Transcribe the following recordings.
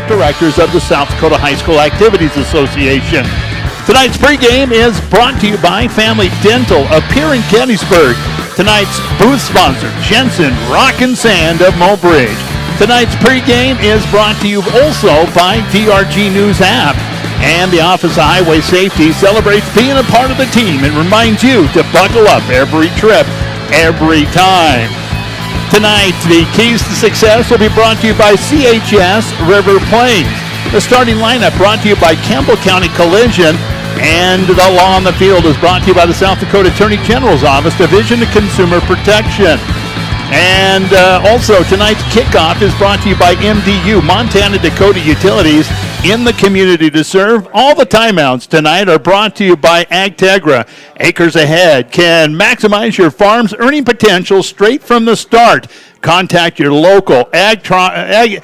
directors of the South Dakota High School Activities Association. Tonight's pregame is brought to you by Family Dental of Pierre in Gettysburg. Tonight's booth sponsor, Jensen Rock and Sand of Mobridge. Tonight's pregame is brought to you also by DRG News app. And the Office of Highway Safety celebrates being a part of the team and reminds you to buckle up every trip, every time. Tonight, the keys to success will be brought to you by CHS River Plains. The starting lineup brought to you by Campbell County Collision. And the law on the field is brought to you by the South Dakota Attorney General's Office, Division of Consumer Protection. And also, tonight's kickoff is brought to you by MDU, Montana Dakota Utilities, in the community to serve. All the timeouts tonight are brought to you by Agtegra. Acres Ahead can maximize your farm's earning potential straight from the start. Contact your local Agtegra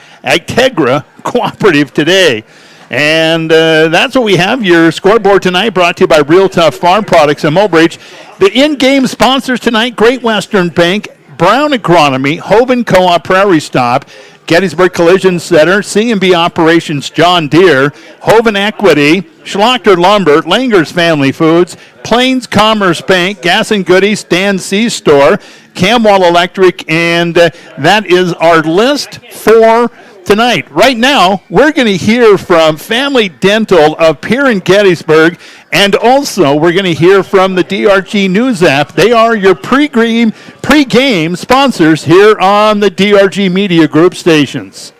cooperative today. And that's what we have. Your scoreboard tonight brought to you by Real Tough Farm Products and Mobridge. The in-game sponsors tonight, Great Western Bank, Brown Agronomy, Hoven Co-op Prairie Stop, Gettysburg Collision Center, C&B Operations John Deere, Hoven Equity, Schlochter Lumber, Langer's Family Foods, Plains Commerce Bank, Gas and Goodies, Dan C. Store, Camwall Electric, and that is our list for tonight. Right now, we're going to hear from Family Dental of Pierre in Gettysburg, and also we're going to hear from the DRG News app. They are your pregame sponsors here on the DRG Media Group stations.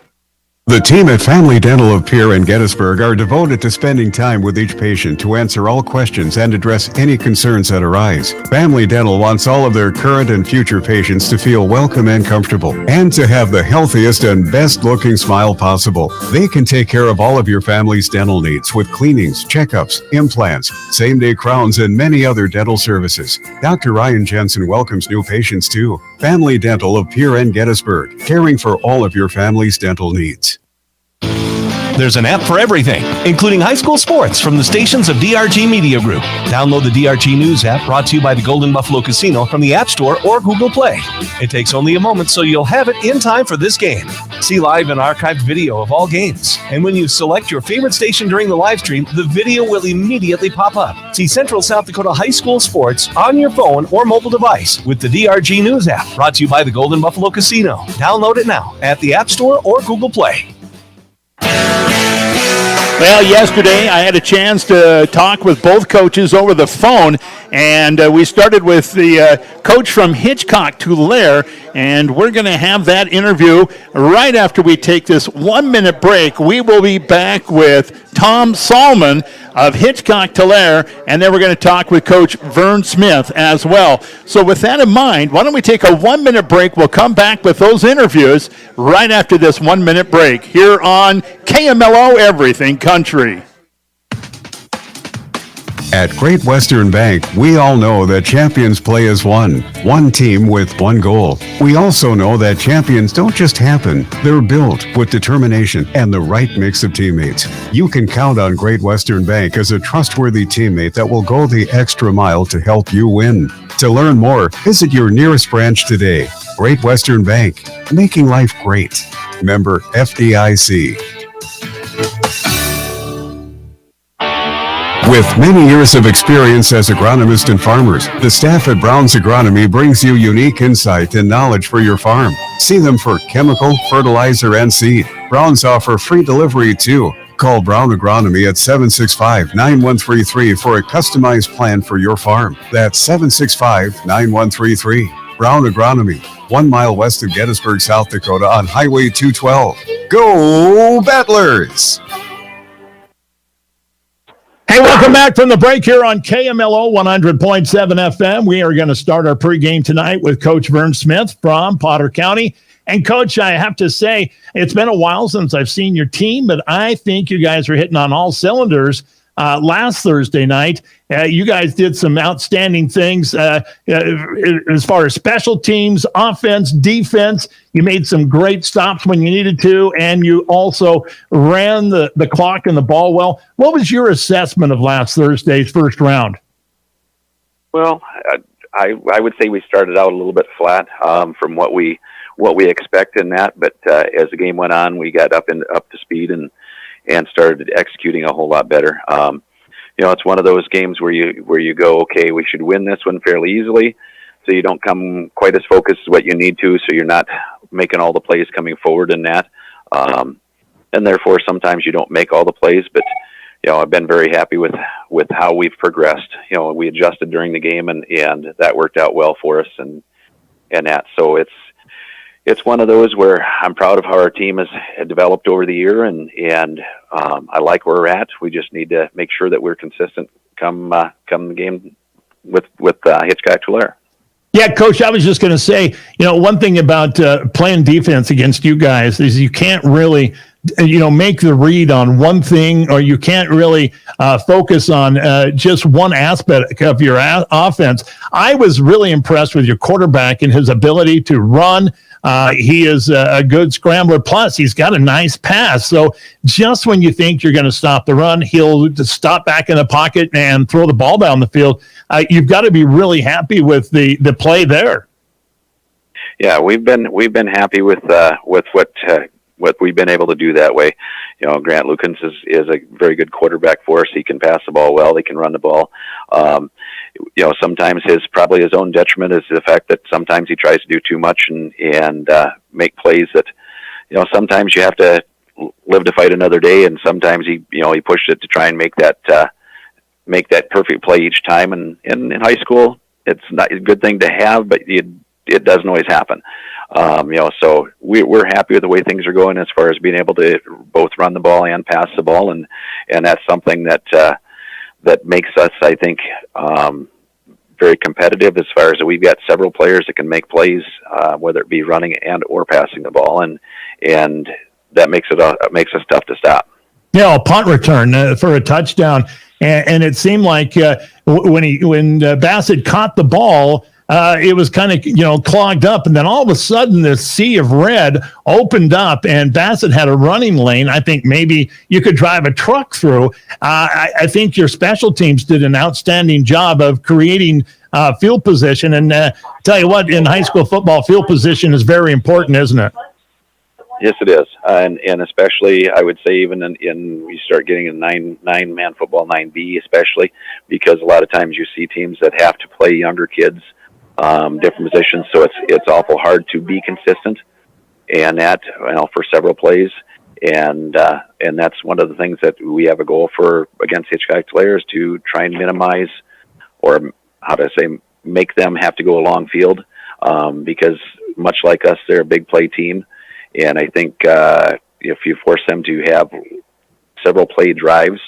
The team at Family Dental of Pierre and Gettysburg are devoted to spending time with each patient to answer all questions and address any concerns that arise. Family Dental wants all of their current and future patients to feel welcome and comfortable, and to have the healthiest and best-looking smile possible. They can take care of all of your family's dental needs with cleanings, checkups, implants, same-day crowns, and many other dental services. Dr. Ryan Jensen welcomes new patients too. Family Dental of Pierre and Gettysburg, caring for all of your family's dental needs. There's an app for everything, including high school sports from the stations of DRG Media Group. Download the DRG News app, brought to you by the Golden Buffalo Casino, from the App Store or Google Play. It takes only a moment, so you'll have it in time for this game. See live and archived video of all games. And when you select your favorite station during the live stream, the video will immediately pop up. See Central South Dakota high school sports on your phone or mobile device with the DRG News app, brought to you by the Golden Buffalo Casino. Download it now at the App Store or Google Play. Well, yesterday I had a chance to talk with both coaches over the phone, and we started with the coach from Hitchcock, Tulare, and we're going to have that interview right after we take this 1-minute break. We will be back with Tom Salmon of Hitchcock, Tulare, and then we're going to talk with Coach Vern Smith as well. So with that in mind, why don't we take a 1-minute break? We'll come back with those interviews right after this 1-minute break here on KMLO Everything Country. At Great Western Bank, we all know that champions play as one team with one goal. We also know that champions don't just happen, they're built with determination and the right mix of teammates. You can count on Great Western Bank as a trustworthy teammate that will go the extra mile to help you win. To learn more, visit your nearest branch today. Great Western Bank, making life great. Member FDIC. With many years of experience as agronomists and farmers, the staff at Brown's Agronomy brings you unique insight and knowledge for your farm. See them for chemical, fertilizer, and seed. Brown's offer free delivery too. Call Brown Agronomy at 765-9133 for a customized plan for your farm. That's 765-9133. Brown Agronomy, 1 mile west of Gettysburg, South Dakota on Highway 212. Go Battlers! Hey, welcome back from the break here on KMLO 100.7 FM. We are going to start our pregame tonight with Coach Vern Smith from Potter County. And, Coach, I have to say, it's been a while since I've seen your team, but I think you guys are hitting on all cylinders. Last Thursday night, you guys did some outstanding things as far as special teams, offense, defense. You made some great stops when you needed to, and you also ran the clock and the ball well. What was your assessment of last Thursday's first round? Well, I would say we started out a little bit flat from what we expect in that, but as the game went on, we got up to speed and started executing a whole lot better. It's one of those games where you go, okay, we should win this one fairly easily, so you don't come quite as focused as what you need to, so you're not making all the plays coming forward in that, and therefore sometimes you don't make all the plays, but I've been very happy with how we've progressed. We adjusted during the game, and that worked out well for us, and that. So it's one of those where I'm proud of how our team has developed over the year, and I like where we're at. We just need to make sure that we're consistent come the game with Hitchcock Tulare. Yeah, Coach, I was just going to say, one thing about playing defense against you guys is you can't really make the read on one thing, or you can't really focus on just one aspect of your offense. I was really impressed with your quarterback and his ability to run. He is a good scrambler. Plus, he's got a nice pass. So just when you think you're going to stop the run, he'll just stop back in the pocket and throw the ball down the field. You've got to be really happy with the play there. Yeah, we've been happy with what we've been able to do that way. Grant Lukens is a very good quarterback for us. He can pass the ball well. He can run the ball. Sometimes probably his own detriment is the fact that sometimes he tries to do too much and make plays that, sometimes you have to live to fight another day. And sometimes he pushed it to try and make that perfect play each time. And in high school, it's not a good thing to have, but it doesn't always happen. So we're happy with the way things are going as far as being able to both run the ball and pass the ball, and that's something that makes us, I think, very competitive as far as we've got several players that can make plays, whether it be running and or passing the ball, and that makes us tough to stop. A punt return for a touchdown, and it seemed like when Bassett caught the ball, it was kind of, clogged up. And then all of a sudden, this sea of red opened up and Bassett had a running lane. I think maybe you could drive a truck through. I think your special teams did an outstanding job of creating field position. And tell you what, in high school football, field position is very important, isn't it? Yes, it is. And especially, I would say, even in you start getting in nine-man football, 9B especially, because a lot of times you see teams that have to play younger kids, different positions, so it's awful hard to be consistent, and that for several plays, and that's one of the things that we have a goal for against Hitchcock Tulare, is to try and minimize, or make them have to go a long field, because much like us, they're a big play team, and I think if you force them to have several play drives,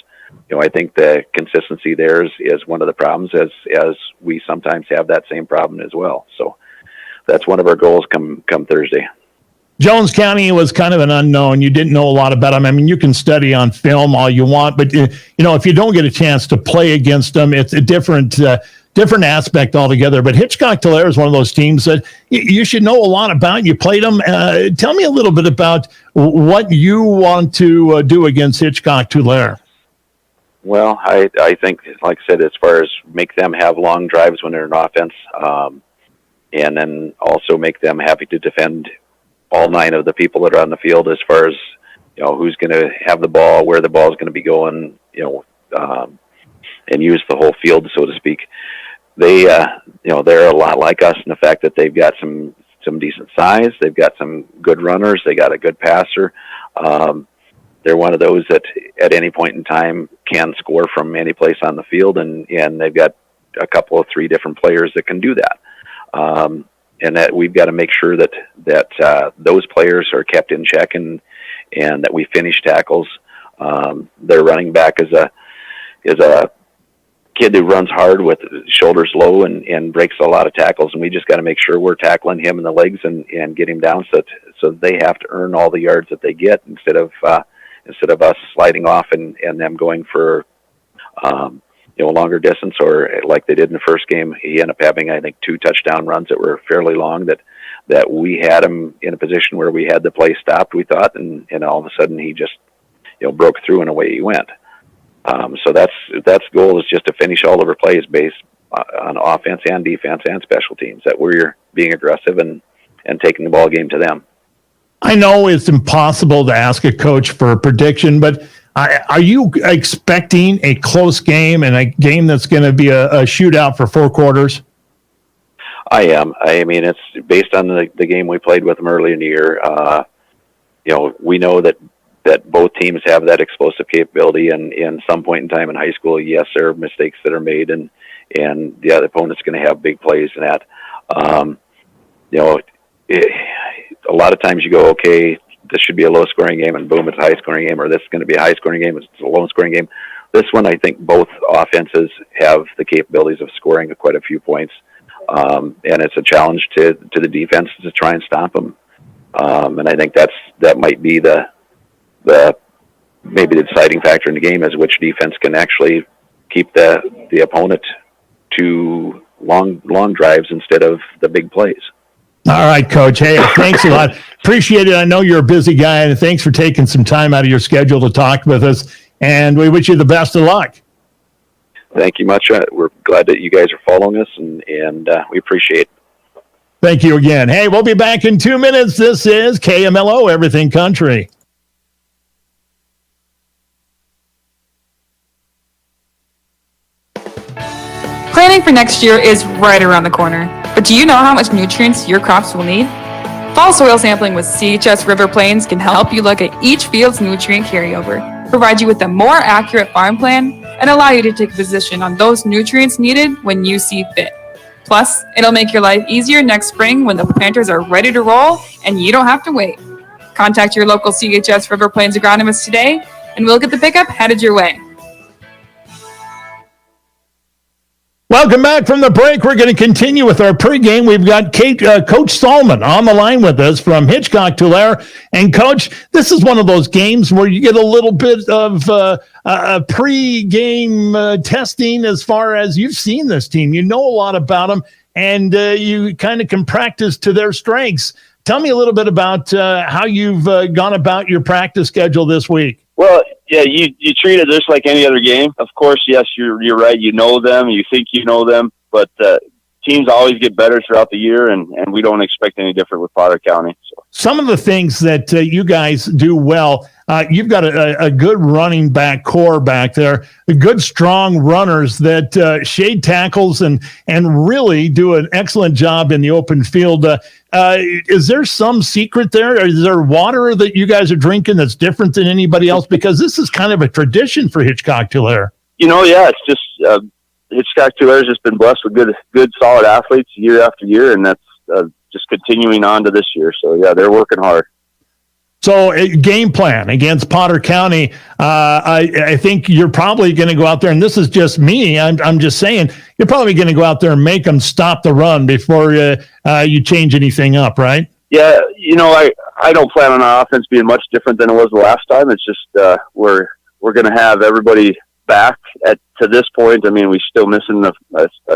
I think the consistency there is one of the problems, as we sometimes have that same problem as well. So that's one of our goals come Thursday. Jones County was kind of an unknown. You didn't know a lot about them. I mean, you can study on film all you want, but if you don't get a chance to play against them, it's a different aspect altogether. But Hitchcock Tulare is one of those teams that you should know a lot about. You played them. Tell me a little bit about what you want to do against Hitchcock Tulare. Well, I think, like I said, as far as make them have long drives when they're in offense, and then also make them happy to defend all 9 of the people that are on the field, as far as who's going to have the ball, where the ball is going to be going, and use the whole field, so to speak. They they're a lot like us in the fact that they've got some decent size, they've got some good runners, they got a good passer. They're one of those that at any point in time can score from any place on the field, and they've got a couple of 3 different players that can do that. And that we've got to make sure that those players are kept in check, and that we finish tackles. Their running back is a kid who runs hard with shoulders low and breaks a lot of tackles, and we just got to make sure we're tackling him in the legs and get him down so they have to earn all the yards that they get instead of us sliding off and them going for a longer distance, or like they did in the first game. He ended up having, I think, 2 touchdown runs that were fairly long that we had him in a position where we had the play stopped, we thought, and all of a sudden he just broke through and away he went. So that's the goal, is just to finish all of our plays on offense and defense and special teams, that we're being aggressive and taking the ball game to them. I know it's impossible to ask a coach for a prediction, but are you expecting a close game and a game that's going to be a shootout for 4 quarters? I am. I mean, it's based on the game we played with them early in the year. We know that both teams have that explosive capability, and in some point in time in high school, yes, there are mistakes that are made, and the other opponent's going to have big plays in that. A lot of times you go, okay, this should be a low-scoring game, and boom, it's a high-scoring game, or this is going to be a high-scoring game, it's a low-scoring game. This one, I think both offenses have the capabilities of scoring quite a few points, and it's a challenge to the defense to try and stop them. And I think that might be maybe the deciding factor in the game, is which defense can actually keep the opponent to long drives instead of the big plays. All right, Coach. Hey, thanks a lot. Appreciate it. I know you're a busy guy, and thanks for taking some time out of your schedule to talk with us. And we wish you the best of luck. Thank you much. We're glad that you guys are following us, and we appreciate it. Thank you again. Hey, we'll be back in 2 minutes. This is KMLO Everything Country. Planning for next year is right around the corner, but do you know how much nutrients your crops will need? Fall soil sampling with CHS River Plains can help you look at each field's nutrient carryover, provide you with a more accurate farm plan, and allow you to take a position on those nutrients needed when you see fit. Plus, it'll make your life easier next spring when the planters are ready to roll and you don't have to wait. Contact your local CHS River Plains agronomist today, and we'll get the pickup headed your way. Welcome back from the break. We're going to continue with our pregame. We've got Coach Salman on the line with us from Hitchcock, Tulare. And, Coach, this is one of those games where you get a little bit of pregame testing as far as you've seen this team. You know a lot about them, and you kind of can practice to their strengths. Tell me a little bit about how you've gone about your practice schedule this week. Well, yeah, you treat it just like any other game. Of course, yes, you're right. You know them. You think you know them. But teams always get better throughout the year, and we don't expect any different with Potter County. So. Some of the things that you guys do well, you've got a good running back core back there, good strong runners that shade tackles and really do an excellent job in the open field. Is there some secret there? Is there water that you guys are drinking that's different than anybody else? Because this is kind of a tradition for Hitchcock Tulare. Yeah, it's just Hitchcock Tulare has just been blessed with good, solid athletes year after year, and that's just continuing on to this year. So, yeah, they're working hard. So, game plan against Potter County, I think you're probably going to go out there, and this is just me, I'm just saying, you're probably going to go out there and make them stop the run before you change anything up, right? Yeah, I don't plan on our offense being much different than it was the last time. It's just we're going to have everybody back to this point. I mean, we're still missing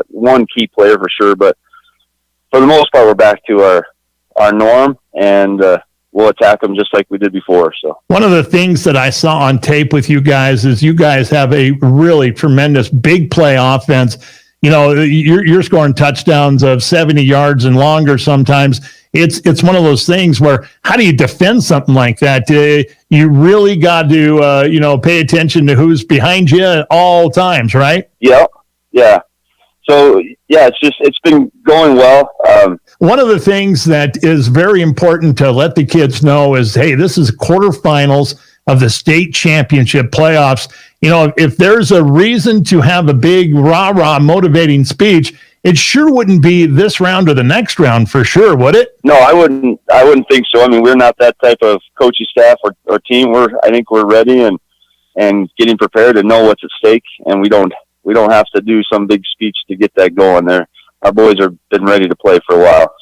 one key player for sure, but for the most part, we're back to our norm, and we'll attack them just like we did before. So one of the things that I saw on tape with you guys is you guys have a really tremendous big play offense. You're scoring touchdowns of 70 yards and longer sometimes. It's one of those things where how do you defend something like that? You really got to pay attention to who's behind you at all times, right? Yeah. So yeah, it's been going well. One of the things that is very important to let the kids know is, hey, this is quarterfinals of the state championship playoffs. If there's a reason to have a big rah-rah motivating speech, it sure wouldn't be this round or the next round for sure, would it? No, I wouldn't think so. I mean, we're not that type of coaching staff or team. I think we're ready and getting prepared to know what's at stake, and we don't have to do some big speech to get that going there. Our boys have been ready to play for a while.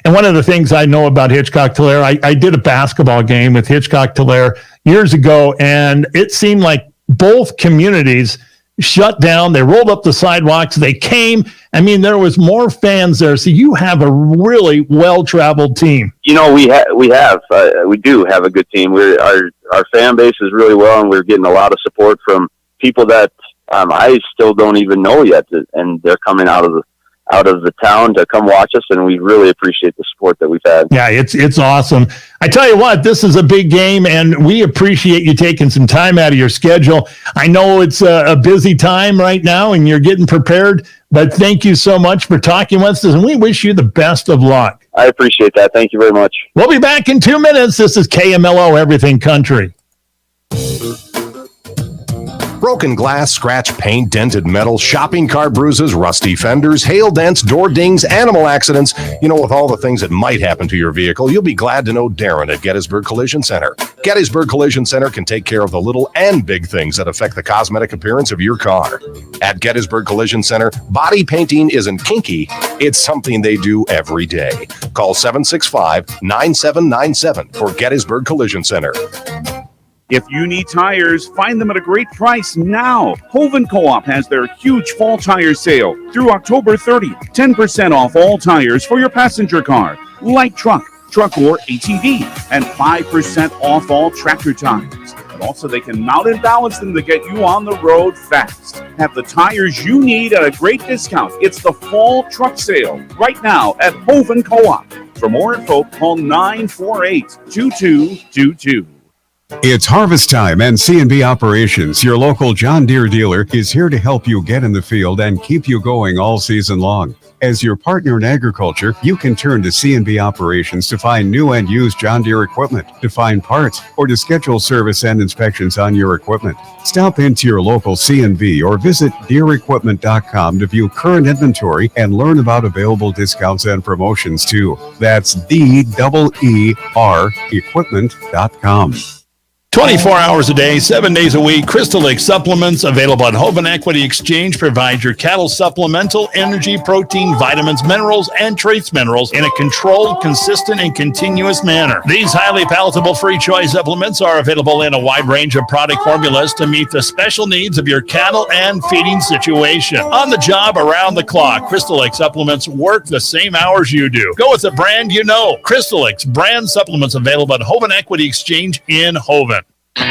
And one of the things I know about Hitchcock Tulare, I did a basketball game with Hitchcock Tulare years ago, and it seemed like both communities shut down. They rolled up the sidewalks. They came. I mean, there was more fans there. So you have a really well-traveled team. We do have a good team. Our fan base is really well, and we're getting a lot of support from people that I still don't even know yet, and they're coming out of the town to come watch us, and we really appreciate the support that we've had. Yeah, it's awesome. I tell you what, this is a big game, and we appreciate you taking some time out of your schedule. I know it's a busy time right now, and you're getting prepared, but thank you so much for talking with us, and we wish you the best of luck. I appreciate that. Thank you very much. We'll be back in 2 minutes. This is KMLO Everything Country. Broken glass, scratched paint, dented metal, shopping cart bruises, rusty fenders, hail dents, door dings, animal accidents. You know, with all the things that might happen to your vehicle, you'll be glad to know Darren at Gettysburg Collision Center. Gettysburg Collision Center can take care of the little and big things that affect the cosmetic appearance of your car. At Gettysburg Collision Center, body painting isn't kinky, it's something they do every day. Call 765-9797 for Gettysburg Collision Center. If you need tires, find them at a great price now. Hoven Co-op has their huge fall tire sale through October 30th. 10% off all tires for your passenger car, light truck or ATV, and 5% off all tractor tires. And also, they can mount and balance them to get you on the road fast. Have the tires you need at a great discount. It's the fall truck sale right now at Hoven Co-op. For more info, call 948-2222. It's harvest time, and C&B Operations, your local John Deere dealer, is here to help you get in the field and keep you going all season long. As your partner in agriculture, you can turn to C&B Operations to find new and used John Deere equipment, to find parts, or to schedule service and inspections on your equipment. Stop into your local C&B or visit DeereEquipment.com to view current inventory and learn about available discounts and promotions too. That's DEER Equipment.com. 24 hours a day, 7 days a week, Crystal Lake Supplements, available at Hoven Equity Exchange, provides your cattle supplemental, energy, protein, vitamins, minerals, and trace minerals in a controlled, consistent, and continuous manner. These highly palatable free choice supplements are available in a wide range of product formulas to meet the special needs of your cattle and feeding situation. On the job, around the clock, Crystal Lake Supplements work the same hours you do. Go with the brand you know. Crystal Lake's brand supplements available at Hoven Equity Exchange in Hoven. All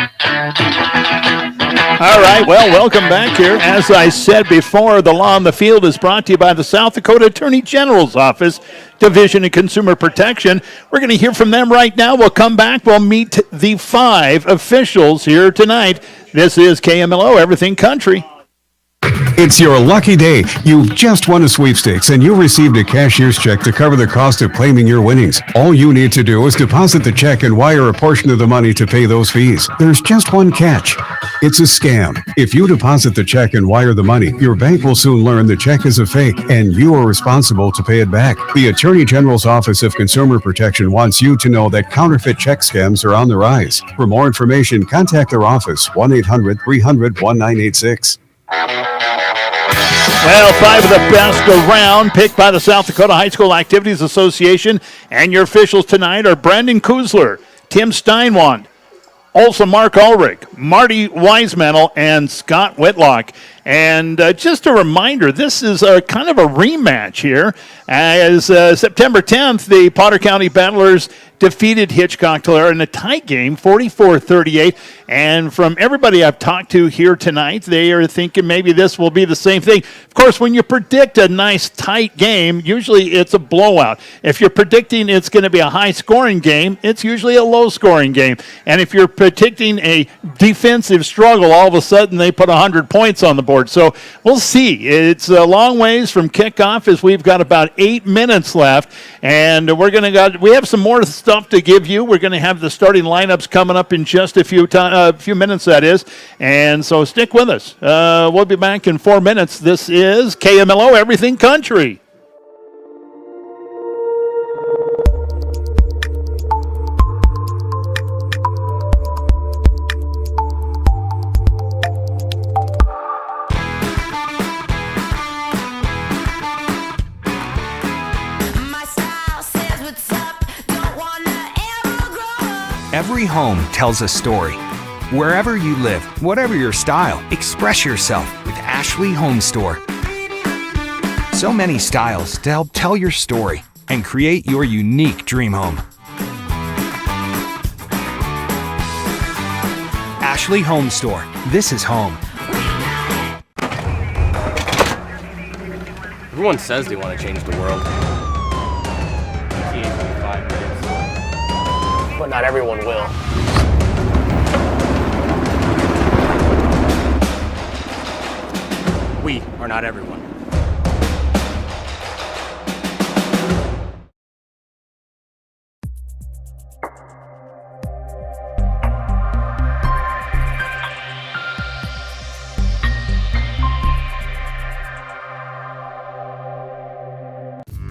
right, well, welcome back here. As I said before, the Law on the Field is brought to you by the South Dakota Attorney General's Office, Division of Consumer Protection. We're going to hear from them right now. We'll come back. We'll meet the 5 officials here tonight. This is KMLO Everything Country. It's your lucky day. You've just won a sweepstakes and you received a cashier's check to cover the cost of claiming your winnings. All you need to do is deposit the check and wire a portion of the money to pay those fees. There's just one catch. It's a scam. If you deposit the check and wire the money, your bank will soon learn the check is a fake and you are responsible to pay it back. The Attorney General's Office of Consumer Protection wants you to know that counterfeit check scams are on the rise. For more information, contact their office, 1-800-300-1986. Well, 5 of the best around, picked by the South Dakota High School Activities Association. And your officials tonight are Brandon Kuzler, Tim Steinwand, also Mark Ulrich, Marty Wisemantel, and Scott Whitlock. And just a reminder, this is kind of a rematch here. As September 10th, the Potter County Battlers defeated Hitchcock Tulare in a tight game, 44-38. And from everybody I've talked to here tonight, they are thinking maybe this will be the same thing. Of course, when you predict a nice tight game, usually it's a blowout. If you're predicting it's going to be a high-scoring game, it's usually a low-scoring game. And if you're predicting a defensive struggle, all of a sudden they put 100 points on the board. So we'll see. It's a long ways from kickoff as we've got about 8 minutes left. And we have some more stuff to give you. We're going to have the starting lineups coming up in just a few minutes, that is. And so stick with us. We'll be back in 4 minutes. This is KMLO Everything Country. Every home tells a story. Wherever you live, whatever your style, express yourself with Ashley Home Store. So many styles to help tell your story and create your unique dream home. Ashley Home Store. This is home. Everyone says they want to change the world. But not everyone will. We are not everyone.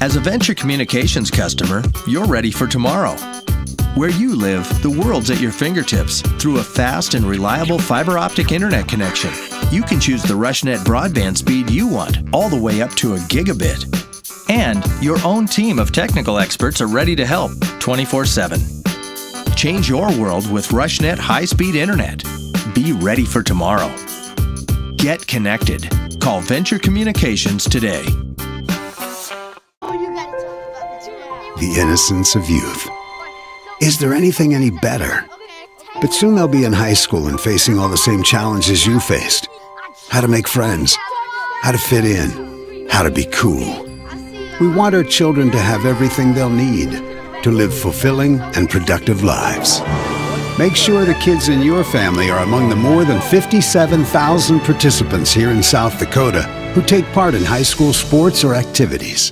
As a Venture Communications customer, you're ready for tomorrow. Where you live, the world's at your fingertips through a fast and reliable fiber optic internet connection. You can choose the RushNet broadband speed you want, all the way up to a gigabit. And your own team of technical experts are ready to help 24/7. Change your world with RushNet high-speed internet. Be ready for tomorrow. Get connected. Call Venture Communications today. The innocence of youth. Is there anything any better? But soon they'll be in high school and facing all the same challenges you faced. How to make friends, how to fit in, how to be cool. We want our children to have everything they'll need to live fulfilling and productive lives. Make sure the kids in your family are among the more than 57,000 participants here in South Dakota who take part in high school sports or activities.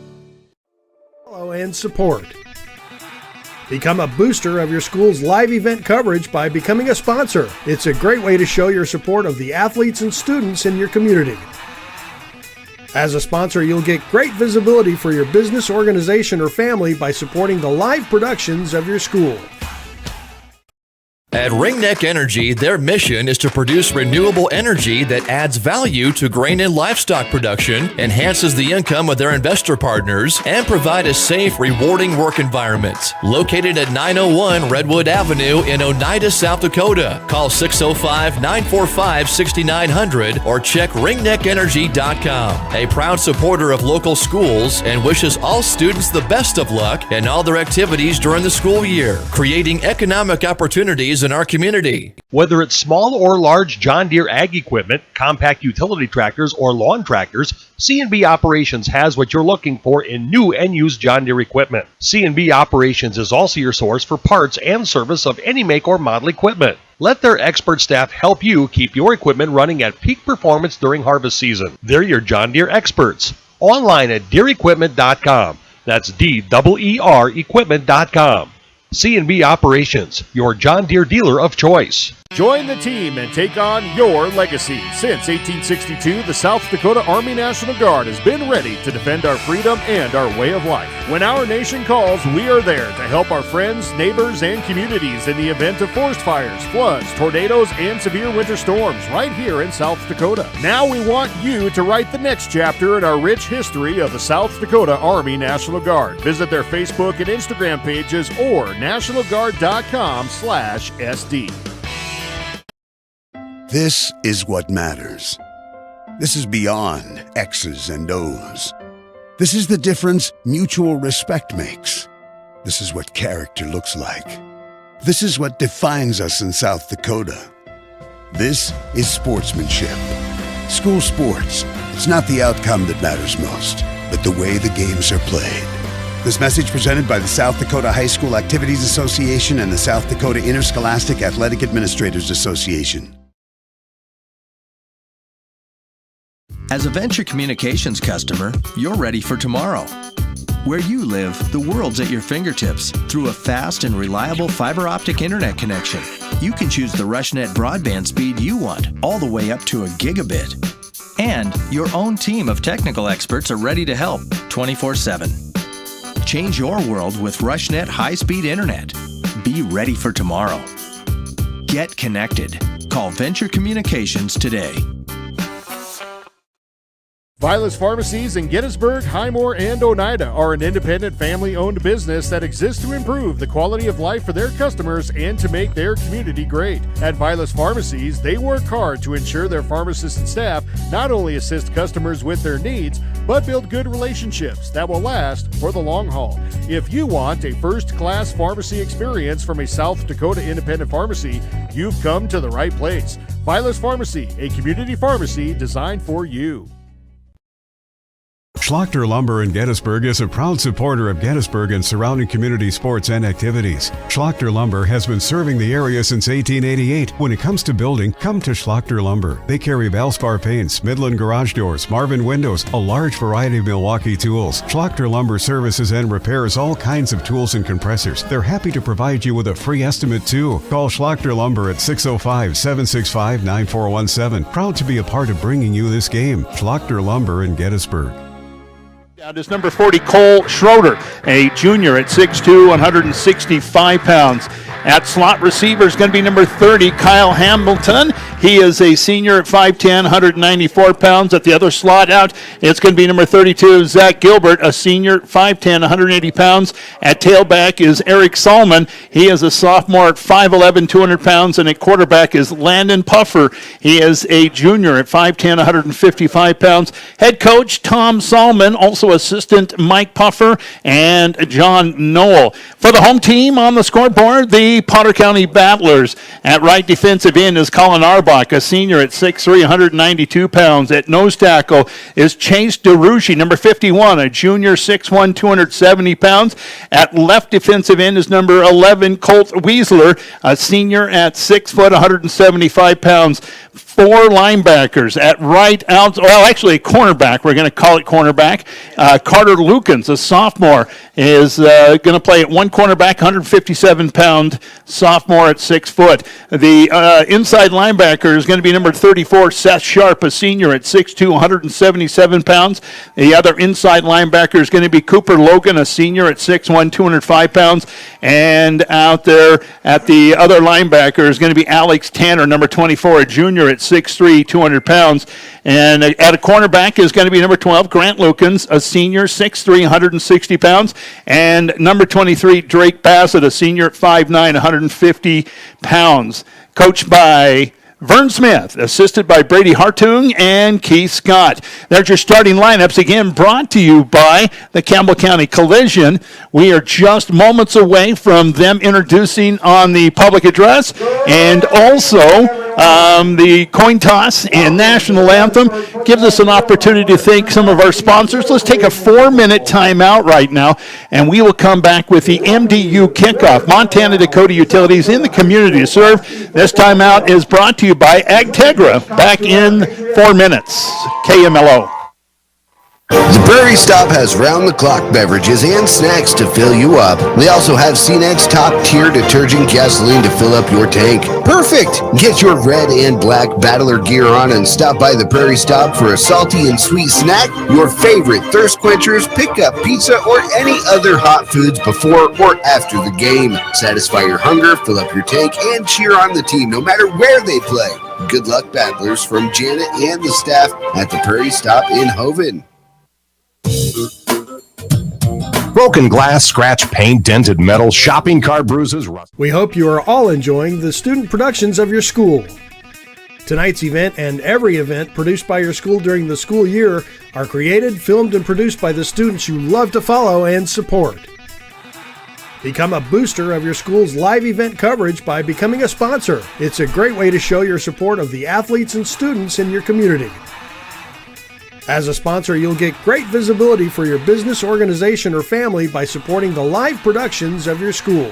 And support. Become a booster of your school's live event coverage by becoming a sponsor. It's a great way to show your support of the athletes and students in your community. As a sponsor, you'll get great visibility for your business, organization, or family by supporting the live productions of your school. At Ringneck Energy, their mission is to produce renewable energy that adds value to grain and livestock production, enhances the income of their investor partners, and provide a safe, rewarding work environment. Located at 901 Redwood Avenue in Oneida, South Dakota. Call 605-945-6900 or check ringneckenergy.com. A proud supporter of local schools and wishes all students the best of luck in all their activities during the school year, creating economic opportunities in our community. Whether it's small or large John Deere ag equipment, compact utility tractors, or lawn tractors, C&B Operations has what you're looking for in new and used John Deere equipment. C&B Operations is also your source for parts and service of any make or model equipment. Let their expert staff help you keep your equipment running at peak performance during harvest season. They're your John Deere experts. Online at DeereEquipment.com. That's DEER equipment.com. C&B Operations, your John Deere dealer of choice. Join the team and take on your legacy. Since 1862, the South Dakota Army National Guard has been ready to defend our freedom and our way of life. When our nation calls, we are there to help our friends, neighbors, and communities in the event of forest fires, floods, tornadoes, and severe winter storms right here in South Dakota. Now we want you to write the next chapter in our rich history of the South Dakota Army National Guard. Visit their Facebook and Instagram pages or nationalguard.com/SD. This is what matters. This is beyond X's and O's. This is the difference mutual respect makes. This is what character looks like. This is what defines us in South Dakota. This is sportsmanship. School sports. It's not the outcome that matters most, but the way the games are played. This message presented by the South Dakota High School Activities Association and the South Dakota Interscholastic Athletic Administrators Association. As a Venture Communications customer, you're ready for tomorrow. Where you live, the world's at your fingertips through a fast and reliable fiber optic internet connection. You can choose the RushNet broadband speed you want, all the way up to a gigabit. And your own team of technical experts are ready to help 24/7. Change your world with RushNet high-speed internet. Be ready for tomorrow. Get connected. Call Venture Communications today. Vilas Pharmacies in Gettysburg, Highmore, and Oneida are an independent family-owned business that exists to improve the quality of life for their customers and to make their community great. At Vilas Pharmacies, they work hard to ensure their pharmacists and staff not only assist customers with their needs, but build good relationships that will last for the long haul. If you want a first-class pharmacy experience from a South Dakota independent pharmacy, you've come to the right place. Vilas Pharmacy, a community pharmacy designed for you. Schlachter Lumber in Gettysburg is a proud supporter of Gettysburg and surrounding community sports and activities. Schlachter Lumber has been serving the area since 1888. When it comes to building, come to Schlachter Lumber. They carry Valspar paints, Midland garage doors, Marvin windows, a large variety of Milwaukee tools. Schlachter Lumber services and repairs all kinds of tools and compressors. They're happy to provide you with a free estimate too. Call Schlachter Lumber at 605-765-9417. Proud to be a part of bringing you this game. Schlachter Lumber in Gettysburg. Out is number 40, Cole Schroeder, a junior at 6'2", 165 pounds. At slot receiver is going to be number 30, Kyle Hamilton. He is a senior at 5'10", 194 pounds. At the other slot out, it's going to be number 32, Zach Gilbert, a senior, 5'10", 180 pounds. At tailback is Eric Salmon. He is a sophomore at 5'11", 200 pounds. And at quarterback is Landon Puffer. He is a junior at 5'10", 155 pounds. Head coach Tom Salmon, also assistant Mike Puffer, and John Knoll. For the home team on the scoreboard, the Potter County Battlers. At right defensive end is Colin Arbach, a senior at 6'3", 192 pounds. At nose tackle is Chase DeRucci, number 51, a junior, 6'1", 270 pounds. At left defensive end is number 11, Colt Weisler, a senior at 6 foot, 175 pounds. 4 linebackers. At right out, well, actually a cornerback. We're going to call it cornerback. Carter Lukens, a sophomore, is going to play at one cornerback, 157-pound sophomore at 6 foot. The inside linebacker is going to be number 34, Seth Sharp, a senior at 6'2", 177 pounds. The other inside linebacker is going to be Cooper Logan, a senior at 6'1", 205 pounds. And out there at the other linebacker is going to be Alex Tanner, number 24, a junior at 6'3", 200 pounds. And at a cornerback is going to be number 12, Grant Lukens, a senior, 6'3", 160 pounds. And number 23, Drake Bassett, a senior at 5'9", 150 pounds. Coached by Vern Smith, assisted by Brady Hartung and Keith Scott. There's your starting lineups, again brought to you by the Campbell County Collision. We are just moments away from them introducing on the public address, and also the coin toss and national anthem gives us an opportunity to thank some of our sponsors. Let's take a 4-minute timeout right now, and we will come back with the MDU kickoff. Montana Dakota Utilities in the community to serve. This timeout is brought to you by Agtegra. Back in 4 minutes. KMLO. The Prairie Stop has round-the-clock beverages and snacks to fill you up. They also have CNEX top-tier detergent gasoline to fill up your tank. Perfect! Get your red and black Battler gear on and stop by the Prairie Stop for a salty and sweet snack, your favorite thirst quenchers, pick-up pizza, or any other hot foods before or after the game. Satisfy your hunger, fill up your tank, and cheer on the team no matter where they play. Good luck, Battlers, from Janet and the staff at the Prairie Stop in Hoven. Broken glass, scratch paint, dented metal, shopping cart bruises, rust. We hope you are all enjoying the student productions of your school. Tonight's event and every event produced by your school during the school year are created, filmed, and produced by the students you love to follow and support. Become a booster of your school's live event coverage by becoming a sponsor. It's a great way to show your support of the athletes and students in your community. As a sponsor, you'll get great visibility for your business, organization, or family by supporting the live productions of your school.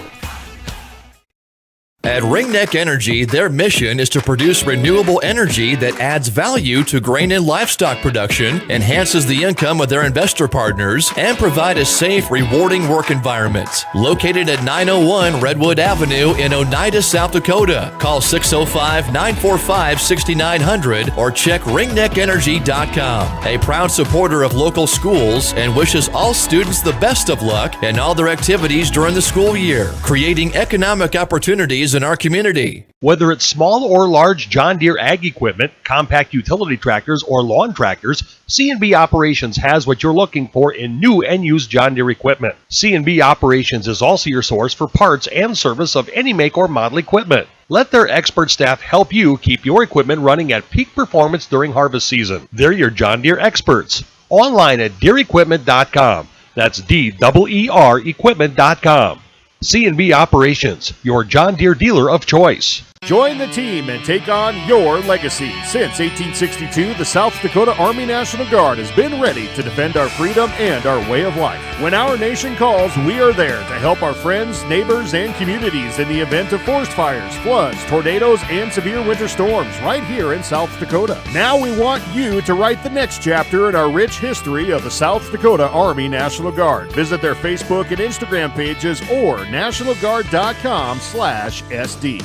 At Ringneck Energy, their mission is to produce renewable energy that adds value to grain and livestock production, enhances the income of their investor partners, and provide a safe, rewarding work environment. Located at 901 Redwood Avenue in Oneida, South Dakota. Call 605-945-6900 or check ringneckenergy.com. A proud supporter of local schools and wishes all students the best of luck in all their activities during the school year, creating economic opportunities in our community. Whether it's small or large John Deere ag equipment, compact utility tractors, or lawn tractors, C&B Operations has what you're looking for in new and used John Deere equipment. C&B Operations is also your source for parts and service of any make or model equipment. Let their expert staff help you keep your equipment running at peak performance during harvest season. They're your John Deere experts. Online at DeereEquipment.com. That's DEER equipment.com. C&B Operations, your John Deere dealer of choice. Join the team and take on your legacy. Since 1862, the South Dakota Army National Guard has been ready to defend our freedom and our way of life. When our nation calls, we are there to help our friends, neighbors, and communities in the event of forest fires, floods, tornadoes, and severe winter storms right here in South Dakota. Now we want you to write the next chapter in our rich history of the South Dakota Army National Guard. Visit their Facebook and Instagram pages or nationalguard.com/SD.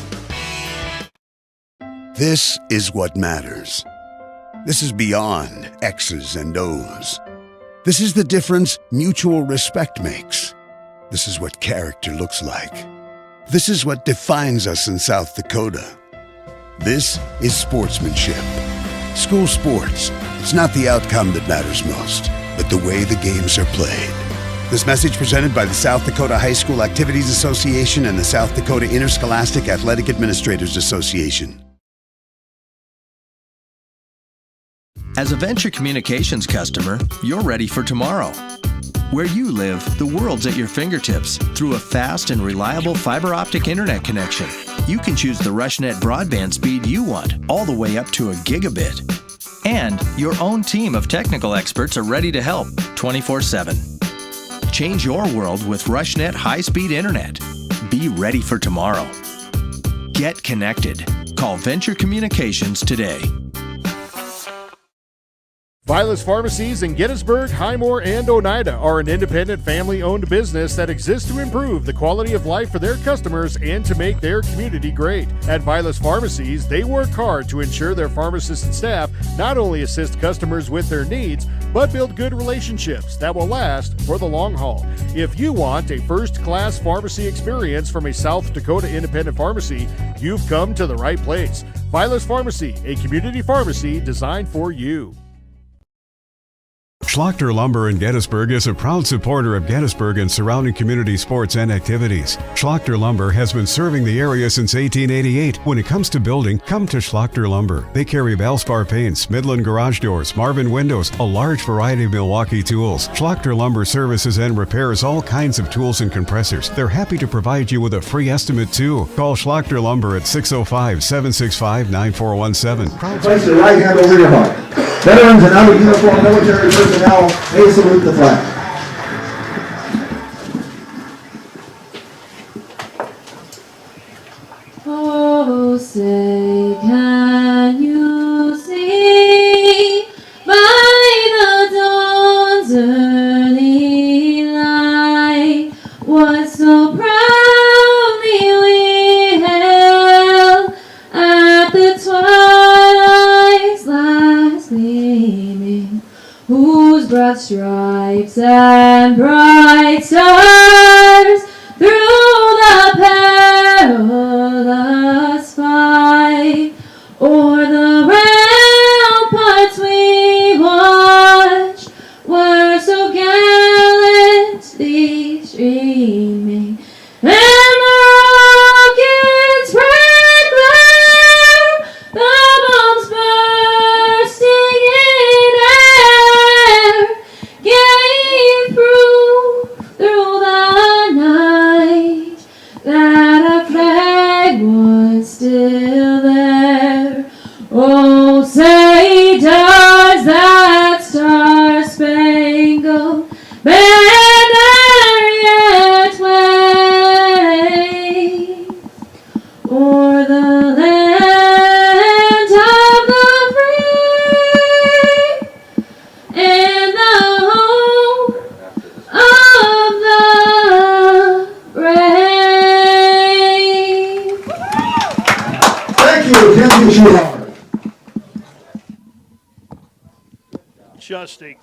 This is what matters. This is beyond X's and O's. This is the difference mutual respect makes. This is what character looks like. This is what defines us in South Dakota. This is sportsmanship. School sports, it's not the outcome that matters most, but the way the games are played. This message presented by the South Dakota High School Activities Association and the South Dakota Interscholastic Athletic Administrators Association. As a Venture Communications customer, you're ready for tomorrow. Where you live, the world's at your fingertips through a fast and reliable fiber optic internet connection. You can choose the RushNet broadband speed you want, all the way up to a gigabit. And your own team of technical experts are ready to help 24/7. Change your world with RushNet high-speed internet. Be ready for tomorrow. Get connected. Call Venture Communications today. Vilas Pharmacies in Gettysburg, Highmore, and Oneida are an independent family-owned business that exists to improve the quality of life for their customers and to make their community great. At Vilas Pharmacies, they work hard to ensure their pharmacists and staff not only assist customers with their needs, but build good relationships that will last for the long haul. If you want a first-class pharmacy experience from a South Dakota independent pharmacy, you've come to the right place. Vilas Pharmacy, a community pharmacy designed for you. Schlachter Lumber in Gettysburg is a proud supporter of Gettysburg and surrounding community sports and activities. Schlachter Lumber has been serving the area since 1888. When it comes to building, come to Schlachter Lumber. They carry Valspar paints, Midland garage doors, Marvin windows, a large variety of Milwaukee tools. Schlachter Lumber services and repairs all kinds of tools and compressors. They're happy to provide you with a free estimate too. Call Schlachter Lumber at 605-765-9417. Place your right hand over your heart. Veterans and other uniformed military personnel may salute the flag. Oh, say, can you see by the dawn's early light what so proudly we hailed at the twilight's last gleaming, whose broad stripes and bright stars through the perilous fight o'er the ramparts we watched were so gallantly streaming, and the rockets spread glare, the bombs bursting in air gave proof through the night that our flag was still there. Oh, say does that star-spangled banner yet wave o'er the land of the free and the home of the brave? Thank you, Kenzie Schuhart. Just a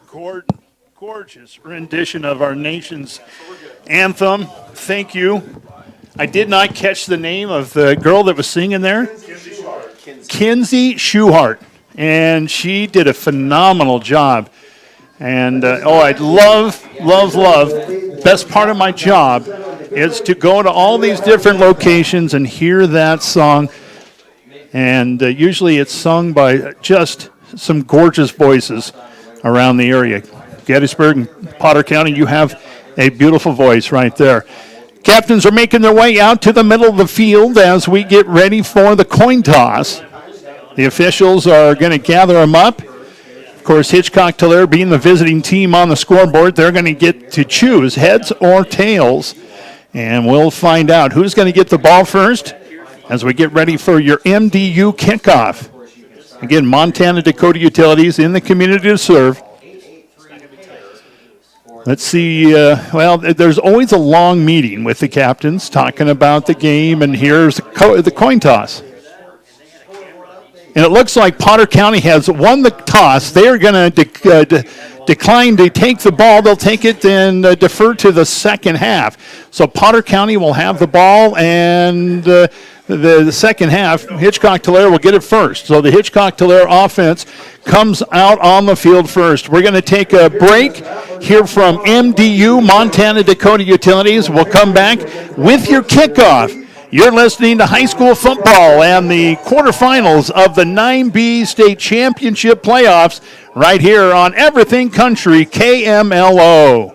gorgeous rendition of our nation's anthem. Thank you. I did not catch the name of the girl that was singing there. Kenzie Schuhart. And she did a phenomenal job. And, I love. Best part of my job is to go to all these different locations and hear that song. And usually it's sung by just some gorgeous voices around the area. Gettysburg and Potter County, you have a beautiful voice right there. Captains are making their way out to the middle of the field as we get ready for the coin toss. The officials are going to gather them up. Of course, Hitchcock Tulare being the visiting team on the scoreboard, they're going to get to choose heads or tails. And we'll find out who's going to get the ball first as we get ready for your MDU kickoff. Again, Montana Dakota Utilities in the community to serve. Let's see, there's always a long meeting with the captains talking about the game, and here's the coin toss. And it looks like Potter County has won the toss. They are going to decline to take the ball. They'll take it and defer to the second half. So Potter County will have the ball, and the second half, Hitchcock Tulare will get it first. So the Hitchcock Tulare offense comes out on the field first. We're going to take a break, hear from MDU, Montana Dakota Utilities. We'll come back with your kickoff. You're listening to high school football and the quarterfinals of the 9B state championship playoffs right here on Everything Country KMLO.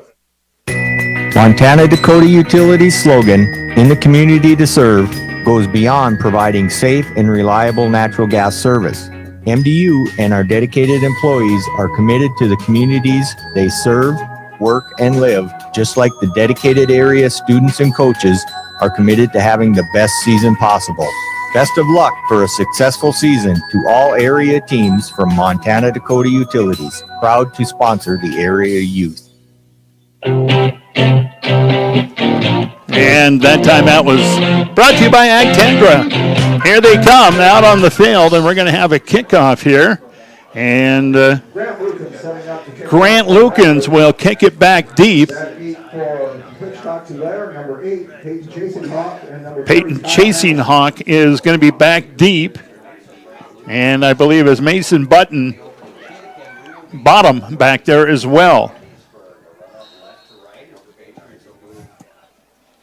Montana Dakota Utilities slogan, "In the community to serve," goes beyond providing safe and reliable natural gas service. MDU and our dedicated employees are committed to the communities they serve, work, and live, just like the dedicated area students and coaches are committed to having the best season possible. Best of luck for a successful season to all area teams from Montana Dakota Utilities, proud to sponsor the area youth. And that timeout was brought to you by Ag Tendra. Here they come out on the field, and we're going to have a kickoff here. And Grant Lukens will kick it back deep. Peyton Chasing Hawk is going to be back deep. And I believe is Mason Bottom back there as well.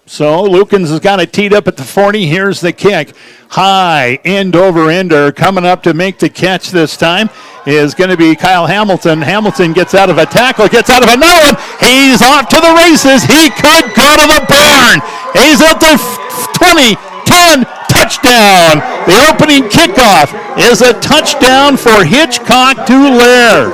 So Lukens has got it teed up at the 40. Here's the kick. High, end over ender. Coming up to make the catch this time is going to be Kyle Hamilton. Hamilton gets out of a tackle, gets out of another one. He's off to the races. He could go to the barn. He's at the 20, 10, touchdown. The opening kickoff is a touchdown for Hitchcock Tulare.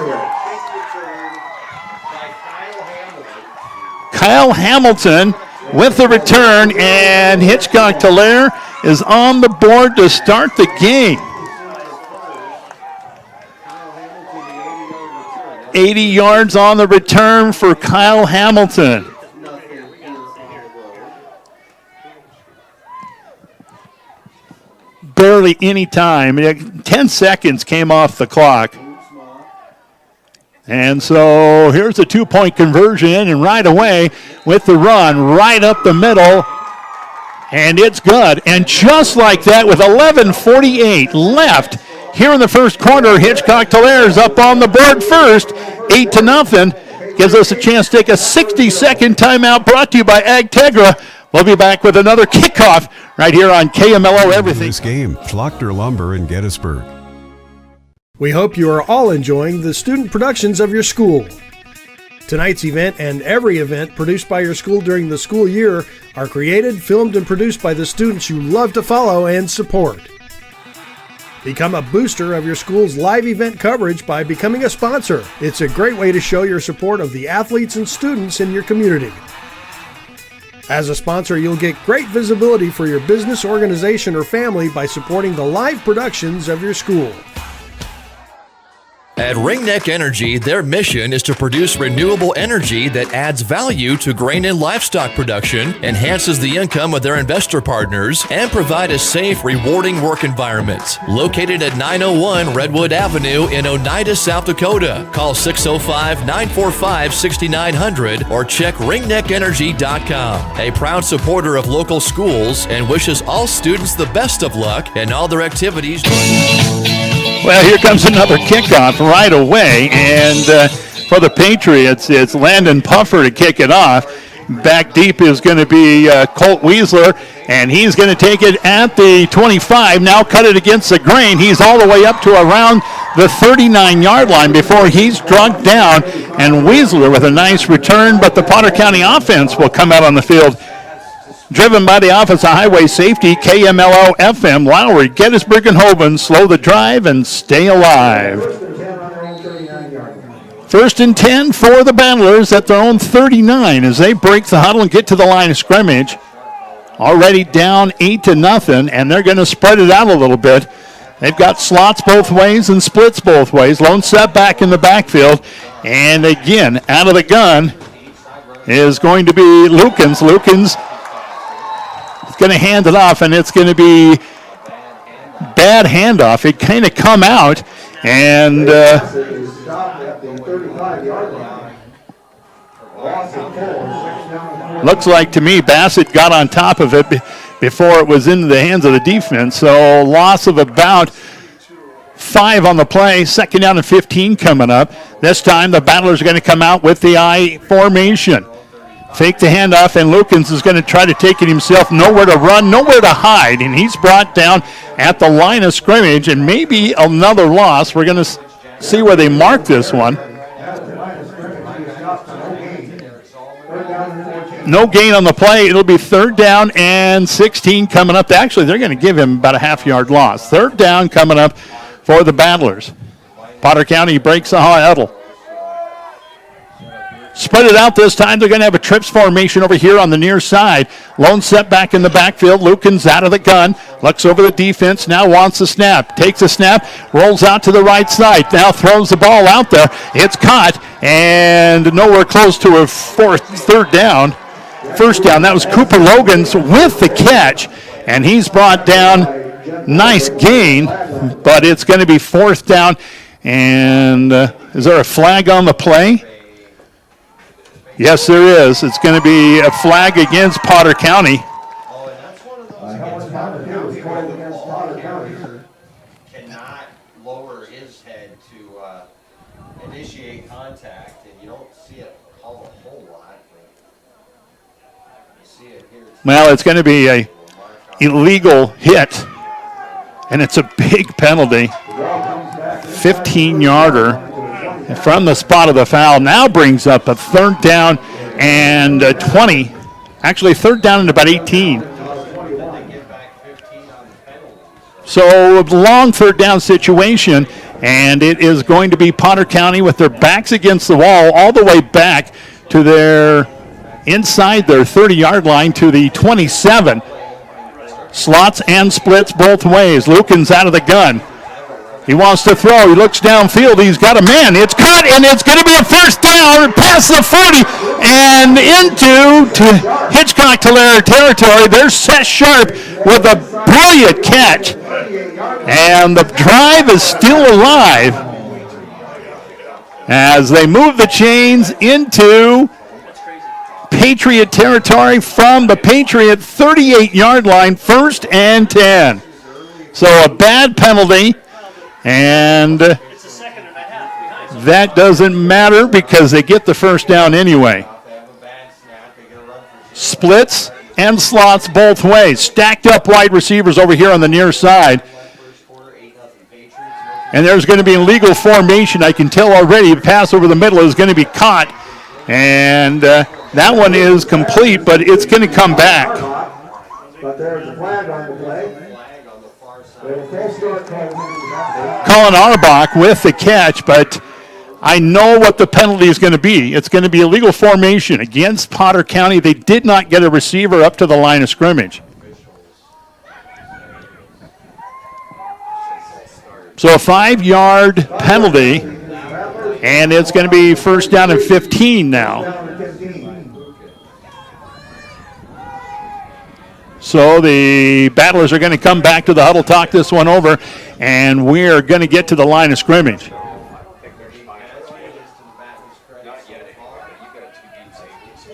Kyle Hamilton with the return, and Hitchcock Tulare is on the board to start the game. 80 yards on the return for Kyle Hamilton. Barely any time. 10 seconds came off the clock. And so here's a 2-point conversion, and right away with the run right up the middle, and it's good. And just like that, with 11:48 left here in the first quarter, Hitchcock Tulare is up on the board first, 8-0. Gives us a chance to take a 60-second timeout, brought to you by Ag Tegra. We'll be back with another kickoff right here on KMLO Everything. This game, Schlochter Lumber in Gettysburg. We hope you are all enjoying the student productions of your school. Tonight's event and every event produced by your school during the school year are created, filmed, and produced by the students you love to follow and support. Become a booster of your school's live event coverage by becoming a sponsor. It's a great way to show your support of the athletes and students in your community. As a sponsor, you'll get great visibility for your business, organization, or family by supporting the live productions of your school. At Ringneck Energy, their mission is to produce renewable energy that adds value to grain and livestock production, enhances the income of their investor partners, and provide a safe, rewarding work environment. Located at 901 Redwood Avenue in Oneida, South Dakota. Call 605-945-6900 or check ringneckenergy.com. A proud supporter of local schools and wishes all students the best of luck in all their activities. Well, here comes another kickoff right away, and for the Patriots, it's Landon Puffer to kick it off. Back deep is going to be Colt Weisler, and he's going to take it at the 25. Now cut it against the grain. He's all the way up to around the 39-yard line before he's drugged down, and Weisler with a nice return, but the Potter County offense will come out on the field. Driven by the Office of Highway Safety, KMLO FM, Lowry, Gettysburg, and Hoban. Slow the drive and stay alive. 1st and 10 for the Battlers at their own 39 as they break the huddle and get to the line of scrimmage. Already down 8-0, and they're going to spread it out a little bit. They've got slots both ways and splits both ways. Lone setback in the backfield. And again, out of the gun is going to be Lukens. Lukens is going to hand it off, and it's going to be bad handoff. It kind of come out, and looks like to me Bassett got on top of it before it was into the hands of the defense. So loss of about 5 on the play. 2nd down and 15 coming up. This time the Battlers are going to come out with the I formation. Fake the handoff, and Lukens is going to try to take it himself. Nowhere to run, nowhere to hide, and he's brought down at the line of scrimmage, and maybe another loss. We're going to see where they mark this one. No gain on the play. It'll be 3rd down and 16 coming up. Actually, they're going to give him about a half-yard loss. 3rd down coming up for the Battlers. Potter County breaks the huddle. Spread it out this time. They're going to have a trips formation over here on the near side. Lone setback in the backfield. Lukens out of the gun. Looks over the defense. Now wants the snap. Takes a snap. Rolls out to the right side. Now throws the ball out there. It's caught. And nowhere close to a 3rd down. 1st down. That was Cooper Logans with the catch. And he's brought down. Nice gain. But it's going to be 4th down. And is there a flag on the play? Yes, there is. It's going to be a flag against Potter County. Cannot lower his head to initiate contact, and you don't see it called a whole lot. You see it here. Well, it's going to be a illegal hit, and it's a big penalty. 15-yarder. From the spot of the foul, now brings up a 3rd down and 20. Actually, 3rd down and about 18. So, long 3rd down situation, and it is going to be Potter County with their backs against the wall all the way back to their inside their 30-yard line to the 27. Slots and splits both ways. Lukens out of the gun. He wants to throw. He looks downfield. He's got a man. It's caught, and it's going to be a 1st down past the 40 and into Hitchcock Tulare territory. There's Seth Sharp with a brilliant catch, and the drive is still alive as they move the chains into Patriot territory from the Patriot 38-yard line, 1st and 10. So a bad penalty. And that doesn't matter because they get the 1st down anyway. Splits and slots both ways. Stacked up wide receivers over here on the near side. And there's going to be an illegal formation. I can tell already the pass over the middle is going to be caught. And that one is complete, but it's going to come back. But there's a flag on the play. Colin Arbach with the catch, but I know what the penalty is going to be. It's going to be illegal formation against Potter County. They did not get a receiver up to the line of scrimmage. So a 5-yard penalty, and it's going to be 1st down and 15 now. So the Battlers are going to come back to the huddle, talk this one over, and we're going to get to the line of scrimmage.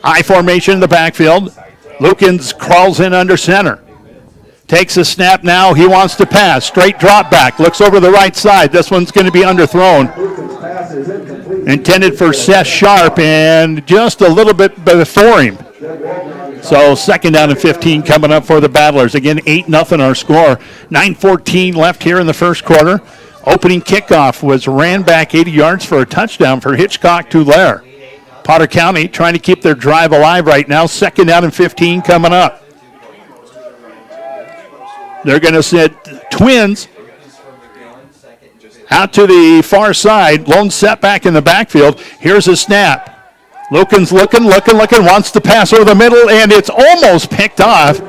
I formation in the backfield. Lukens crawls in under center. Takes a snap now. He wants to pass. Straight drop back. Looks over the right side. This one's going to be underthrown. Intended for Seth Sharp and just a little bit before him. So 2nd down and 15 coming up for the Battlers. Again, 8-0 our score. 9:14 left here in the 1st quarter. Opening kickoff was ran back 80 yards for a touchdown for Hitchcock Tulare. Potter County trying to keep their drive alive right now. 2nd down and 15 coming up. They're going to sit Twins out to the far side. Lone setback in the backfield. Here's a snap. Lukens looking, wants to pass over the middle, and it's almost picked off.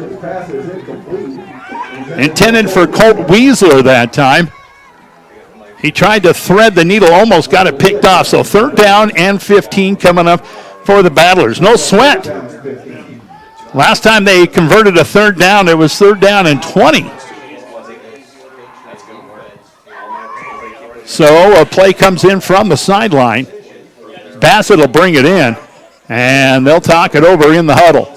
Intended for Colt Weasler that time. He tried to thread the needle, almost got it picked off. So 3rd down and 15 coming up for the Battlers. No sweat. Last time they converted a 3rd down, it was 3rd down and 20. So a play comes in from the sideline. Bassett will bring it in, and they'll talk it over in the huddle.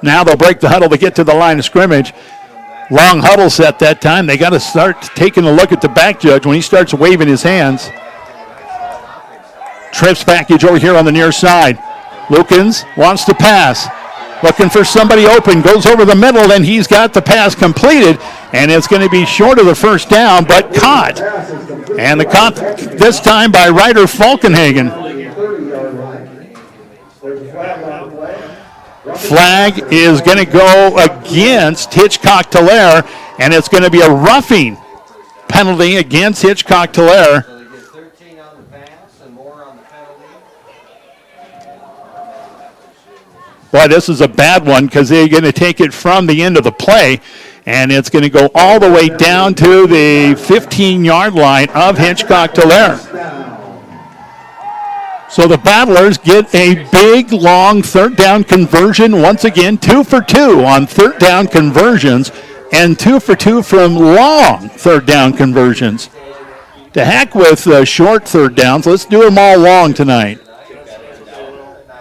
Now they'll break the huddle to get to the line of scrimmage. Long huddle set that time. They got to start taking a look at the back judge when he starts waving his hands. Trips package over here on the near side. Lukens wants to pass. Looking for somebody open, goes over the middle, and he's got the pass completed, and it's going to be short of the 1st down, but caught. And the caught this time by Ryder Falkenhagen. Flag is going to go against Hitchcock Tulare, and it's going to be a roughing penalty against Hitchcock Tulare. Boy, this is a bad one because they're going to take it from the end of the play, and it's going to go all the way down to the 15-yard line of Hitchcock Tulare. So the Battlers get a big, long 3rd down conversion. Once again, 2 for 2 on 3rd down conversions and 2 for 2 from long 3rd down conversions. To heck with short 3rd downs. Let's do them all long tonight.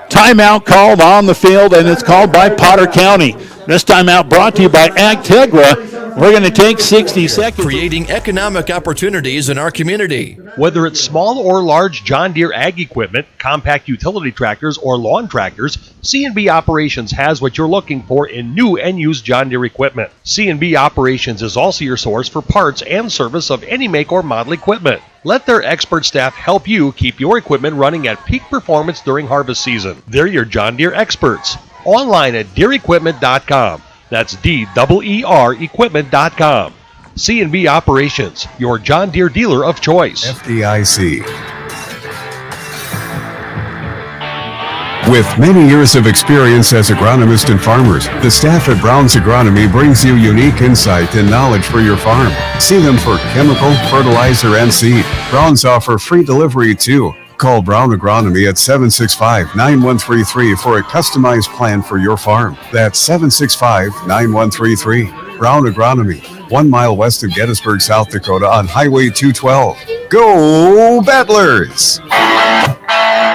Timeout called on the field, and it's called by Potter County. This timeout brought to you by Agtegra. We're going to take 60 seconds. Creating economic opportunities in our community. Whether it's small or large John Deere ag equipment, compact utility tractors, or lawn tractors, C&B Operations has what you're looking for in new and used John Deere equipment. C&B Operations is also your source for parts and service of any make or model equipment. Let their expert staff help you keep your equipment running at peak performance during harvest season. They're your John Deere experts. Online at DeereEquipment.com. That's DEER equipment.com. C&B Operations, your John Deere dealer of choice. FDIC. With many years of experience as agronomists and farmers, the staff at Brown's Agronomy brings you unique insight and knowledge for your farm. See them for chemical, fertilizer, and seed. Brown's offer free delivery too. Call Brown Agronomy at 765-9133 for a customized plan for your farm. That's 765-9133. Brown Agronomy, 1 mile west of Gettysburg, South Dakota on Highway 212. Go Battlers!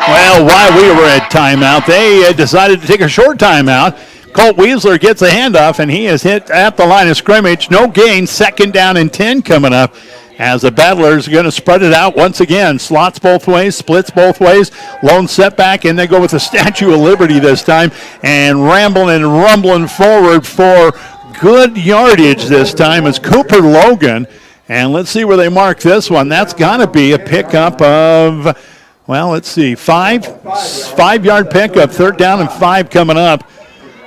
Well, while we were at timeout, they decided to take a short timeout. Colt Weasler gets a handoff, and he is hit at the line of scrimmage. No gain, 2nd down and 10 coming up as the Battlers are going to spread it out once again. Slots both ways, splits both ways, lone setback, and they go with the Statue of Liberty this time and rambling and rumbling forward for good yardage this time is Cooper Logan. And let's see where they mark this one. That's got to be a pickup of... Well, let's see, 5-yard pickup, 3rd down and 5 coming up.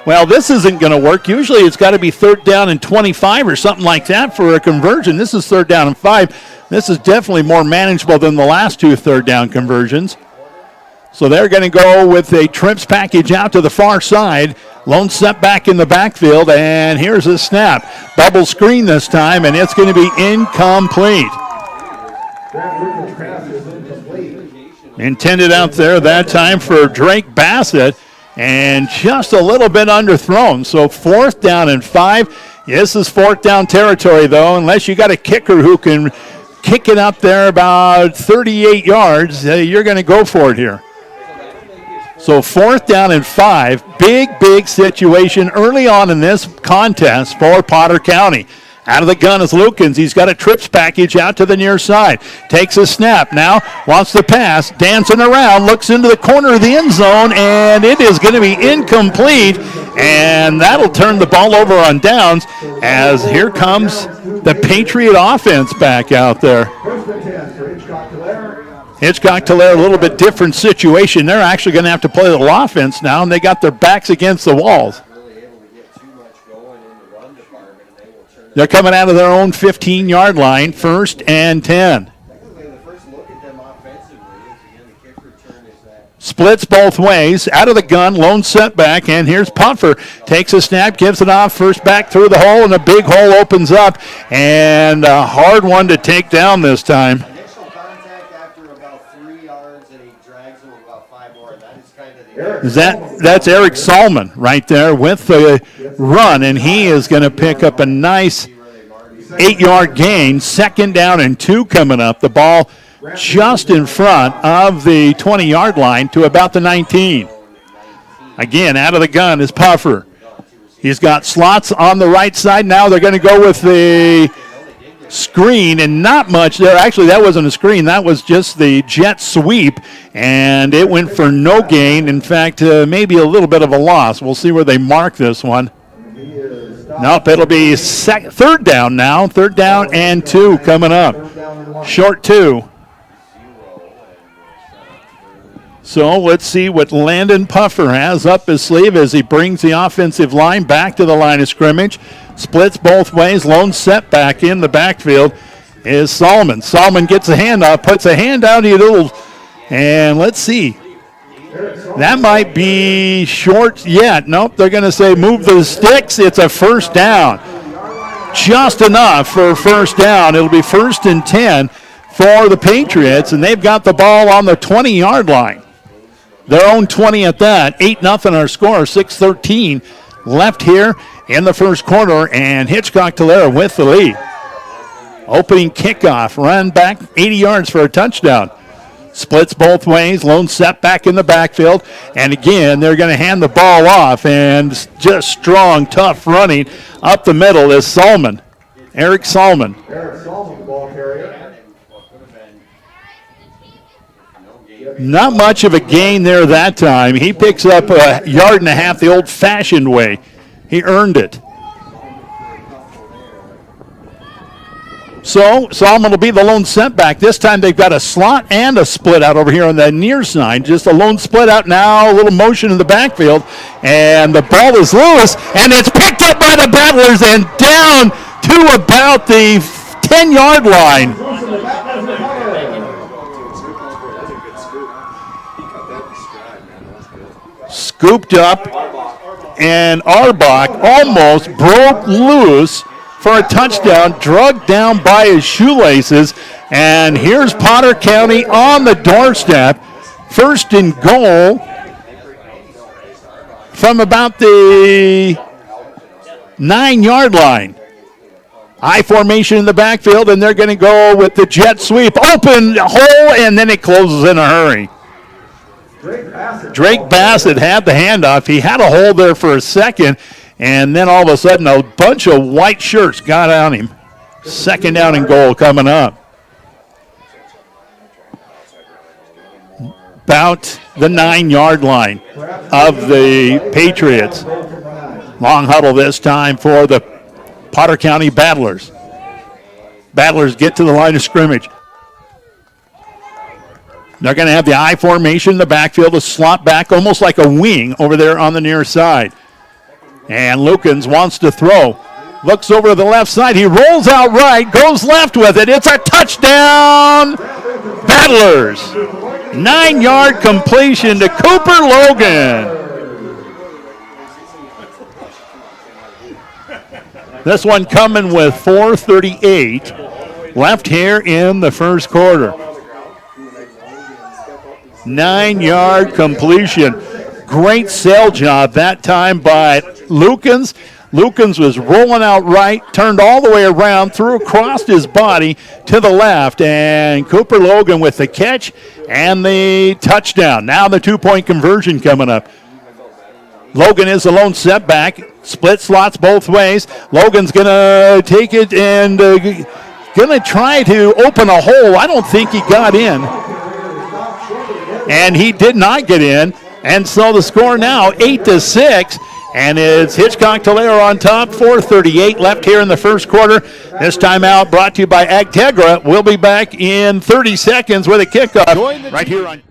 Well, this isn't going to work. Usually it's got to be 3rd down and 25 or something like that for a conversion. This is 3rd down and 5. This is definitely more manageable than the last 2 3rd down conversions. So they're going to go with a trips package out to the far side. Lone setback in the backfield, and here's a snap. Bubble screen this time, and it's going to be incomplete. Intended out there that time for Drake Bassett, and just a little bit underthrown. So 4th down and 5. This is 4th down territory, though, unless you got a kicker who can kick it up there about 38 yards. You're going to go for it here. So 4th down and 5. Big situation early on in this contest for Potter County. Out of the gun is Lukens. He's got a trips package out to the near side. Takes a snap. Now wants to pass. Dancing around. Looks into the corner of the end zone. And it is going to be incomplete. And that'll turn the ball over on downs as here comes the Patriot offense back out there. Hitchcock Tulare, a little bit different situation. They're actually going to have to play the offense now, and they got their backs against the walls. They're coming out of their own 15-yard line, 1st and 10. Splits both ways, out of the gun, lone setback, and here's Puffer. Takes a snap, gives it off, first back through the hole, and a big hole opens up, and a hard one to take down this time. Initial contact after about 3 yards, and he drags him about 5 more, and that is kind of the... That's Eric Solomon right there with the run, and he is going to pick up a nice 8-yard gain. 2nd down and 2 coming up. The ball just in front of the 20-yard line to about the 19. Again, out of the gun is Puffer. He's got slots on the right side. Now they're going to go with the screen, and not much there. Actually, that wasn't a screen. That was just the jet sweep, and it went for no gain. In fact, maybe a little bit of a loss. We'll see where they mark this one. Nope, it'll be 3rd down now. 3rd down and 2 coming up. Short 2. So let's see what Landon Puffer has up his sleeve as he brings the offensive line back to the line of scrimmage. Splits both ways. Lone setback in the backfield is Solomon. Solomon gets a handoff, puts a hand out, and let's see. That might be short yet. Nope, they're going to say move the sticks. It's a 1st down. Just enough for 1st down. It'll be 1st and 10 for the Patriots, and they've got the ball on the 20-yard line. Their own 20 at that. 8-0 our score. 6:13 left here in the first quarter, and Hitchcock Tulare with the lead. Opening kickoff. Run back 80 yards for a touchdown. Splits both ways. Lone setback in the backfield. And again, they're going to hand the ball off, and just strong, tough running up the middle is Solomon. Eric Solomon. Eric Solomon, ball carrier. Not much of a gain there that time. He picks up a 1.5 yards the old-fashioned way. He earned it. So Solomon will be the lone setback. This time they've got a slot and a split out over here on the near side. Just a lone split out now, a little motion in the backfield. And the ball is loose, and it's picked up by the Battlers and down to about the 10-yard line. Scooped up, and Arbach almost broke loose for a touchdown, drugged down by his shoelaces. And here's Potter County on the doorstep. 1st and goal from about the 9-yard line. I formation in the backfield, and they're going to go with the jet sweep. Open hole, and then it closes in a hurry. Drake Bassett had the handoff. He had a hole there for a second, and then all of a sudden a bunch of white shirts got on him. 2nd down and goal coming up. About the 9-yard line of the Patriots. Long huddle this time for the Potter County Battlers. Battlers get to the line of scrimmage. They're going to have the I formation in the backfield, a slot back almost like a wing over there on the near side. And Lukens wants to throw. Looks over to the left side. He rolls out right, goes left with it. It's a touchdown, Battlers. 9-yard completion to Cooper Logan. This one coming with 4:38 left here in the first quarter. 9-yard completion. Great sail job that time by Lukens. Lukens was rolling out right, turned all the way around, threw across his body to the left, and Cooper Logan with the catch and the touchdown. Now the 2-point conversion coming up. Logan is the lone setback. Split slots both ways. Logan's going to take it and going to try to open a hole. I don't think he got in. And he did not get in. And so the score now 8-6. And it's Hitchcock Tulare on top, 4:38 left here in the first quarter. This timeout brought to you by Agtegra. We'll be back in 30 seconds with a kickoff right here on.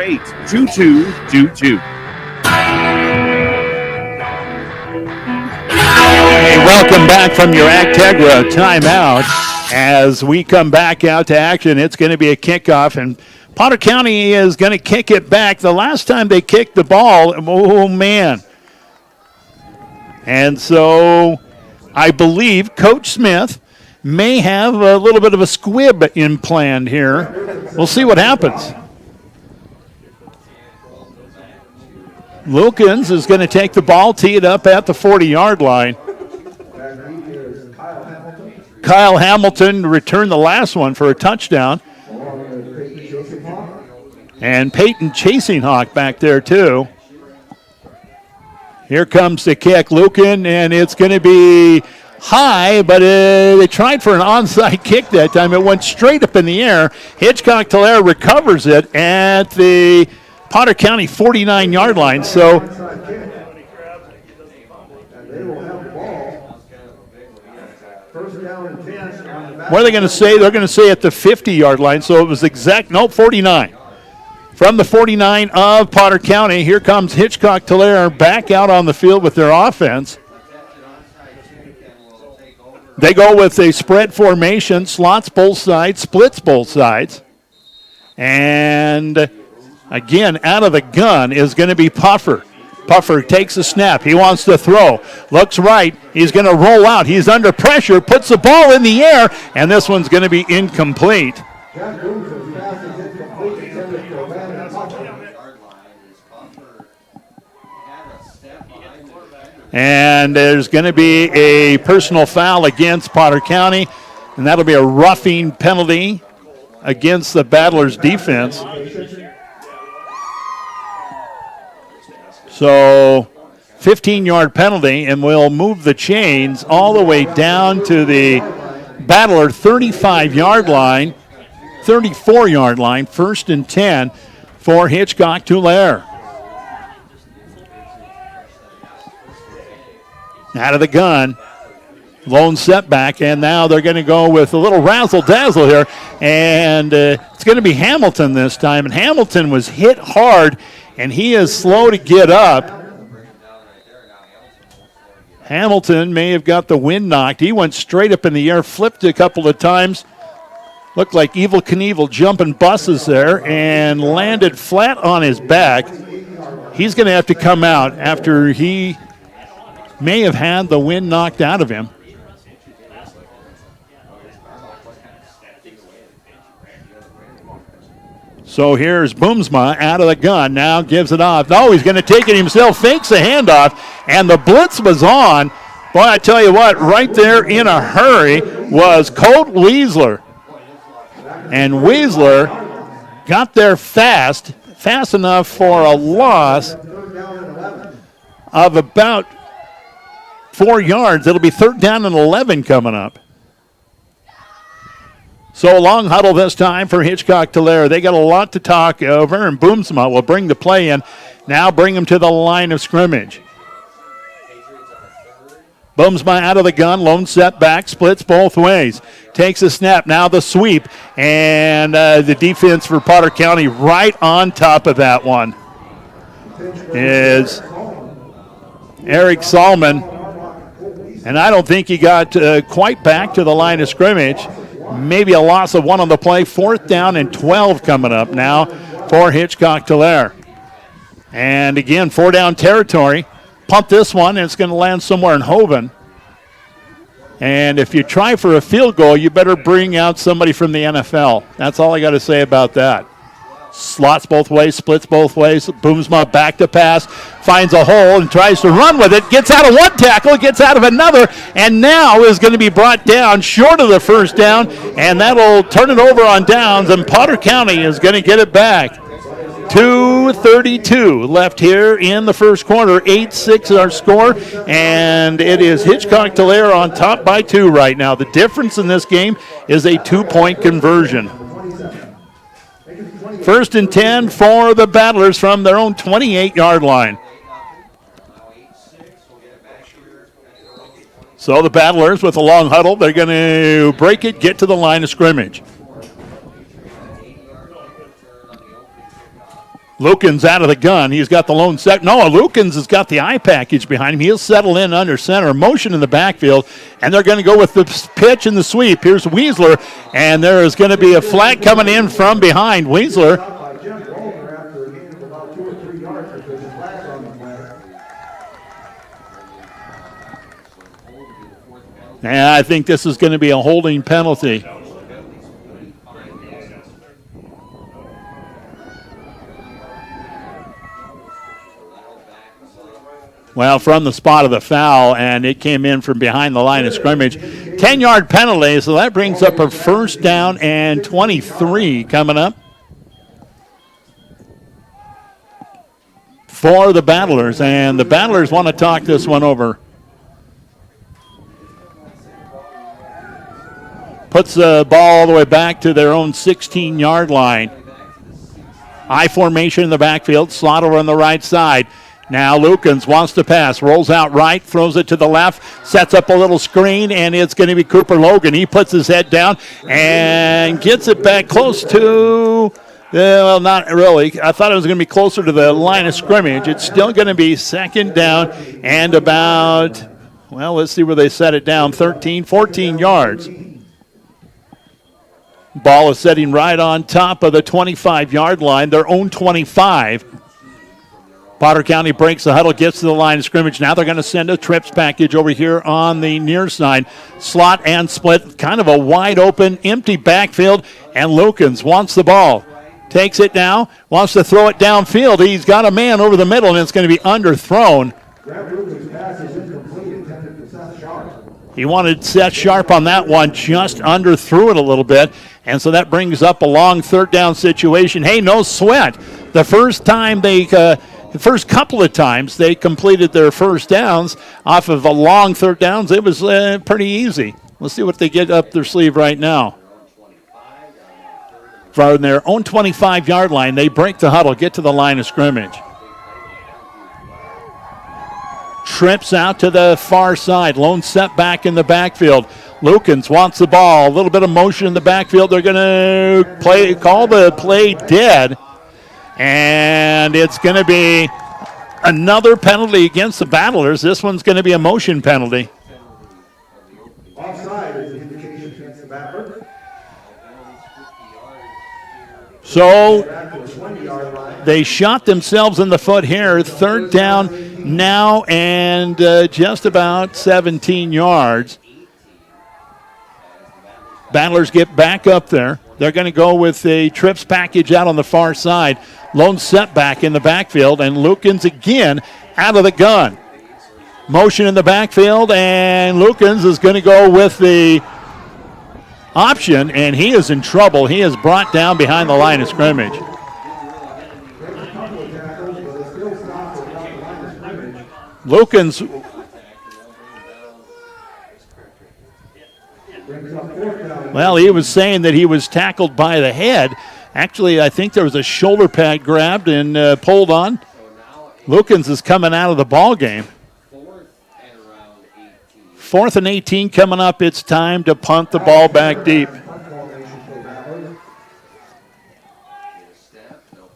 Eight 2-2-2-2. Hey, welcome back from your Agtegra timeout. As we come back out to action, it's going to be a kickoff, and Potter County is going to kick it back. The last time they kicked the ball, oh man. And so I believe Coach Smith may have a little bit of a squib implant here. We'll see what happens. Lukens is going to take the ball, tee it up at the 40-yard line. Kyle Hamilton returned the last one for a touchdown. And Peyton Chasing Hawk back there too. Here comes the kick, Luken, and it's going to be high, but they tried for an onside kick that time. It went straight up in the air. Hitchcock Tulare recovers it at the Potter County 49-yard line. So what are they going to say? They're going to say at the 50-yard line. So it was 49. From the 49 of Potter County, here comes Hitchcock Tulare back out on the field with their offense. They go with a spread formation, slots both sides, splits both sides. And again, out of the gun is going to be Puffer. Puffer takes a snap. He wants to throw. Looks right. He's going to roll out. He's under pressure. Puts the ball in the air. And this one's going to be incomplete. And there's going to be a personal foul against Potter County. And that'll be a roughing penalty against the Battlers defense. So 15-yard penalty, and we'll move the chains all the way down to the Battler 35-yard line, 34-yard line, 1st and 10 for Hitchcock Tulare. Out of the gun, lone setback, and now they're going to go with a little razzle-dazzle here, and it's going to be Hamilton this time, and Hamilton was hit hard, and he is slow to get up. Hamilton may have got the wind knocked. He went straight up in the air, flipped a couple of times, looked like Evel Knievel jumping buses there, and landed flat on his back. He's going to have to come out after he may have had the wind knocked out of him. So here's Boomsma out of the gun, now gives it off. No, he's going to take it himself, fakes the handoff, and the blitz was on. Boy, I tell you what, right there in a hurry was Colt Weisler. And Weisler got there fast enough for a loss of about 4 yards. It'll be 3rd down and 11 coming up. So a long huddle this time for Hitchcock Tulare. They got a lot to talk over, and Boomsma will bring the play in. Now bring him to the line of scrimmage. Boomsma out of the gun, lone setback, splits both ways. Takes a snap, now the sweep, and the defense for Potter County right on top of that one is Eric Salmon. And I don't think he got quite back to the line of scrimmage. Maybe a loss of 1 on the play. 4th down and 12 coming up now for Hitchcock Tulare. And again, 4 down territory. Punt this one, and it's going to land somewhere in Hoven. And if you try for a field goal, you better bring out somebody from the NFL. That's all I got to say about that. Slots both ways, splits both ways. Boomsma back to pass, finds a hole and tries to run with it. Gets out of one tackle, gets out of another, and now is going to be brought down short of the first down, and that'll turn it over on downs, and Potter County is going to get it back. 2:32 left here in the first quarter. 8-6 our score, and it is Hitchcock Tulare on top by 2 right now. The difference in this game is a 2-point conversion. First and 10 for the Battlers from their own 28-yard line. So the Battlers with a long huddle, they're going to break it, get to the line of scrimmage. Lukens out of the gun. He's got the lone set. No, Lukens has got the eye package behind him. He'll settle in under center. Motion in the backfield, and they're going to go with the pitch and the sweep. Here's Weasler, and there is going to be a flag coming in from behind. Weasler. And I think this is going to be a holding penalty. Well, from the spot of the foul, and it came in from behind the line of scrimmage. 10-yard penalty, so that brings up a first down and 23 coming up for the Battlers. And the Battlers want to talk this one over. Puts the ball all the way back to their own 16-yard line. I formation in the backfield, slot over on the right side. Now Lukens wants to pass, rolls out right, throws it to the left, sets up a little screen, and it's going to be Cooper Logan. He puts his head down and gets it back close to, well, not really. I thought it was going to be closer to the line of scrimmage. It's still going to be second down and about, well, let's see where they set it down, 13, 14 yards. Ball is setting right on top of the 25-yard line, their own 25. Potter County breaks the huddle, gets to the line of scrimmage. Now they're going to send a trips package over here on the near side. Slot and split, kind of a wide open, empty backfield, and Lukens wants the ball. Takes it now, wants to throw it downfield. He's got a man over the middle, and it's going to be underthrown. He wanted Seth Sharp on that one, just underthrew it a little bit, and so that brings up a long third down situation. Hey, no sweat. The first time the first couple of times they completed their first downs off of a long third downs, it was pretty easy. Let's see what they get up their sleeve right now. From their own 25-yard line, they break the huddle, get to the line of scrimmage. Trips out to the far side. Lone setback in the backfield. Lukens wants the ball. A little bit of motion in the backfield. They're going to call the play dead. And it's going to be another penalty against the Battlers. This one's going to be a motion penalty. Offside is an indication against the Battlers. So they shot themselves in the foot here. Third down now and just about 17 yards. Battlers get back up there. They're going to go with a trips package out on the far side. Lone setback in the backfield, and Lukens again out of the gun. Motion in the backfield, and Lukens is going to go with the option, and he is in trouble. He is brought down behind the line of scrimmage. Lukens, well, he was saying that he was tackled by the head. Actually, I think there was a shoulder pad grabbed and pulled on. Lukens is coming out of the ball game. 4th and 18 coming up. It's time to punt the ball back deep.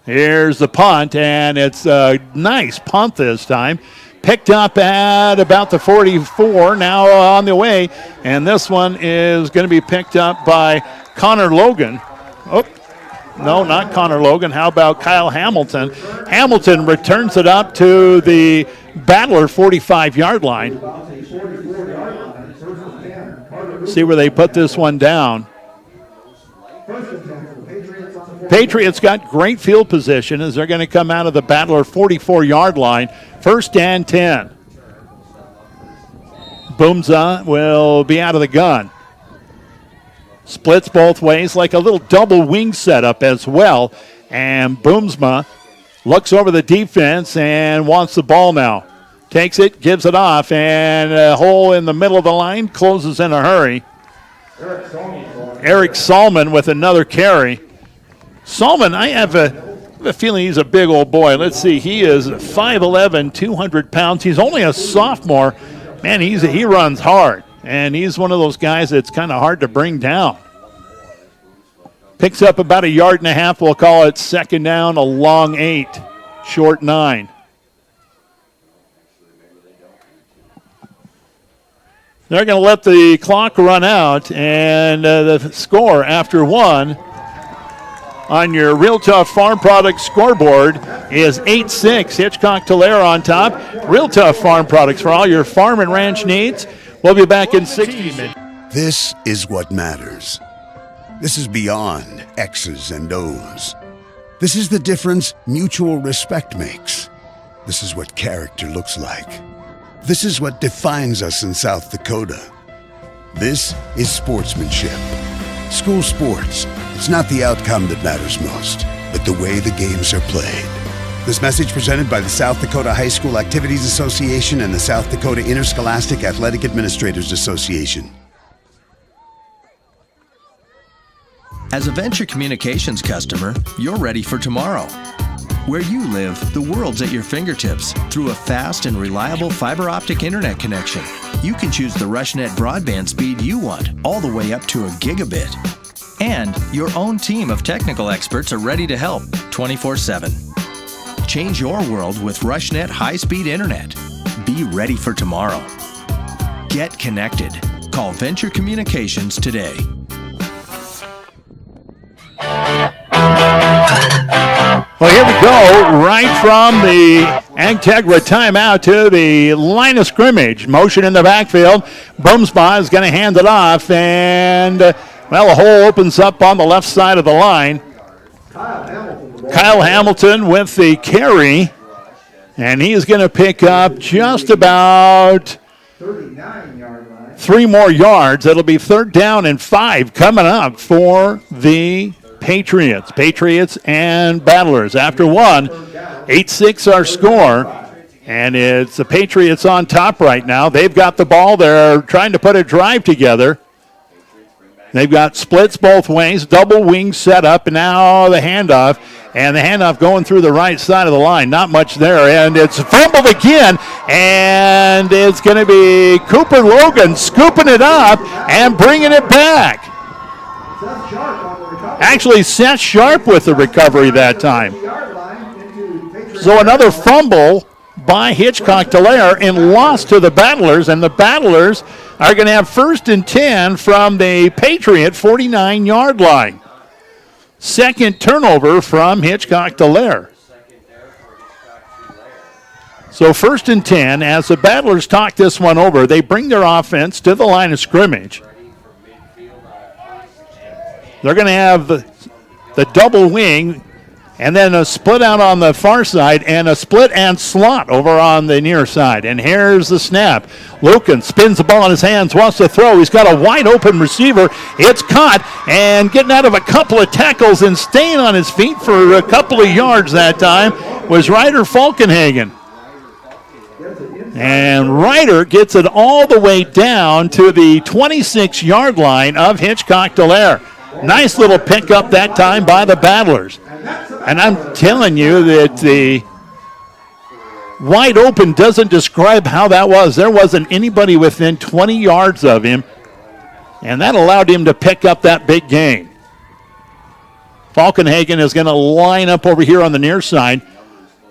Here's the punt, and it's a nice punt this time. Picked up at about the 44, now on the way, and this one is going to be picked up by Connor Logan. Oh, no, not Connor Logan. How about Kyle Hamilton? Hamilton returns it up to the Battler 45-yard line. See where they put this one down. Patriots got great field position as they're going to come out of the Battler 44-yard line. 1st and 10. Boomza will be out of the gun. Splits both ways like a little double wing setup as well. And Boomsma looks over the defense and wants the ball now. Takes it, gives it off, and a hole in the middle of the line, closes in a hurry. Eric Salmon with another carry. Salmon, I have a feeling he's a big old boy. Let's see, he is 5'11", 200 pounds. He's only a sophomore. Man, he runs hard, and he's one of those guys that's kind of hard to bring down. Picks up about 1.5 yards. We'll call it 2nd down, a long 8, short 9. They're going to let the clock run out, and the score after 1 on your Real Tough Farm Products scoreboard is 8-6. Hitchcock Tulare on top. Real Tough Farm Products for all your farm and ranch needs. We'll be back in 60 minutes. This is what matters. This is beyond X's and O's. This is the difference mutual respect makes. This is what character looks like. This is what defines us in South Dakota. This is sportsmanship. School sports, it's not the outcome that matters most, but the way the games are played. This message presented by the South Dakota High School Activities Association and the South Dakota Interscholastic Athletic Administrators Association. As a Venture Communications customer, you're ready for tomorrow. Where you live, the world's at your fingertips through a fast and reliable fiber optic internet connection. You can choose the RushNet broadband speed you want, all the way up to a gigabit. And your own team of technical experts are ready to help 24/7. Change your world with RushNet high-speed internet. Be ready for tomorrow. Get connected. Call Venture Communications today. Well, here we go, right from the Agtegra timeout to the line of scrimmage. Motion in the backfield. Boomsma is going to hand it off, and, well, a hole opens up on the left side of the line. Kyle Hamilton with the carry, and he is going to pick up just about 3 more yards. It'll be 3rd down and 5 coming up for the Patriots and Battlers. After 1, 8-6 our score, and it's the Patriots on top right now. They've got the ball. They're trying to put a drive together. They've got splits both ways, double wing setup, and now the handoff. And the handoff going through the right side of the line. Not much there, and it's fumbled again, and it's going to be Cooper Logan scooping it up and bringing it back. Actually, Seth Sharp with the recovery that time. So another fumble by Hitchcock Tulare and loss to the Battlers, and the Battlers are going to have 1st and 10 from the Patriot 49-yard line. 2nd turnover from Hitchcock Tulare. So 1st and 10, as the Battlers talk this one over, they bring their offense to the line of scrimmage. They're going to have the double wing and then a split out on the far side and a split and slot over on the near side. And here's the snap. Lucan spins the ball in his hands, wants to throw. He's got a wide open receiver. It's caught and getting out of a couple of tackles and staying on his feet for a couple of yards that time was Ryder Falkenhagen. And Ryder gets it all the way down to the 26-yard line of Hitchcock Tulare. Nice little pickup that time by the Battlers. And I'm telling you that the wide open doesn't describe how that was. There wasn't anybody within 20 yards of him, and that allowed him to pick up that big gain. Falkenhagen is going to line up over here on the near side,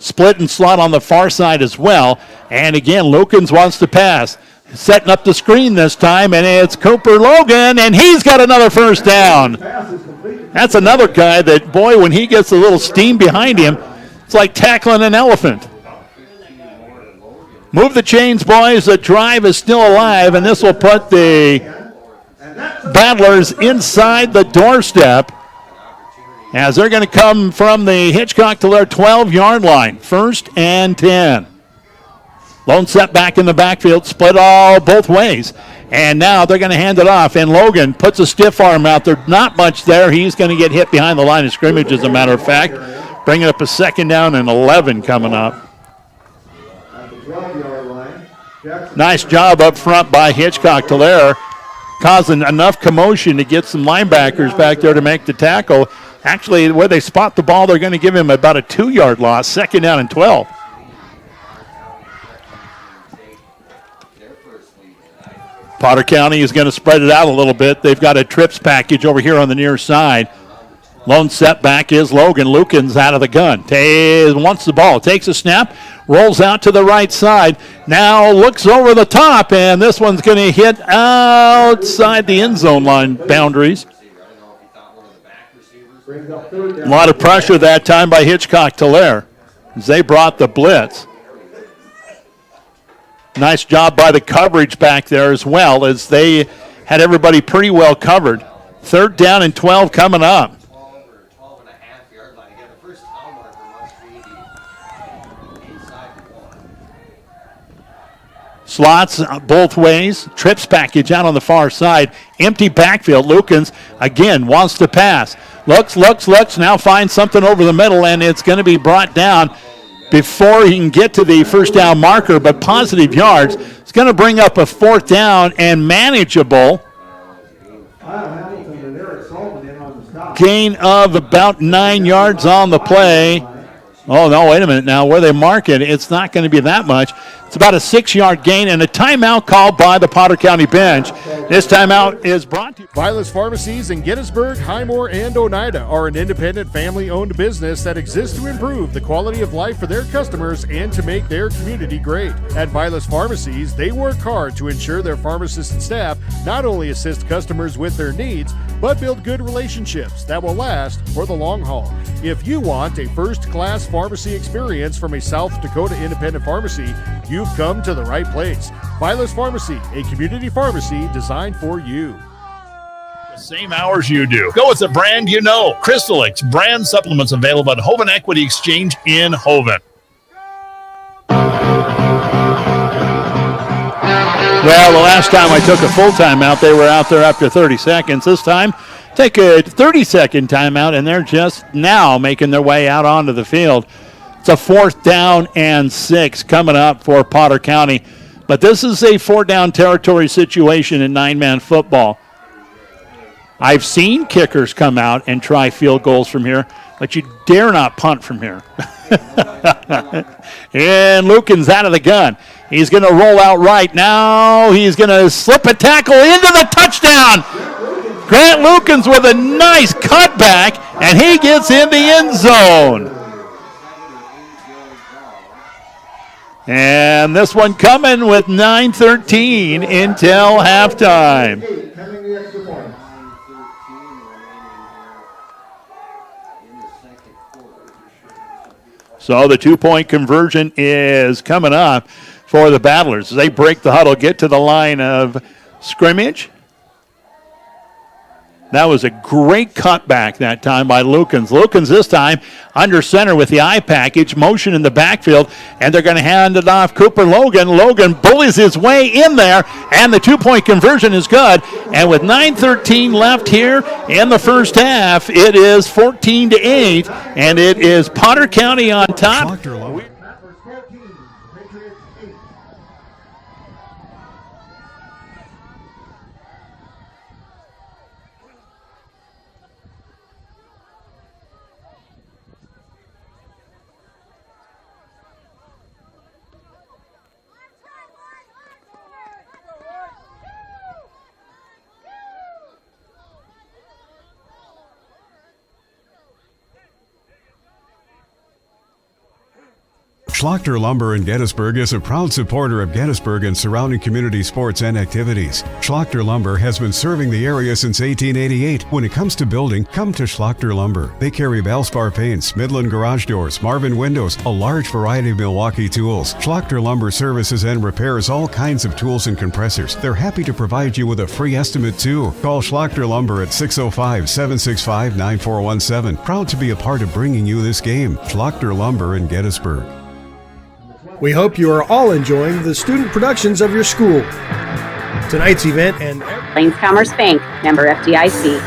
split and slot on the far side as well. And again, Lukens wants to pass. Setting up the screen this time, and it's Cooper Logan, and he's got another 1st down. That's another guy that, boy, when he gets a little steam behind him, it's like tackling an elephant. Move the chains, boys. The drive is still alive, and this will put the Battlers inside the doorstep. as they're going to come from the Hitchcock to their 12-yard line. 1st and 10. Lone set back in the backfield, split all both ways. And now they're going to hand it off. And Logan puts a stiff arm out there. Not much there. He's going to get hit behind the line of scrimmage, as a matter of fact. Bringing up a 2nd down and 11 coming up. Nice job up front by Hitchcock Tulare, causing enough commotion to get some linebackers back there to make the tackle. Actually, where they spot the ball, they're going to give him about a 2-yard loss, 2nd down and 12. Potter County is going to spread it out a little bit. They've got a trips package over here on the near side. Lone setback is Logan. Lukens out of the gun. Wants the ball. Takes a snap. Rolls out to the right side. Now looks over the top, and this one's going to hit outside the end zone line boundaries. A lot of pressure that time by Hitchcock Tulare as they brought the blitz. Nice job by the coverage back there as well, as they had everybody pretty well covered. 3rd down and 12 coming up. Slots both ways. Trips package out on the far side. Empty backfield. Lukens again wants to pass. Looks. Now finds something over the middle, and it's going to be brought down before he can get to the 1st down marker, but positive yards. It's going to bring up a 4th down and manageable. Gain of about 9 yards on the play. Oh, no, wait a minute now. Where they mark it, it's not going to be that much. It's about a 6-yard gain and a timeout called by the Potter County bench. This timeout is brought to you. Vilas Pharmacies in Gettysburg, Highmore, and Oneida are an independent family-owned business that exists to improve the quality of life for their customers and to make their community great. At Vilas Pharmacies, they work hard to ensure their pharmacists and staff not only assist customers with their needs, but build good relationships that will last for the long haul. If you want a first-class pharmacy experience from a South Dakota independent pharmacy, you've come to the right place. Vilas Pharmacy, a community pharmacy designed for you. The same hours you do. Go with the brand you know. Crystalix brand supplements available at Hoven Equity Exchange in Hoven. Well, the last time I took a full timeout, they were out there after 30 seconds. This time, take a 30-second timeout, and they're just now making their way out onto the field. It's a 4th down and 6 coming up for Potter County. But this is a 4-down territory situation in 9-man football. I've seen kickers come out and try field goals from here, but you dare not punt from here. And Lukens out of the gun. He's going to roll out right now. He's going to slip a tackle into the touchdown. Grant Lukens with a nice cutback, and he gets in the end zone. And this one coming with 9:13 until halftime. So the 2-point conversion is coming up for the Battlers. They break the huddle, get to the line of scrimmage. That was a great cutback that time by Lukens. Lukens this time under center with the eye package, motion in the backfield, and they're going to hand it off Cooper Logan. Logan bullies his way in there, and the 2-point conversion is good. And with 9:13 left here in the first half, it is 14-8, and it is Potter County on top. Schlachter Lumber in Gettysburg is a proud supporter of Gettysburg and surrounding community sports and activities. Schlachter Lumber has been serving the area since 1888. When it comes to building, come to Schlachter Lumber. They carry Valspar paints, Midland garage doors, Marvin windows, a large variety of Milwaukee tools. Schlachter Lumber services and repairs all kinds of tools and compressors. They're happy to provide you with a free estimate too. Call Schlachter Lumber at 605-765-9417. Proud to be a part of bringing you this game. Schlachter Lumber in Gettysburg. We hope you are all enjoying the student productions of your school. Tonight's event and Plains Commerce Bank, member FDIC.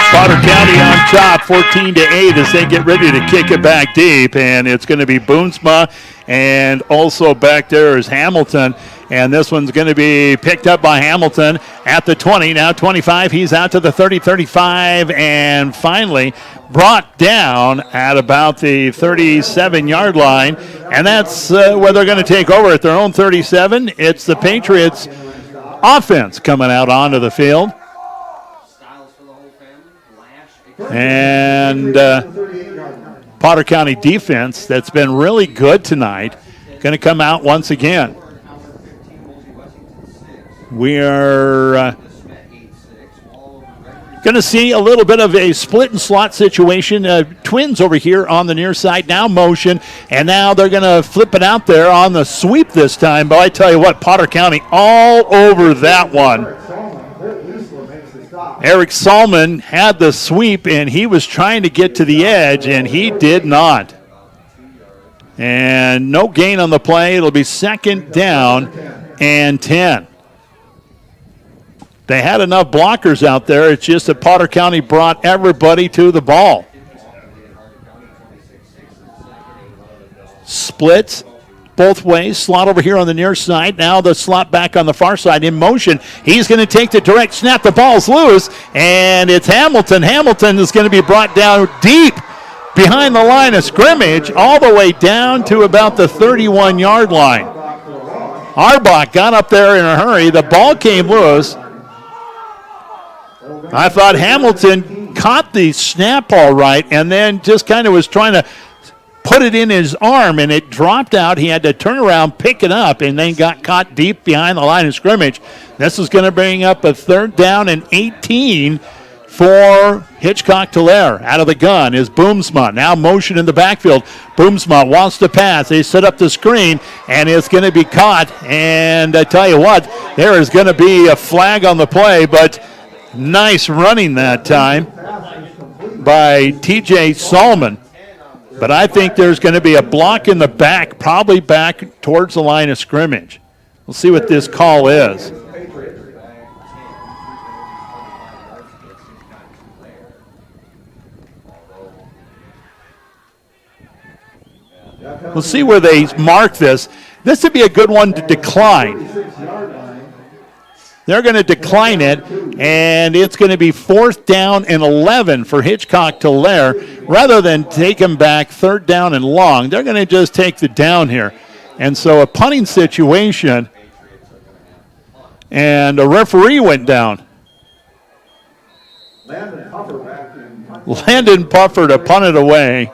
Potter County on top, 14-8 as they get ready to kick it back deep, and it's going to be Boonsma, and also back there is Hamilton, and this one's going to be picked up by Hamilton at the 20, now 25, he's out to the 30, 35, and finally brought down at about the 37-yard line, and that's where they're going to take over at their own 37. It's the Patriots offense coming out onto the field. And Potter County defense that's been really good tonight going to come out once again. We are going to see a little bit of a split and slot situation. Twins over here on the near side, now motion, and now they're going to flip it out there on the sweep this time. But I tell you what, Potter County all over that one. Eric Salmon had the sweep, and he was trying to get to the edge, and he did not. And no gain on the play. It'll be second down and 10. They had enough blockers out there. It's just that Potter County brought everybody to the ball. Splits both ways. Slot over here on the near side. Now the slot back on the far side in motion. He's going to take the direct snap. The ball's loose, and it's Hamilton. Hamilton is going to be brought down deep behind the line of scrimmage, all the way down to about the 31-yard line. Arbach got up there in a hurry. The ball came loose. I thought Hamilton caught the snap all right and then just kind of was trying to put it in his arm, and it dropped out. He had to turn around, pick it up, and then got caught deep behind the line of scrimmage. This is going to bring up a third down and 18 for Hitchcock Tulare. Out of the gun is Boomsma. Now motion in the backfield. Boomsma wants to pass. They set up the screen, and it's going to be caught. And I tell you what, there is going to be a flag on the play, but nice running that time by T.J. Salmon. But I think there's going to be a block in the back, probably back towards the line of scrimmage. We'll see what this call is. We'll see where they mark this. This would be a good one to decline. They're going to decline it, and it's going to be fourth down and 11 for Hitchcock Tulare. Rather than take them back third down and long, they're going to just take the down here. And so a punting situation, and a referee went down. Landon Puffer to punt it away,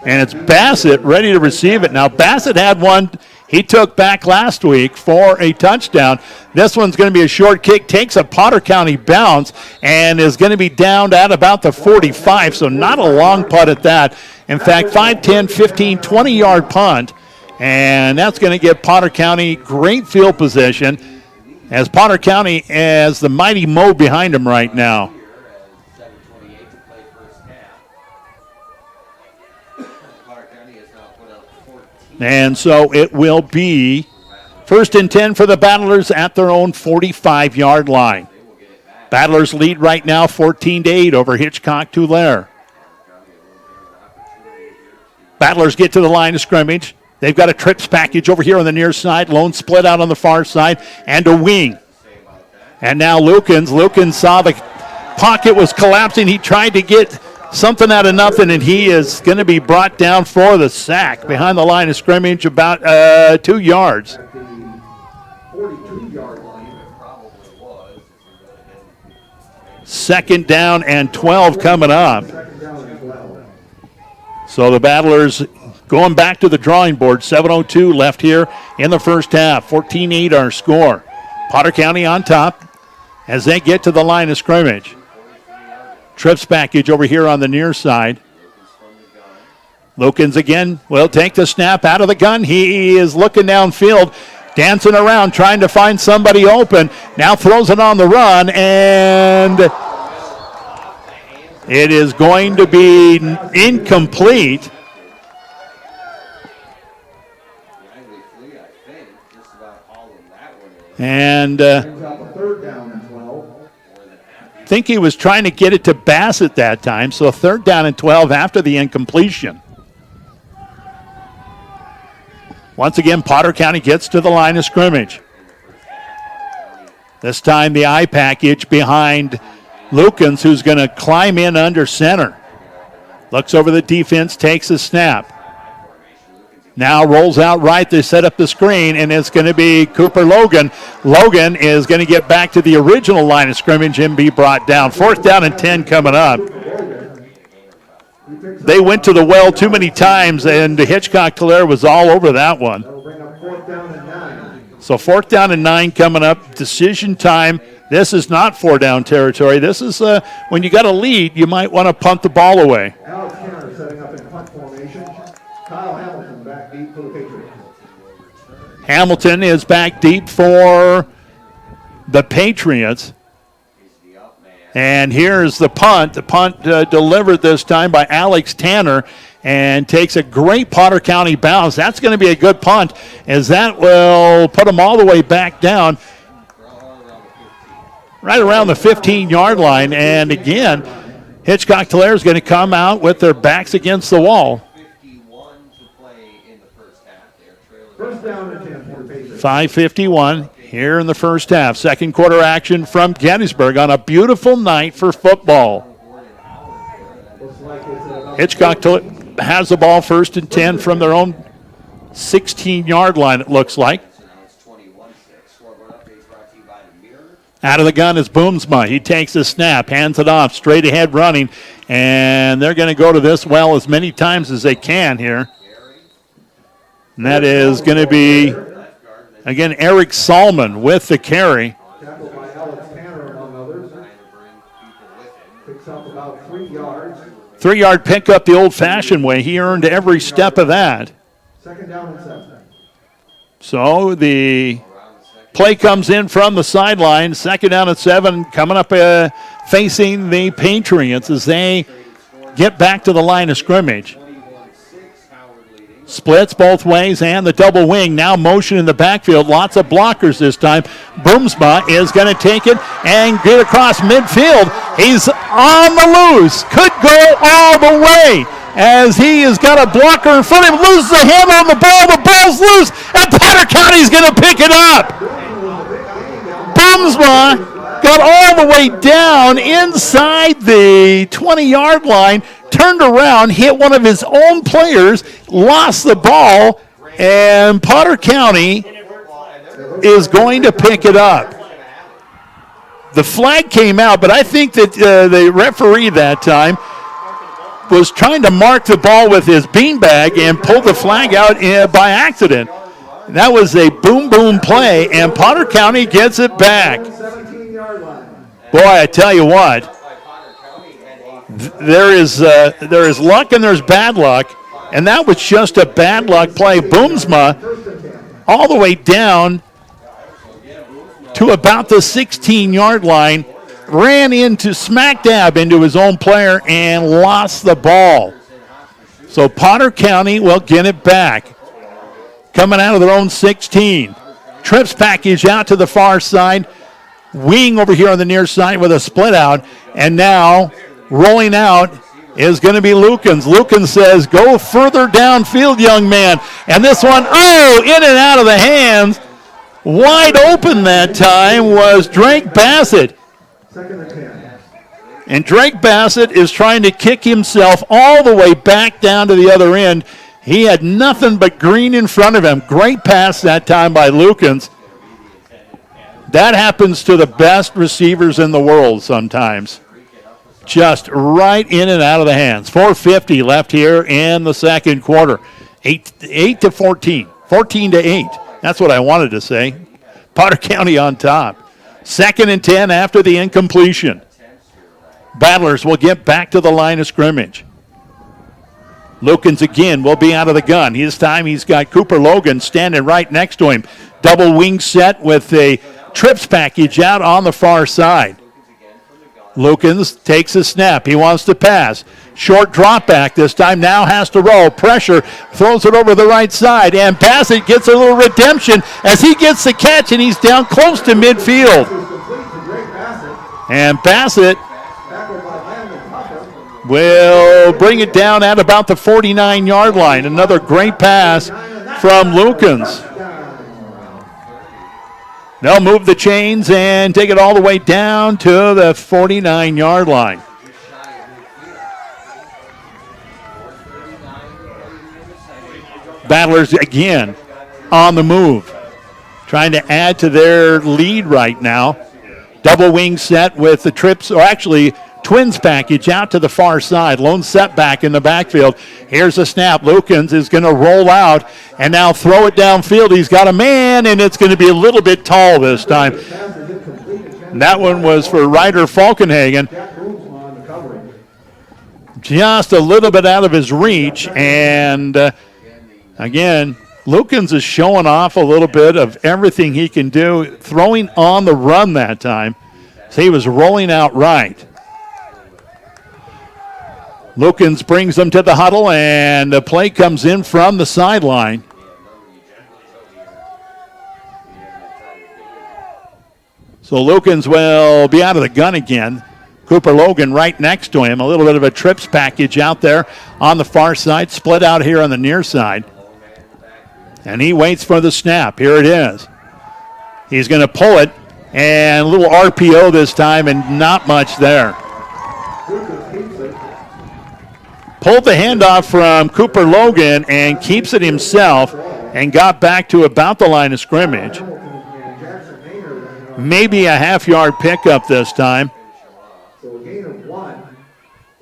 and it's Bassett ready to receive it. Now, Bassett had one he took back last week for a touchdown. This one's going to be a short kick, takes a Potter County bounce, and is going to be downed at about the 45, so not a long punt at that. In fact, 5, 10, 15, 20-yard punt, and that's going to give Potter County great field position, as Potter County has the mighty Mo behind him right now. And so it will be first and 10 for the Battlers at their own 45-yard line. Battlers lead right now 14-8 over Hitchcock Tulare. Battlers get to the line of scrimmage. They've got a trips package over here on the near side, lone split out on the far side, and a wing. And now Lukens saw the pocket was collapsing. He tried to get something out of nothing, and he is going to be brought down for the sack behind the line of scrimmage about 2 yards. Second down and 12 coming up. So the Battlers going back to the drawing board. 7:02 left here in the first half. 14-8 our score. Potter County on top as they get to the line of scrimmage. Trips package over here on the near side. Lukens again will take the snap out of the gun. He is looking downfield, dancing around, trying to find somebody open. Now throws it on the run, and it is going to be incomplete. And I think he was trying to get it to Bassett that time, so 3rd down and 12 after the incompletion. Once again, Potter County gets to the line of scrimmage. This time the eye package behind Lukens, who's going to climb in under center. Looks over the defense, takes a snap. Now rolls out right to set up the screen, and it's going to be Cooper Logan. Logan is going to get back to the original line of scrimmage and be brought down. 4th down and 10 coming up. They went to the well too many times, and Hitchcock Tulare was all over that one. So 4th down and 9 coming up. Decision time. This is not 4-down territory. This is when you got a lead, you might want to punt the ball away. Alex Kenner setting up in punt formation. Kyle Hamilton back deep for the Patriots. Hamilton is back deep for the Patriots. And here's the punt. The punt delivered this time by Alex Tanner and takes a great Potter County bounce. That's going to be a good punt, as that will put them all the way back down right around the 15-yard line. And again, Hitchcock Tulare is going to come out with their backs against the wall. 1st down and 10 for the Patriots. 5:51 here in the first half. Second quarter action from Gettysburg on a beautiful night for football. Hitchcock has the ball 1st and 10 from their own 16-yard line, it looks like. Out of the gun is Boomsma. He takes the snap, hands it off, straight ahead running, and they're going to go to this well as many times as they can here. And that is going to be, again, Eric Salmon with the carry. Tackled by Alex Tanner, among others. Picks up about 3 yards. 3-yard pickup the old-fashioned way. He earned every step of that. 2nd down and 7. So the play comes in from the sideline. 2nd down and 7 coming up facing the Patriots as they get back to the line of scrimmage. Splits both ways and the double wing. Now motion in the backfield. Lots of blockers this time. Boomsma is going to take it and get across midfield. He's on the loose. Could go all the way as he has got a blocker in front of him. Loses the handle on the ball. The ball's loose, and Potter County's going to pick it up. Boomsma got all the way down inside the 20-yard line, turned around, hit one of his own players, lost the ball, and Potter County is going to pick it up. The flag came out, but I think that the referee that time was trying to mark the ball with his beanbag and pulled the flag out by accident. That was a boom play, and Potter County gets it back. Boy, I tell you what, there is luck and there's bad luck, and that was just a bad luck play. Boomsma all the way down to about the 16-yard line, ran into smack dab into his own player and lost the ball. So Potter County will get it back. Coming out of their own 16. Trips package out to the far side. Wing over here on the near side with a split out. And now rolling out is going to be Lukens. Lukens says, go further downfield, young man. And this one, in and out of the hands. Wide open that time was Drake Bassett. 2nd and 10. And Drake Bassett is trying to kick himself all the way back down to the other end. He had nothing but green in front of him. Great pass that time by Lukens. That happens to the best receivers in the world sometimes. just right in and out of the hands. 4:50 left here in the second quarter. 8 to 14. 14 to 8. That's what I wanted to say. Potter County on top. 2nd and 10 after the incompletion. Battlers will get back to the line of scrimmage. Lukens again will be out of the gun. This time he's got Cooper Logan standing right next to him. Double wing set with a trips package out on the far side. Lukens takes a snap. He wants to pass. Short drop back this time. Now has to roll. Pressure. Throws it over the right side. And Bassett gets a little redemption as he gets the catch, and he's down close to midfield. And Bassett will bring it down at about the 49-yard line. Another great pass from Lukens. They'll move the chains and take it all the way down to the 49-yard line. Battlers again on the move, trying to add to their lead right now. Double wing set with the trips, or actually twins package out to the far side. Lone setback in the backfield. Here's a snap. Lukens is going to roll out and now throw it downfield. He's got a man, and it's going to be a little bit tall this time. And that one was for Ryder Falkenhagen. Just a little bit out of his reach. And again, Lukens is showing off a little bit of everything he can do, throwing on the run that time. So he was rolling out right. Lukens brings them to the huddle, and the play comes in from the sideline. So Lukens will be out of the gun again. Cooper Logan right next to him. A little bit of a trips package out there on the far side, split out here on the near side. And he waits for the snap. Here it is. He's going to pull it, and a little RPO this time, and not much there. Pulled the handoff from Cooper Logan and keeps it himself and got back to about the line of scrimmage. Maybe a half-yard pickup this time.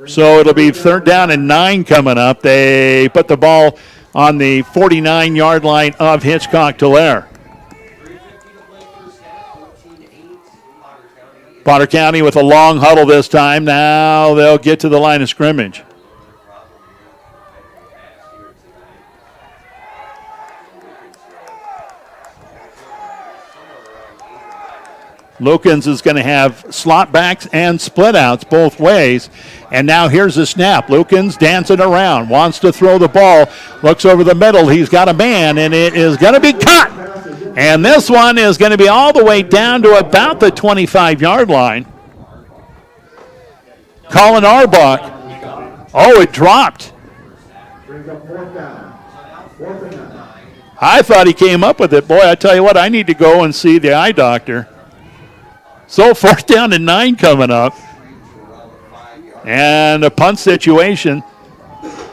So it'll be 3rd down and 9 coming up. They put the ball on the 49-yard line of Hitchcock Tulare. Potter County with a long huddle this time. Now they'll get to the line of scrimmage. Lukens is going to have slot backs and split outs both ways. And now here's the snap. Lukens dancing around, wants to throw the ball, looks over the middle. He's got a man, and it is going to be cut. And this one is going to be all the way down to about the 25-yard line. Colin Arbach. Oh, it dropped. I thought he came up with it. Boy, I tell you what, I need to go and see the eye doctor. So 4th down and 9 coming up. And a punt situation.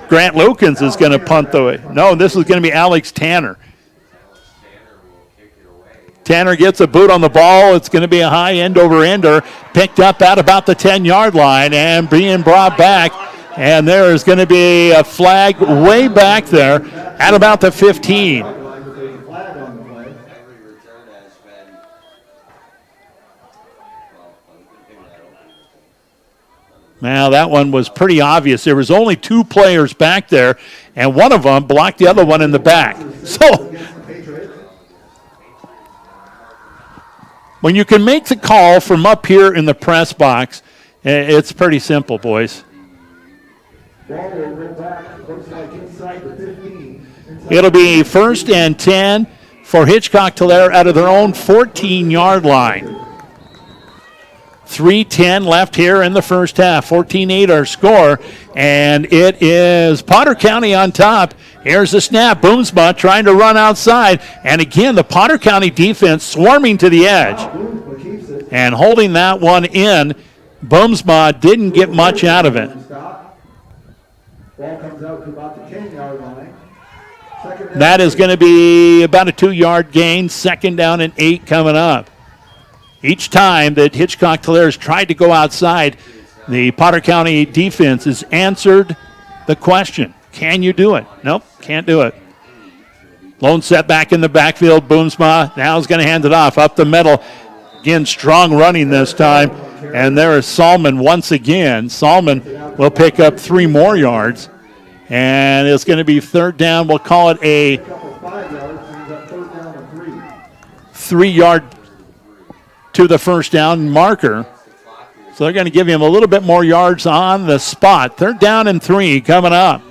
Grant Lukens is going to punt the way. No, this is going to be Alex Tanner. Tanner gets a boot on the ball. It's going to be a high end-over-ender. Picked up at about the 10-yard line and being brought back. And there is going to be a flag way back there at about the 15. Now, that one was pretty obvious. There was only 2 players back there, and one of them blocked the other one in the back. So, when you can make the call from up here in the press box, it's pretty simple, boys. It'll be 1st and 10 for Hitchcock Tulare out of their own 14-yard line. 3:10 left here in the first half. 14-8 our score, and it is Potter County on top. Here's the snap. Boomsma trying to run outside, and again the Potter County defense swarming to the edge and holding that one in. Boomsma didn't get much out of it. That is going to be about a 2-yard gain. 2nd down and 8 coming up. Each time that Hitchcock Tulare has tried to go outside, The Potter County defense has answered the question. Can you do it? Nope, can't do it. Lone setback in the backfield. Boomsma now is going to hand it off up the middle. Again, strong running this time. And there is Salmon once again. Salmon will pick up 3 more yards. And it's going to be third down. We'll call it a 3-yard to the first down marker. So they're going to give him a little bit more yards on the spot. Third down and 3 coming up.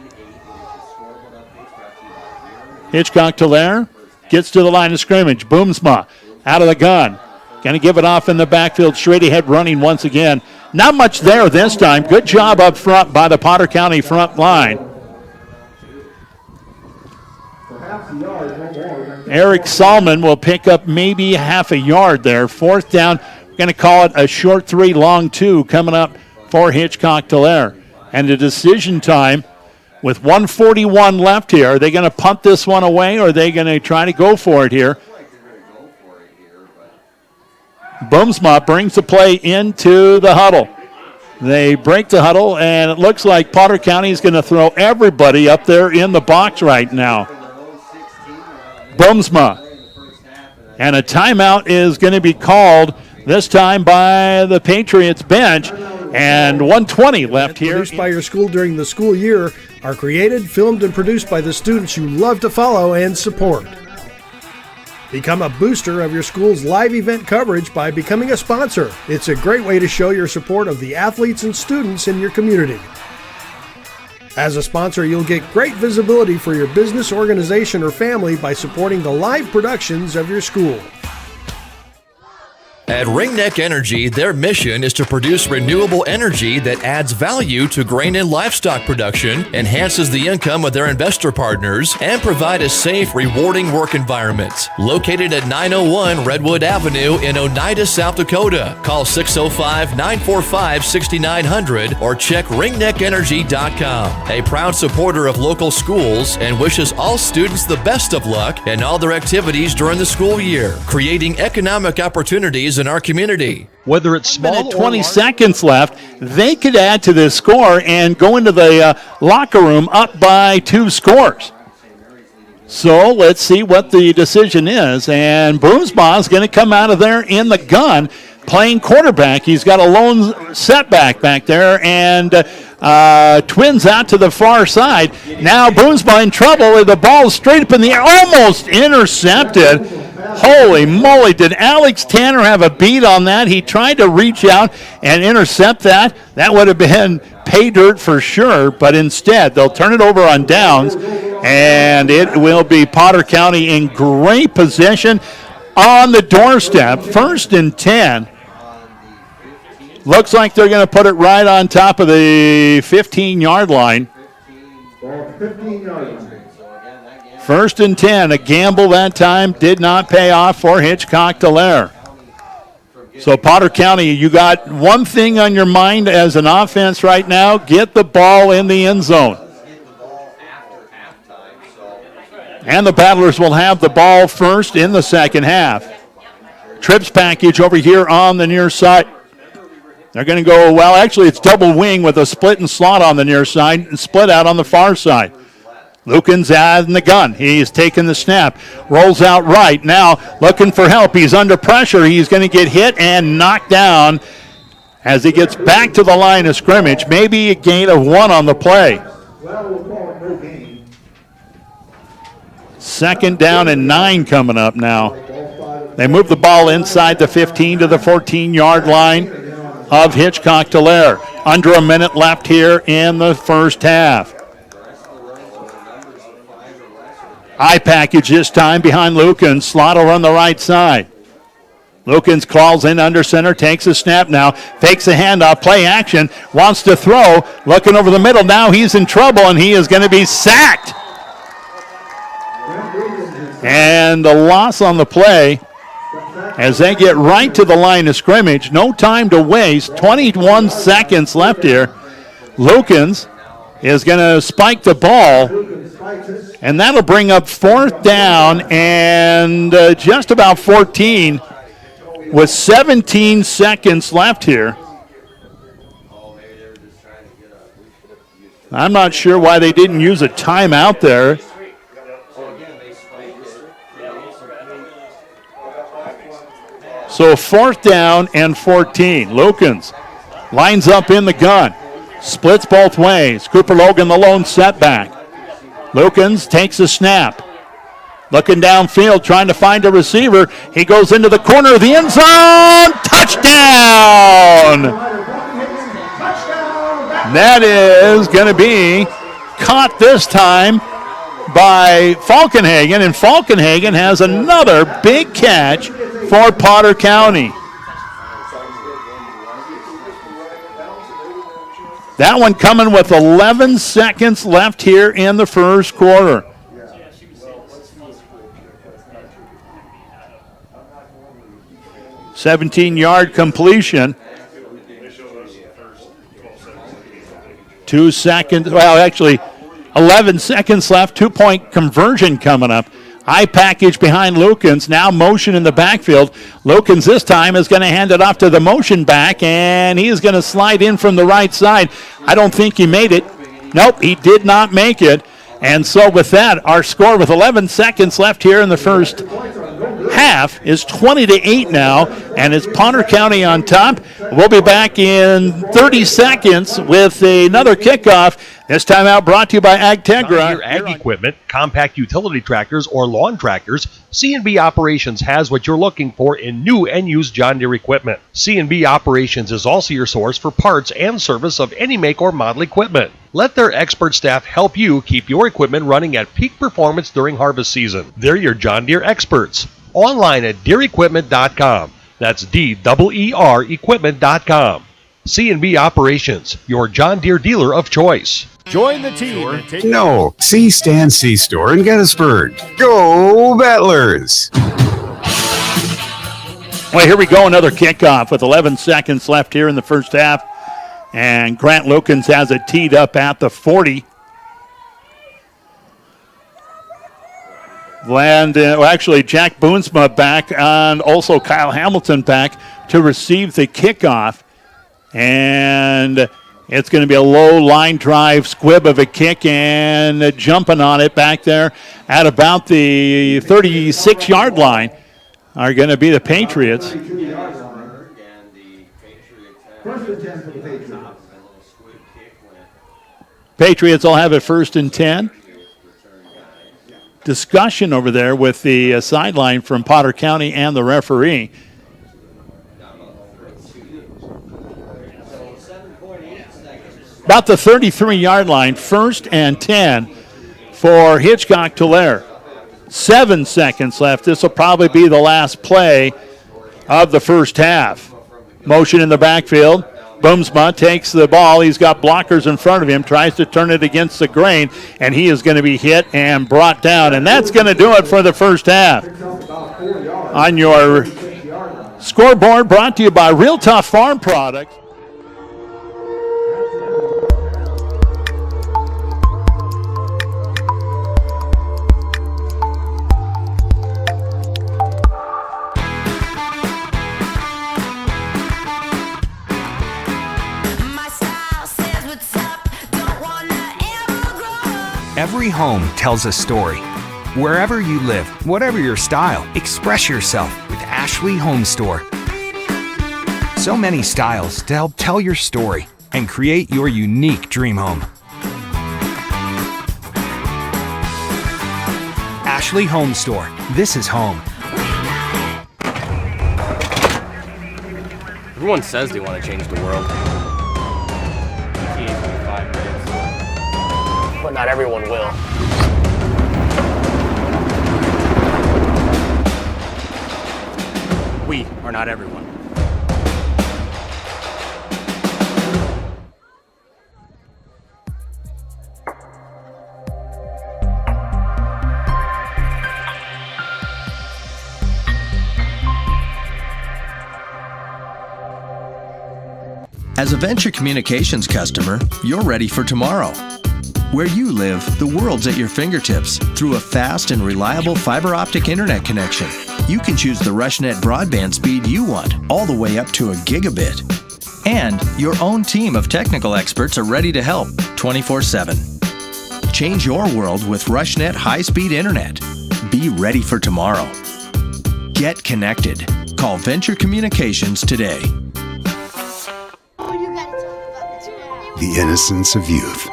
Hitchcock Tulare gets to the line of scrimmage. Boomsma out of the gun. Going to give it off in the backfield. Straight ahead running once again. Not much there this time. Good job up front by the Potter County front line. Eric Salmon will pick up maybe half a yard there. Fourth down. Going to call it a short 3, long 2 coming up for Hitchcock Tulare. And a decision time with 1:41 left here. Are they going to punt this one away, or are they going to try to go for it here? Boomsma brings the play into the huddle. They break the huddle, and it looks like Potter County is going to throw everybody up there in the box right now. Boomsma. And a timeout is going to be called this time by the Patriots bench, and 1:20 left here. Produced by your school during the school year are created, filmed, and produced by the students you love to follow and support. Become a booster of your school's live event coverage by becoming a sponsor. It's a great way to show your support of the athletes and students in your community. As a sponsor, you'll get great visibility for your business, organization, or family by supporting the live productions of your school. At Ringneck Energy, their mission is to produce renewable energy that adds value to grain and livestock production, enhances the income of their investor partners, and provide a safe, rewarding work environment. Located at 901 Redwood Avenue in Oneida, South Dakota. Call 605-945-6900 or check ringneckenergy.com. A proud supporter of local schools and wishes all students the best of luck in all their activities during the school year, creating economic opportunities in our community. Whether it's small minute 20 seconds left, they could add to this score and go into the locker room up by 2 scores. So let's see what the decision is. And Boomsma is going to come out of there in the gun, playing quarterback. He's got a lone setback back there, and twins out to the far side. Now Boomsma in trouble. The ball is straight up in the air, almost intercepted. Holy moly, did Alex Tanner have a beat on that? He tried to reach out and intercept that. That would have been pay dirt for sure, but instead they'll turn it over on downs, and it will be Potter County in great position on the doorstep. 1st and 10. Looks like they're going to put it right on top of the 15-yard line. 15-yard line. 1st and 10, a gamble that time did not pay off for Hitchcock Tulare. So Potter County, you got one thing on your mind as an offense right now: get the ball in the end zone. And the Battlers will have the ball first in the second half. Trips package over here on the near side. They're going to go, well, actually it's double wing with a split and slot on the near side and split out on the far side. Lucan's in the gun. He's taking the snap. Rolls out right. Now looking for help. He's under pressure. He's going to get hit and knocked down as he gets back to the line of scrimmage. Maybe a gain of 1 on the play. Second down and 9 coming up now. They move the ball inside the 15 to the 14-yard line of Hitchcock Tulare. Under a minute left here in the first half. Eye package this time behind Lukens. Slot over on the right side. Lukens crawls in under center, takes a snap now, fakes a handoff, play action, wants to throw, looking over the middle. Now he's in trouble, and he is going to be sacked. And the loss on the play as they get right to the line of scrimmage. No time to waste. 21 seconds left here. Lukens is going to spike the ball, and that'll bring up 4th down and just about 14 with 17 seconds left here. I'm not sure why they didn't use a timeout there. So 4th down and 14. Lukens lines up in the gun. Splits both ways. Cooper Logan the lone setback. Lukens takes a snap. Looking downfield, trying to find a receiver. He goes into the corner of the end zone. Touchdown! That is going to be caught this time by Falkenhagen, and Falkenhagen has another big catch for Potter County. That one coming with 11 seconds left here in the first quarter. $17-yard completion. 2 seconds, well, actually 11 seconds left. 2-point conversion coming up. High package behind Lukens. Now motion in the backfield. Lukens this time is going to hand it off to the motion back, and he is going to slide in from the right side. I don't think he made it. Nope, he did not make it. And so with that, our score with 11 seconds left here in the first half is 20-8 now, and it's Potter County on top. We'll be back in 30 seconds with another kickoff. This time out brought to you by AgTegra. Your ag equipment, compact utility tractors, or lawn tractors, C&B Operations has what you're looking for in new and used John Deere equipment. C&B Operations is also your source for parts and service of any make or model equipment. Let their expert staff help you keep your equipment running at peak performance during harvest season. They're your John Deere experts. Online at DeereEquipment.com. That's DEER equipment.com. C&B Operations, your John Deere dealer of choice. Join the team. And take No, C-Stand C-Store in Gettysburg. Go Battlers! Well, here we go, another kickoff with 11 seconds left here in the first half. And Grant Lukens has it teed up at the 40. Actually, Jack Boonsma back, and also Kyle Hamilton back to receive the kickoff. And it's going to be a low line drive squib of a kick, and jumping on it back there at about the 36-yard line are going to be the Patriots. Patriots will have it 1st and 10. Discussion over there with the sideline from Potter County and the referee. About the 33-yard line, 1st and 10 for Hitchcock Tulare. 7 seconds left. This will probably be the last play of the first half. Motion in the backfield. Boomsma takes the ball. He's got blockers in front of him, tries to turn it against the grain, and he is going to be hit and brought down. And that's going to do it for the first half. On your scoreboard, brought to you by Real Tough Farm Products. Every home tells a story. Wherever you live, whatever your style, express yourself with Ashley Home Store. So many styles to help tell your story and create your unique dream home. Ashley Home Store. This is home. Everyone says they want to change the world. But not everyone will. We are not everyone. As a Venture Communications customer, you're ready for tomorrow. Where you live, the world's at your fingertips through a fast and reliable fiber optic internet connection. You can choose the RushNet broadband speed you want, all the way up to a gigabit. And your own team of technical experts are ready to help 24/7. Change your world with RushNet high-speed internet. Be ready for tomorrow. Get connected. Call Venture Communications today. The innocence of youth.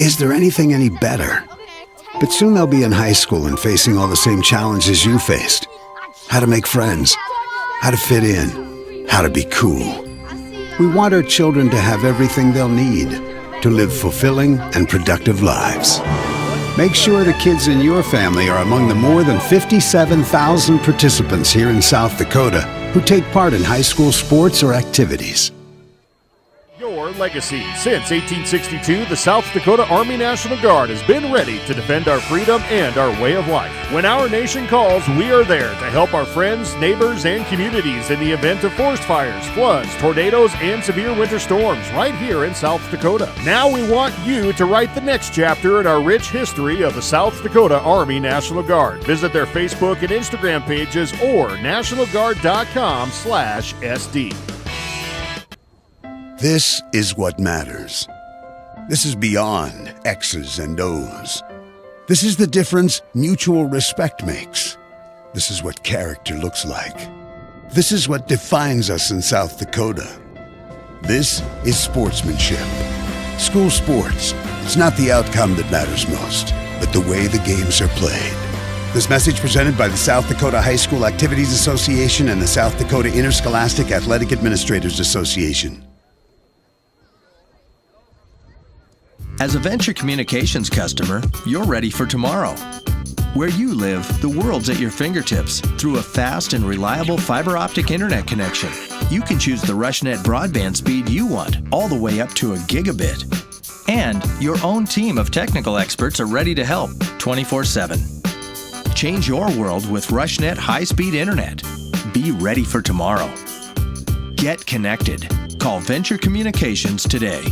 Is there anything any better? But soon they'll be in high school and facing all the same challenges you faced. How to make friends, how to fit in, how to be cool. We want our children to have everything they'll need to live fulfilling and productive lives. Make sure the kids in your family are among the more than 57,000 participants here in South Dakota who take part in high school sports or activities. Your legacy. Since 1862, the South Dakota Army National Guard has been ready to defend our freedom and our way of life. When our nation calls, we are there to help our friends, neighbors, and communities in the event of forest fires, floods, tornadoes, and severe winter storms right here in South Dakota. Now we want you to write the next chapter in our rich history of the South Dakota Army National Guard. Visit their Facebook and Instagram pages or nationalguard.com/SD. This is what matters. This is beyond X's and O's. This is the difference mutual respect makes. This is what character looks like. This is what defines us in South Dakota. This is sportsmanship. School sports. It's not the outcome that matters most, but the way the games are played. This message presented by the South Dakota High School Activities Association and the South Dakota Interscholastic Athletic Administrators Association. As a Venture Communications customer, you're ready for tomorrow. Where you live, the world's at your fingertips through a fast and reliable fiber optic internet connection. You can choose the RushNet broadband speed you want, all the way up to a gigabit. And your own team of technical experts are ready to help 24/7. Change your world with RushNet high-speed internet. Be ready for tomorrow. Get connected. Call Venture Communications today.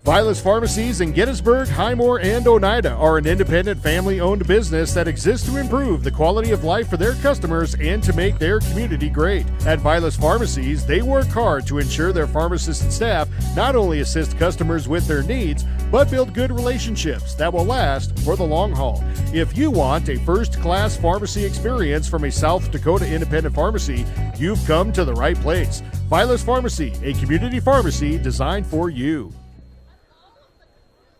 Vilas Pharmacies in Gettysburg, Highmore, and Oneida are an independent family-owned business that exists to improve the quality of life for their customers and to make their community great. At Vilas Pharmacies, they work hard to ensure their pharmacists and staff not only assist customers with their needs, but build good relationships that will last for the long haul. If you want a first-class pharmacy experience from a South Dakota independent pharmacy, you've come to the right place. Vilas Pharmacy, a community pharmacy designed for you.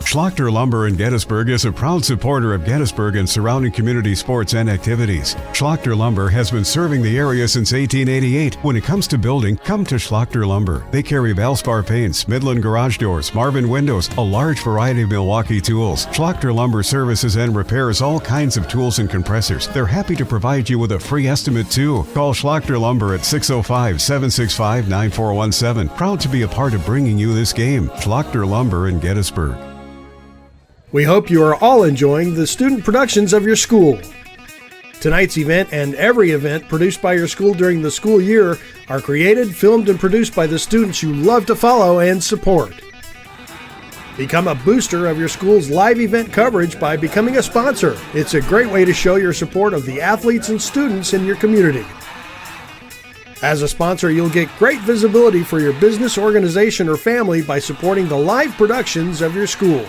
Schlachter Lumber in Gettysburg is a proud supporter of Gettysburg and surrounding community sports and activities. Schlachter Lumber has been serving the area since 1888. When it comes to building, come to Schlachter Lumber. They carry Valspar paints, Midland garage doors, Marvin windows, a large variety of Milwaukee tools. Schlachter Lumber services and repairs all kinds of tools and compressors. They're happy to provide you with a free estimate too. Call Schlachter Lumber at 605-765-9417. Proud to be a part of bringing you this game. Schlachter Lumber in Gettysburg. We hope you are all enjoying the student productions of your school. Tonight's event and every event produced by your school during the school year are created, filmed, and produced by the students you love to follow and support. Become a booster of your school's live event coverage by becoming a sponsor. It's a great way to show your support of the athletes and students in your community. As a sponsor, you'll get great visibility for your business, organization, or family by supporting the live productions of your school.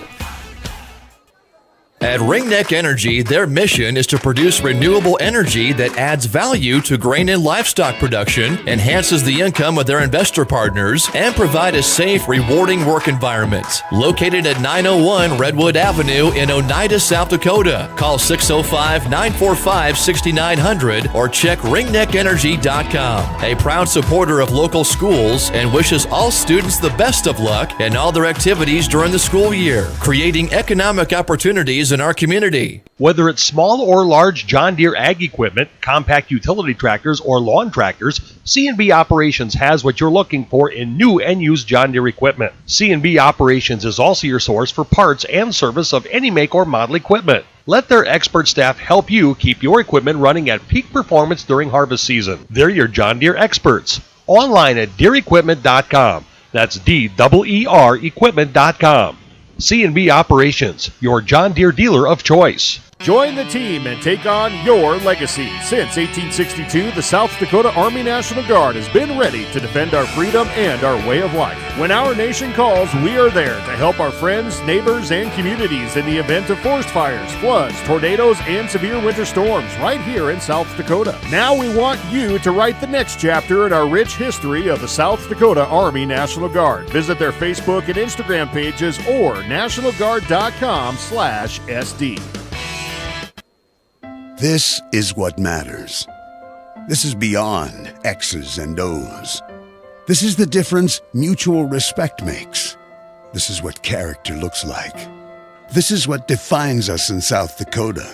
At Ringneck Energy, their mission is to produce renewable energy that adds value to grain and livestock production, enhances the income of their investor partners, and provide a safe, rewarding work environment. Located at 901 Redwood Avenue in Oneida, South Dakota. Call 605-945-6900 or check ringneckenergy.com. A proud supporter of local schools and wishes all students the best of luck in all their activities during the school year, creating economic opportunities in our community. Whether it's small or large John Deere ag equipment, compact utility tractors, or lawn tractors, C&B Operations has what you're looking for in new and used John Deere equipment. C&B Operations is also your source for parts and service of any make or model equipment. Let their expert staff help you keep your equipment running at peak performance during harvest season. They're your John Deere experts. Online at DeereEquipment.com. That's DEER equipment.com. C&B Operations, your John Deere dealer of choice. Join the team and take on your legacy. Since 1862, the South Dakota Army National Guard has been ready to defend our freedom and our way of life. When our nation calls, we are there to help our friends, neighbors, and communities in the event of forest fires, floods, tornadoes, and severe winter storms right here in South Dakota. Now we want you to write the next chapter in our rich history of the South Dakota Army National Guard. Visit their Facebook and Instagram pages or nationalguard.com/SD. This is what matters. This is beyond X's and O's. This is the difference mutual respect makes. This is what character looks like. This is what defines us in South Dakota.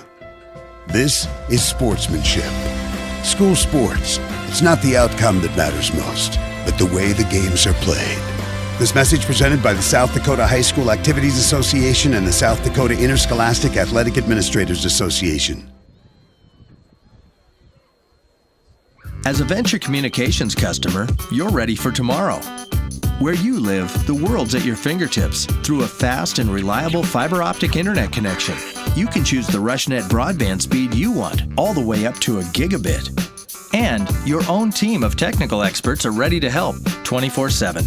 This is sportsmanship. School sports, it's not the outcome that matters most, but the way the games are played. This message presented by the South Dakota High School Activities Association and the South Dakota Interscholastic Athletic Administrators Association. As a Venture Communications customer, you're ready for tomorrow. Where you live, the world's at your fingertips through a fast and reliable fiber optic internet connection. You can choose the RushNet broadband speed you want, all the way up to a gigabit. And your own team of technical experts are ready to help 24/7.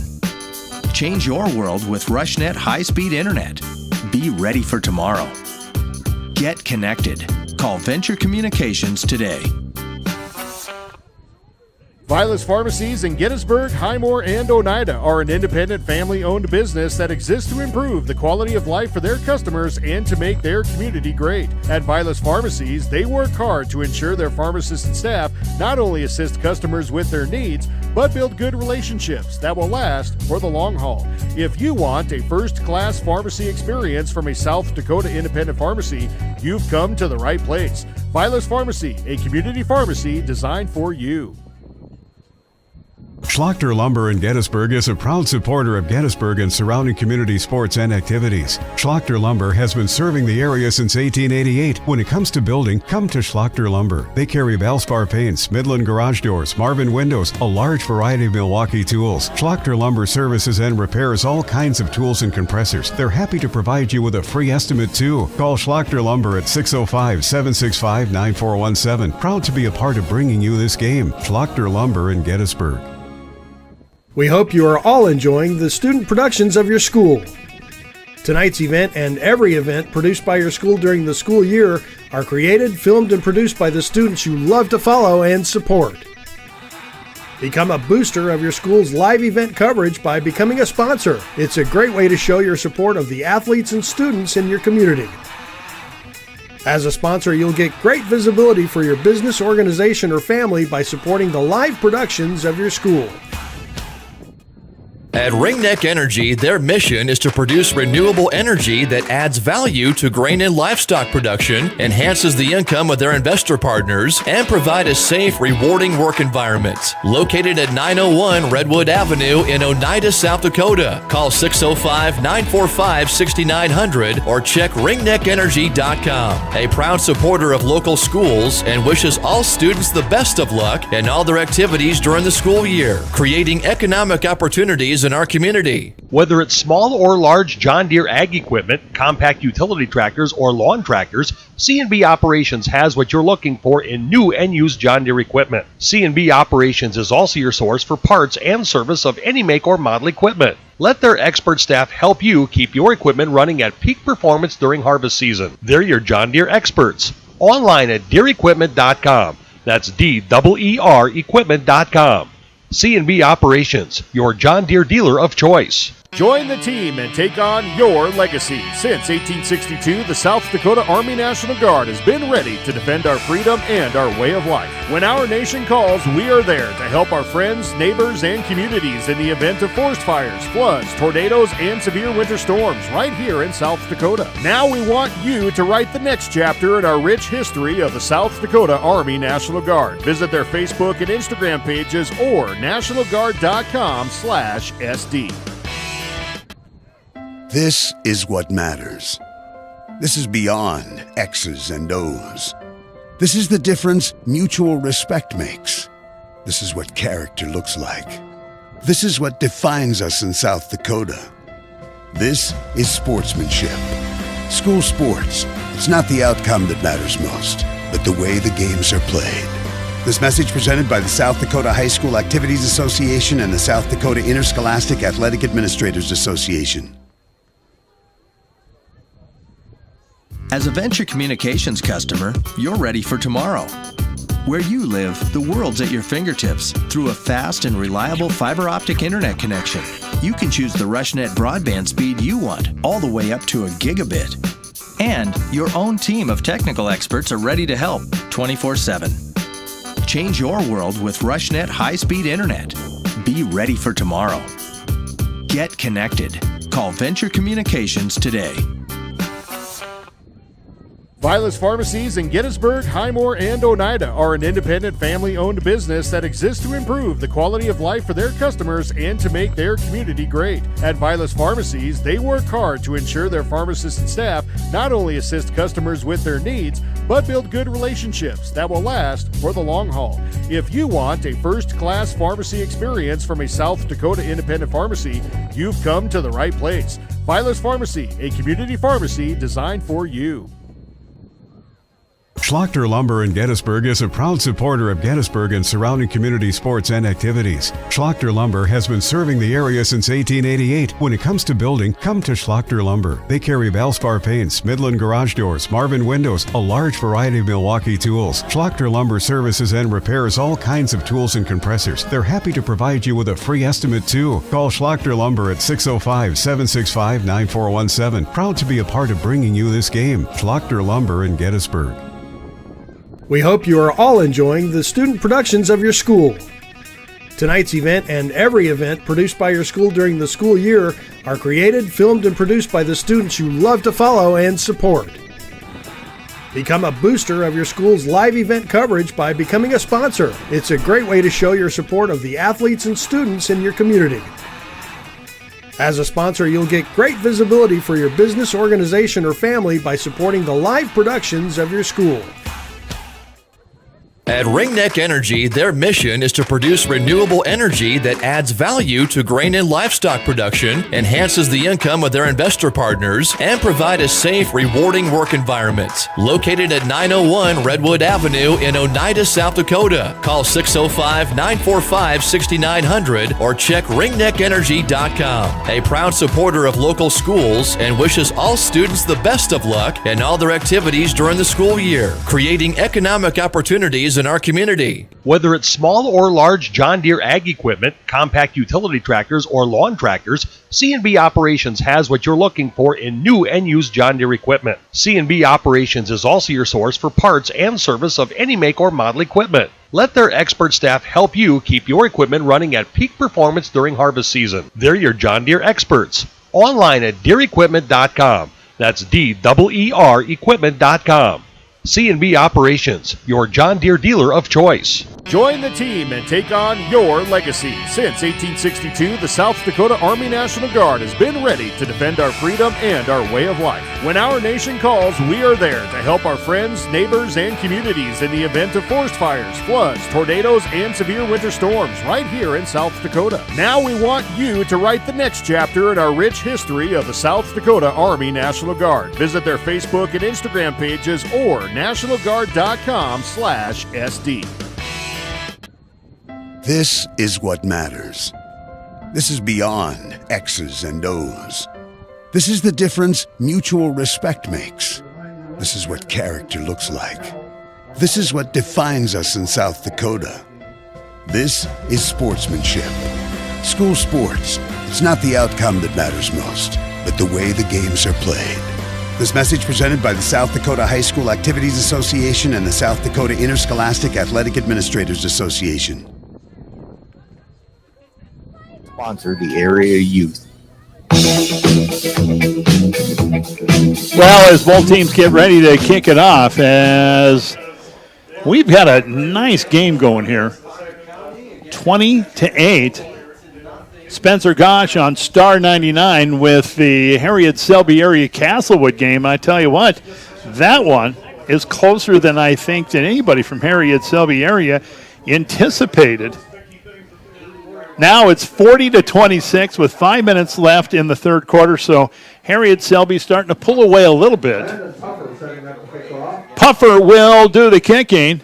Change your world with RushNet high-speed internet. Be ready for tomorrow. Get connected. Call Venture Communications today. Vilas Pharmacies in Gettysburg, Highmore, and Oneida are an independent family-owned business that exists to improve the quality of life for their customers and to make their community great. At Vilas Pharmacies, they work hard to ensure their pharmacists and staff not only assist customers with their needs, but build good relationships that will last for the long haul. If you want a first-class pharmacy experience from a South Dakota independent pharmacy, you've come to the right place. Vilas Pharmacy, a community pharmacy designed for you. Schlachter Lumber in Gettysburg is a proud supporter of Gettysburg and surrounding community sports and activities. Schlachter Lumber has been serving the area since 1888. When it comes to building, come to Schlachter Lumber. They carry Valspar paints, Midland garage doors, Marvin windows, a large variety of Milwaukee tools. Schlachter Lumber services and repairs all kinds of tools and compressors. They're happy to provide you with a free estimate too. Call Schlachter Lumber at 605-765-9417. Proud to be a part of bringing you this game. Schlachter Lumber in Gettysburg. We hope you are all enjoying the student productions of your school. Tonight's event and every event produced by your school during the school year are created, filmed, and produced by the students you love to follow and support. Become a booster of your school's live event coverage by becoming a sponsor. It's a great way to show your support of the athletes and students in your community. As a sponsor, you'll get great visibility for your business, organization, or family by supporting the live productions of your school. At Ringneck Energy, their mission is to produce renewable energy that adds value to grain and livestock production, enhances the income of their investor partners, and provide a safe, rewarding work environment. Located at 901 Redwood Avenue in Oneida, South Dakota. Call 605-945-6900 or check ringneckenergy.com. A proud supporter of local schools and wishes all students the best of luck in all their activities during the school year, creating economic opportunities in our community. Whether it's small or large John Deere ag equipment, compact utility tractors, or lawn tractors, C&B Operations has what you're looking for in new and used John Deere equipment. C&B Operations is also your source for parts and service of any make or model equipment. Let their expert staff help you keep your equipment running at peak performance during harvest season. They're your John Deere experts. Online at DeereEquipment.com. That's DEER equipment.com. C&B Operations, your John Deere dealer of choice. Join the team and take on your legacy. Since 1862, the South Dakota Army National Guard has been ready to defend our freedom and our way of life. When our nation calls, we are there to help our friends, neighbors, and communities in the event of forest fires, floods, tornadoes, and severe winter storms right here in South Dakota. Now we want you to write the next chapter in our rich history of the South Dakota Army National Guard. Visit their Facebook and Instagram pages or nationalguard.com/SD. This is what matters. This is beyond X's and O's. This is the difference mutual respect makes. This is what character looks like. This is what defines us in South Dakota. This is sportsmanship. School sports, it's not the outcome that matters most, but the way the games are played. This message presented by the South Dakota High School Activities Association and the South Dakota Interscholastic Athletic Administrators Association. As a Venture Communications customer, you're ready for tomorrow. Where you live, the world's at your fingertips through a fast and reliable fiber optic internet connection. You can choose the RushNet broadband speed you want, all the way up to a gigabit. And your own team of technical experts are ready to help 24/7. Change your world with RushNet high-speed internet. Be ready for tomorrow. Get connected. Call Venture Communications today. Vilas Pharmacies in Gettysburg, Highmore, and Oneida are an independent family-owned business that exists to improve the quality of life for their customers and to make their community great. At Vilas Pharmacies, they work hard to ensure their pharmacists and staff not only assist customers with their needs, but build good relationships that will last for the long haul. If you want a first-class pharmacy experience from a South Dakota independent pharmacy, you've come to the right place. Vilas Pharmacy, a community pharmacy designed for you. Schlachter Lumber in Gettysburg is a proud supporter of Gettysburg and surrounding community sports and activities. Schlachter Lumber has been serving the area since 1888. When it comes to building, come to Schlachter Lumber. They carry Valspar paints, Midland garage doors, Marvin windows, a large variety of Milwaukee tools. Schlachter Lumber services and repairs all kinds of tools and compressors. They're happy to provide you with a free estimate too. Call Schlachter Lumber at 605-765-9417. Proud to be a part of bringing you this game. Schlachter Lumber in Gettysburg. We hope you are all enjoying the student productions of your school. Tonight's event and every event produced by your school during the school year are created, filmed, and produced by the students you love to follow and support. Become a booster of your school's live event coverage by becoming a sponsor. It's a great way to show your support of the athletes and students in your community. As a sponsor, you'll get great visibility for your business, organization, or family by supporting the live productions of your school. At Ringneck Energy, their mission is to produce renewable energy that adds value to grain and livestock production, enhances the income of their investor partners, and provide a safe, rewarding work environment. Located at 901 Redwood Avenue in Oneida, South Dakota. Call 605-945-6900 or check ringneckenergy.com. A proud supporter of local schools and wishes all students the best of luck in all their activities during the school year, creating economic opportunities in our community. Whether it's small or large John Deere ag equipment, compact utility tractors, or lawn tractors, C&B Operations has what you're looking for in new and used John Deere equipment. C&B Operations is also your source for parts and service of any make or model equipment. Let their expert staff help you keep your equipment running at peak performance during harvest season. They're your John Deere experts. Online at DeereEquipment.com. That's DEER equipment.com. C&B Operations, your John Deere dealer of choice. Join the team and take on your legacy. Since 1862, the South Dakota Army National Guard has been ready to defend our freedom and our way of life. When our nation calls, we are there to help our friends, neighbors, and communities in the event of forest fires, floods, tornadoes, and severe winter storms right here in South Dakota. Now we want you to write the next chapter in our rich history of the South Dakota Army National Guard. Visit their Facebook and Instagram pages or nationalguard.com/SD. This is what matters. This is beyond X's and O's. This is the difference mutual respect makes. This is what character looks like. This is what defines us in South Dakota. This is sportsmanship. School sports, it's not the outcome that matters most, but the way the games are played. This message presented by the South Dakota High School Activities Association and the South Dakota Interscholastic Athletic Administrators Association. Sponsor the area youth. Well, as both teams get ready to kick it off, as we've got a nice game going here. 20-8. Spencer Gosh on Star 99 with the Harriet Selby area Castlewood game. I tell you what, that one is closer than I think that anybody from Harriet Selby area anticipated. Now it's 40-26 with 5 minutes left in the third quarter, so Harriet Selby starting to pull away a little bit. Puffer will do the kicking.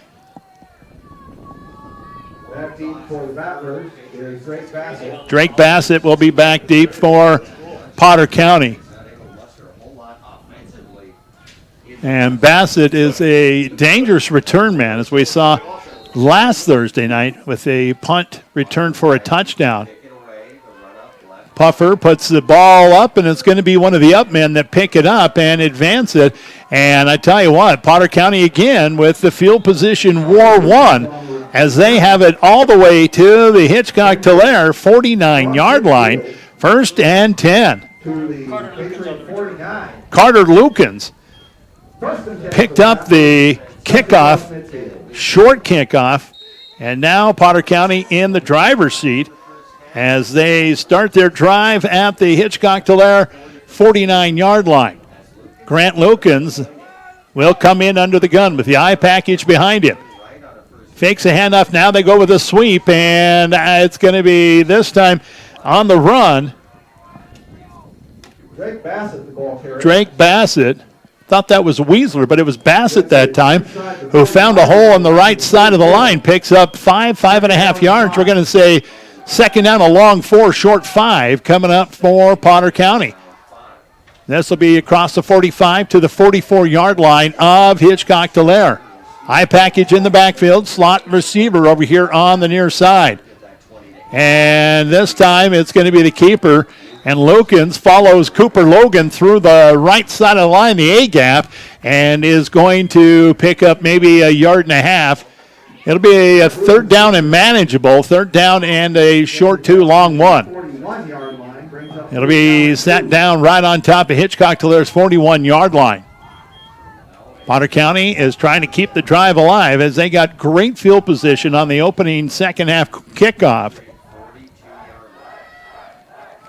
Back deep for the Battlers is Drake Bassett. Drake Bassett will be back deep for Potter County. And Bassett is a dangerous return man, as we saw last Thursday night with a punt return for a touchdown. Puffer puts the ball up, and it's going to be one of the up men that pick it up and advance it. And I tell you what, Potter County again with the field position war won as they have it all the way to the Hitchcock-Tulare 49-yard line, 1st and 10. Carter Lukens picked up the kickoff, short kickoff, and now Potter County in the driver's seat as they start their drive at the Hitchcock-Tulare 49-yard line. Grant Lukens will come in under the gun with the eye package behind him. Fakes a handoff. Now they go with a sweep, and it's going to be this time on the run. Drake Bassett, the ball carrier. Drake Bassett. Thought that was Weasler, but it was Bassett that time who found a hole on the right side of the line. Picks up 5.5 yards. We're going to say second down, a long 4, short 5 coming up for Potter County. This will be across the 45 to the 44-yard line of Hitchcock-Tulare. High package in the backfield, slot receiver over here on the near side. And this time it's going to be the keeper, and Lukens follows Cooper Logan through the right side of the line, the A-gap, and is going to pick up maybe 1.5 yards. It'll be a third down and manageable, third down and a short 2, long 1. It'll be set down right on top of Hitchcock-Tulare's 41-yard line. Potter County is trying to keep the drive alive as they got great field position on the opening second half kickoff.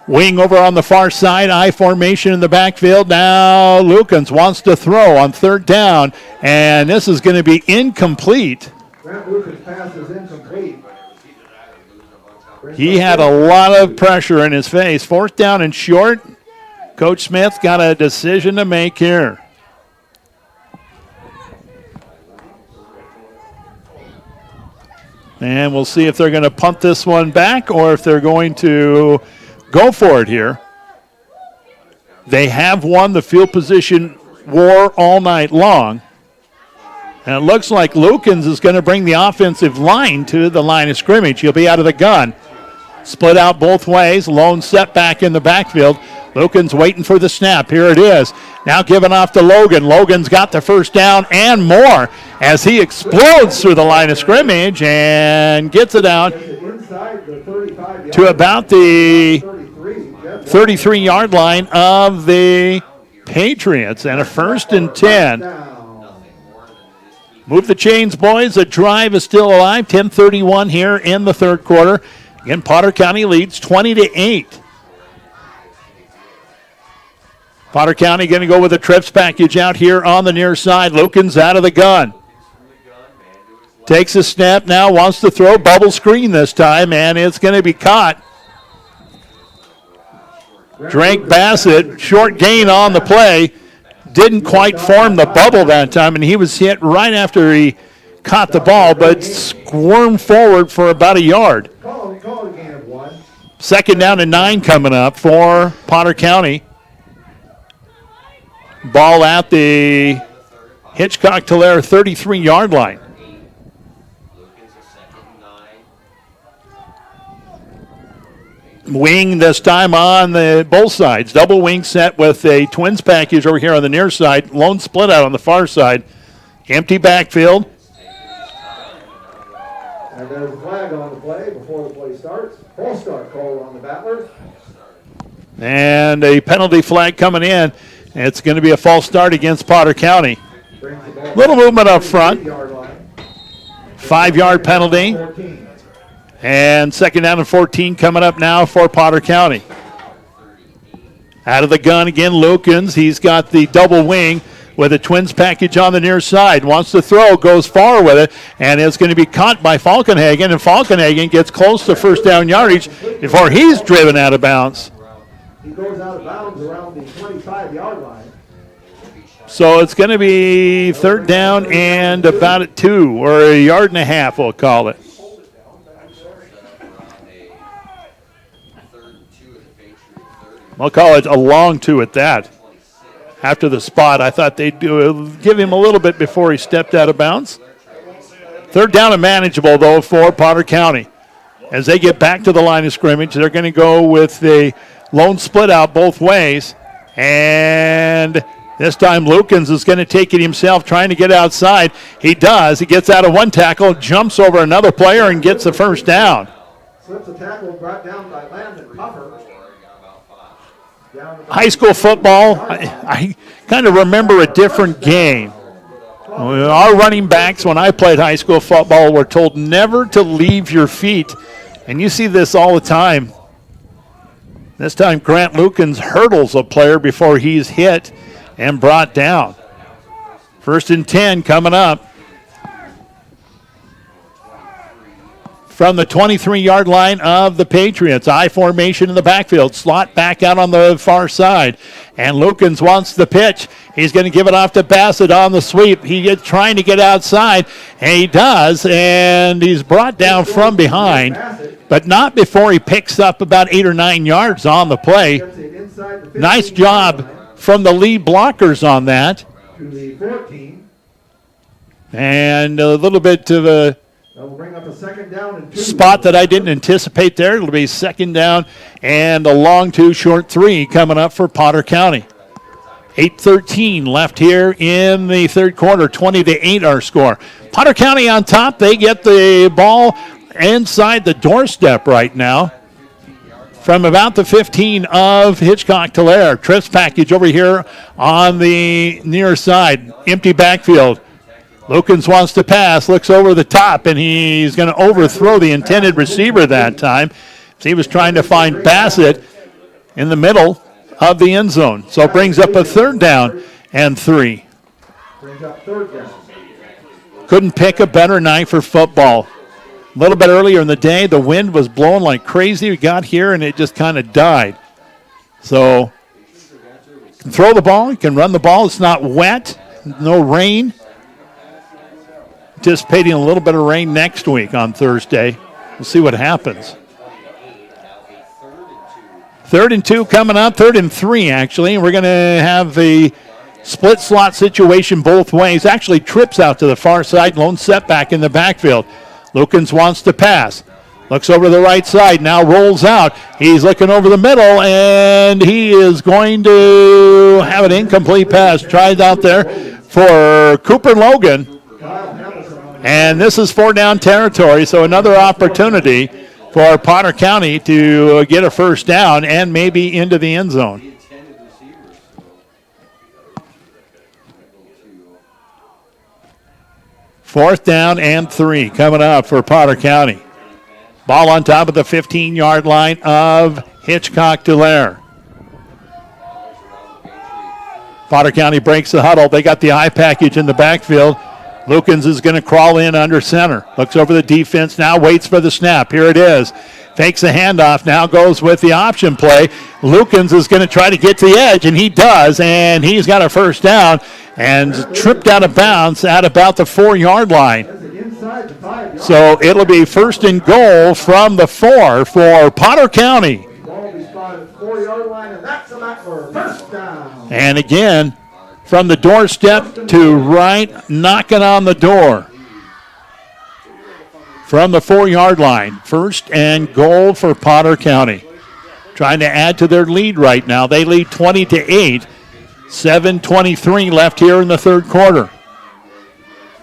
Wing over on the far side, I formation in the backfield. Now Lukens wants to throw on third down, and this is going to be incomplete. Grant Lukens' pass is incomplete. He had a lot of pressure in his face. Fourth down and short. Coach Smith's got a decision to make here. And we'll see if they're going to punt this one back or if they're going to go for it here. They have won the field position war all night long. And it looks like Lukens is going to bring the offensive line to the line of scrimmage. He'll be out of the gun. Split out both ways. Lone setback in the backfield. Lukens waiting for the snap. Here it is. Now given off to Logan. Logan's got the first down and more as he explodes through the line of scrimmage and gets it out to about the 33-yard line of the Patriots, and a 1st and 10. Move the chains, boys. The drive is still alive. 10:31 here in the third quarter. Again, Potter County leads 20-8. Potter County going to go with a trips package out here on the near side. Lukens out of the gun. Takes a snap now, wants to throw, bubble screen this time, and it's going to be caught. Drake Bassett, short gain on the play. Didn't quite form the bubble that time, and he was hit right after he caught the ball, but squirmed forward for about 1 yard. Second down and 9 coming up for Potter County. Ball at the Hitchcock-Tulare 33-yard line. Wing this time on the both sides. Double wing set with a twins package over here on the near side. Lone split out on the far side. Empty backfield. And there's a flag on the play before the play starts. False start called on the Battlers. And a penalty flag coming in. It's going to be a false start against Potter County. Little movement up front. 5-yard penalty. And second down and 14 coming up now for Potter County. Out of the gun again, Lukens. He's got the double wing. with a twins package on the near side. Wants to throw, goes far with it, and it's going to be caught by Falkenhagen, and Falkenhagen gets close to first down yardage before he's driven out of bounds. He goes out of bounds around the 25-yard line. So it's going to be third down and about at 2, or a yard and a half, we'll call it. We'll call it a long 2 at that. After the spot, I thought they'd give him a little bit before he stepped out of bounds. Third down and manageable, though, for Potter County. As they get back to the line of scrimmage, they're going to go with the lone split out both ways. And this time Lukens is going to take it himself, trying to get outside. He does. He gets out of one tackle, jumps over another player, and gets the first down. Slips a tackle brought down by Landon Puffer. High school football, I kind of remember a different game. Our running backs, when I played high school football, were told never to leave your feet. And you see this all the time. This time Grant Lukens hurdles a player before he's hit and brought down. 1st and 10 coming up. From the 23-yard line of the Patriots. I formation in the backfield. Slot back out on the far side. And Lukens wants the pitch. He's going to give it off to Bassett on the sweep. He gets trying to get outside, and he does. And he's brought down from behind, but not before he picks up about 8 or 9 yards on the play. Nice job from the lead blockers on that. And a little bit of a spot that I didn't anticipate there. It'll be second down and a long 2, short 3 coming up for Potter County. 8:13 left here in the third quarter. 20-8 our score. Potter County on top. They get the ball inside the doorstep right now from about the 15 of Hitchcock Tulare. Trips package over here on the near side. Empty backfield. Lukens wants to pass, looks over the top, and he's going to overthrow the intended receiver that time. He was trying to find Bassett in the middle of the end zone. So it brings up a 3rd down and 3. Couldn't pick a better night for football. A little bit earlier in the day, the wind was blowing like crazy. We got here, and it just kind of died. So you can throw the ball, you can run the ball. It's not wet, no rain. Anticipating a little bit of rain next week on Thursday. We'll see what happens. 3rd and 2 coming up. 3rd and 3, actually. We're going to have the split slot situation both ways. Actually trips out to the far side. Lone setback in the backfield. Lukens wants to pass. Looks over to the right side. Now rolls out. He's looking over the middle, and he is going to have an incomplete pass. Tried out there for Cooper Logan. And this is 4-down territory, so another opportunity for Potter County to get a first down and maybe into the end zone. Fourth down and 3 coming up for Potter County. Ball on top of the 15-yard line of Hitchcock Tulare. Potter County breaks the huddle. They got the eye package in the backfield. Lukens is going to crawl in under center. Looks over the defense now, waits for the snap. Here it is. Fakes the handoff, now goes with the option play. Lukens is going to try to get to the edge, and he does, and he's got a first down and tripped out of bounds at about the 4-yard line. So it'll be 1st and goal from the 4 for Potter County. And again, from the doorstep to right, knocking on the door. From the 4-yard line, 1st and goal for Potter County. Trying to add to their lead right now. They lead 20-8. 7:23 left here in the third quarter.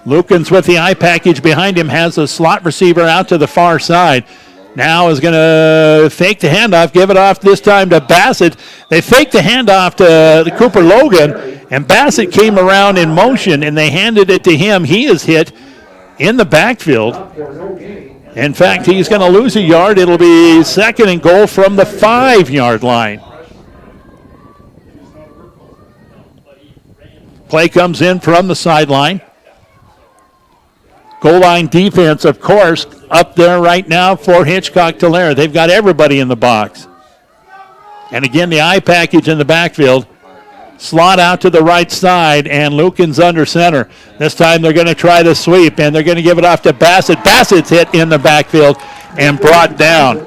Lukens with the eye package behind him has a slot receiver out to the far side. Now is going to fake the handoff, give it off this time to Bassett. They fake the handoff to Cooper Logan, and Bassett came around in motion, and they handed it to him. He is hit in the backfield. In fact, he's going to lose a yard. It'll be 2nd and goal from the 5-yard line. Play comes in from the sideline. Goal line defense, of course, up there right now for Hitchcock Tulare. They've got everybody in the box. And again, the eye package in the backfield. Slot out to the right side, and Lukens under center. This time they're going to try the sweep, and they're going to give it off to Bassett. Bassett's hit in the backfield and brought down.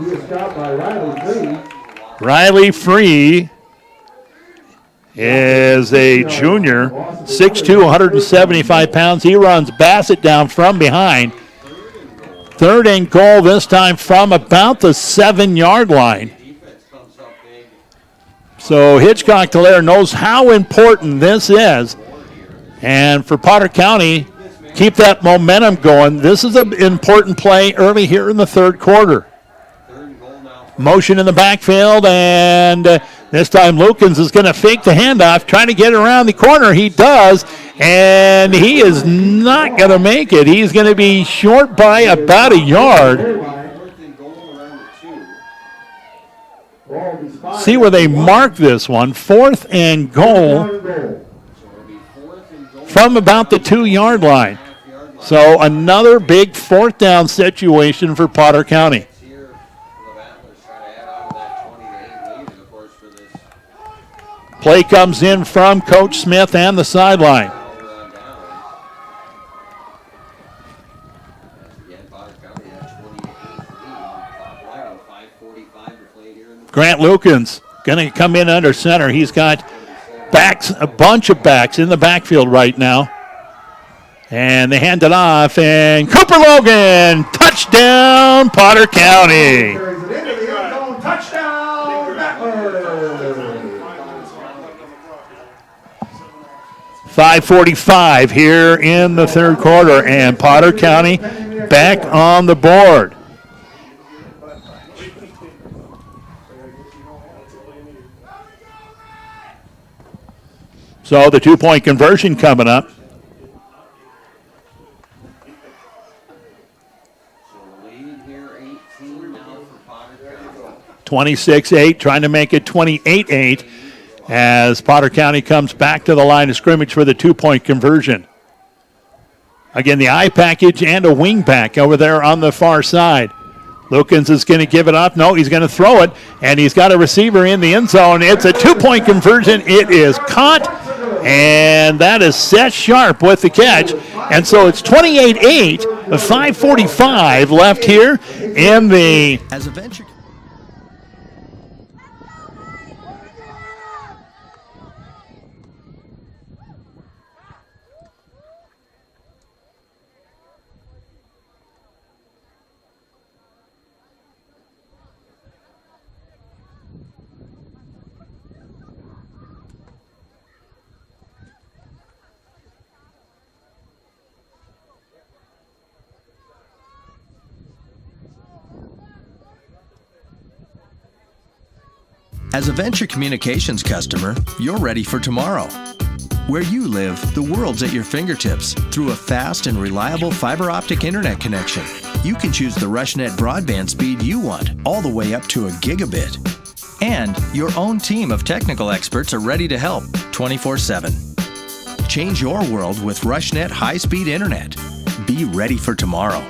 He is stopped by Riley Free. Riley Free is a junior, 6'2", 175 pounds. He runs Bassett down from behind. 3rd and goal, this time from about the 7-yard line. So Hitchcock Tulare knows how important this is. And for Potter County, keep that momentum going. This is an important play early here in the 3rd quarter. Motion in the backfield, and this time Lukens is going to fake the handoff, trying to get around the corner. He does, and he is not going to make it. He's going to be short by about a yard. See where they mark this one. 4th and goal from about the 2-yard line. So another big 4th down situation for Potter County. Play comes in from Coach Smith and the sideline. Grant Lukens going to come in under center. He's got backs, a bunch of backs in the backfield right now. And they hand it off, and Cooper Logan, touchdown, Potter County. Touchdown, Battlers. 5:45 here in the 3rd quarter, and Potter County back on the board. So the 2-point conversion coming up. 26-8, trying to make it 28-8 as Potter County comes back to the line of scrimmage for the 2-point conversion. Again, the eye package and a wing back over there on the far side. Lukens is going to give it up. No, he's going to throw it, and he's got a receiver in the end zone. It's a 2-point conversion. It is caught, and that is Seth Sharp with the catch. And so it's 28-8, 5:45 left here in the... As a venture... As a Venture Communications customer, you're ready for tomorrow. Where you live, the world's at your fingertips through a fast and reliable fiber optic internet connection. You can choose the RushNet broadband speed you want, all the way up to a gigabit. And your own team of technical experts are ready to help 24/7. Change your world with RushNet high-speed internet. Be ready for tomorrow.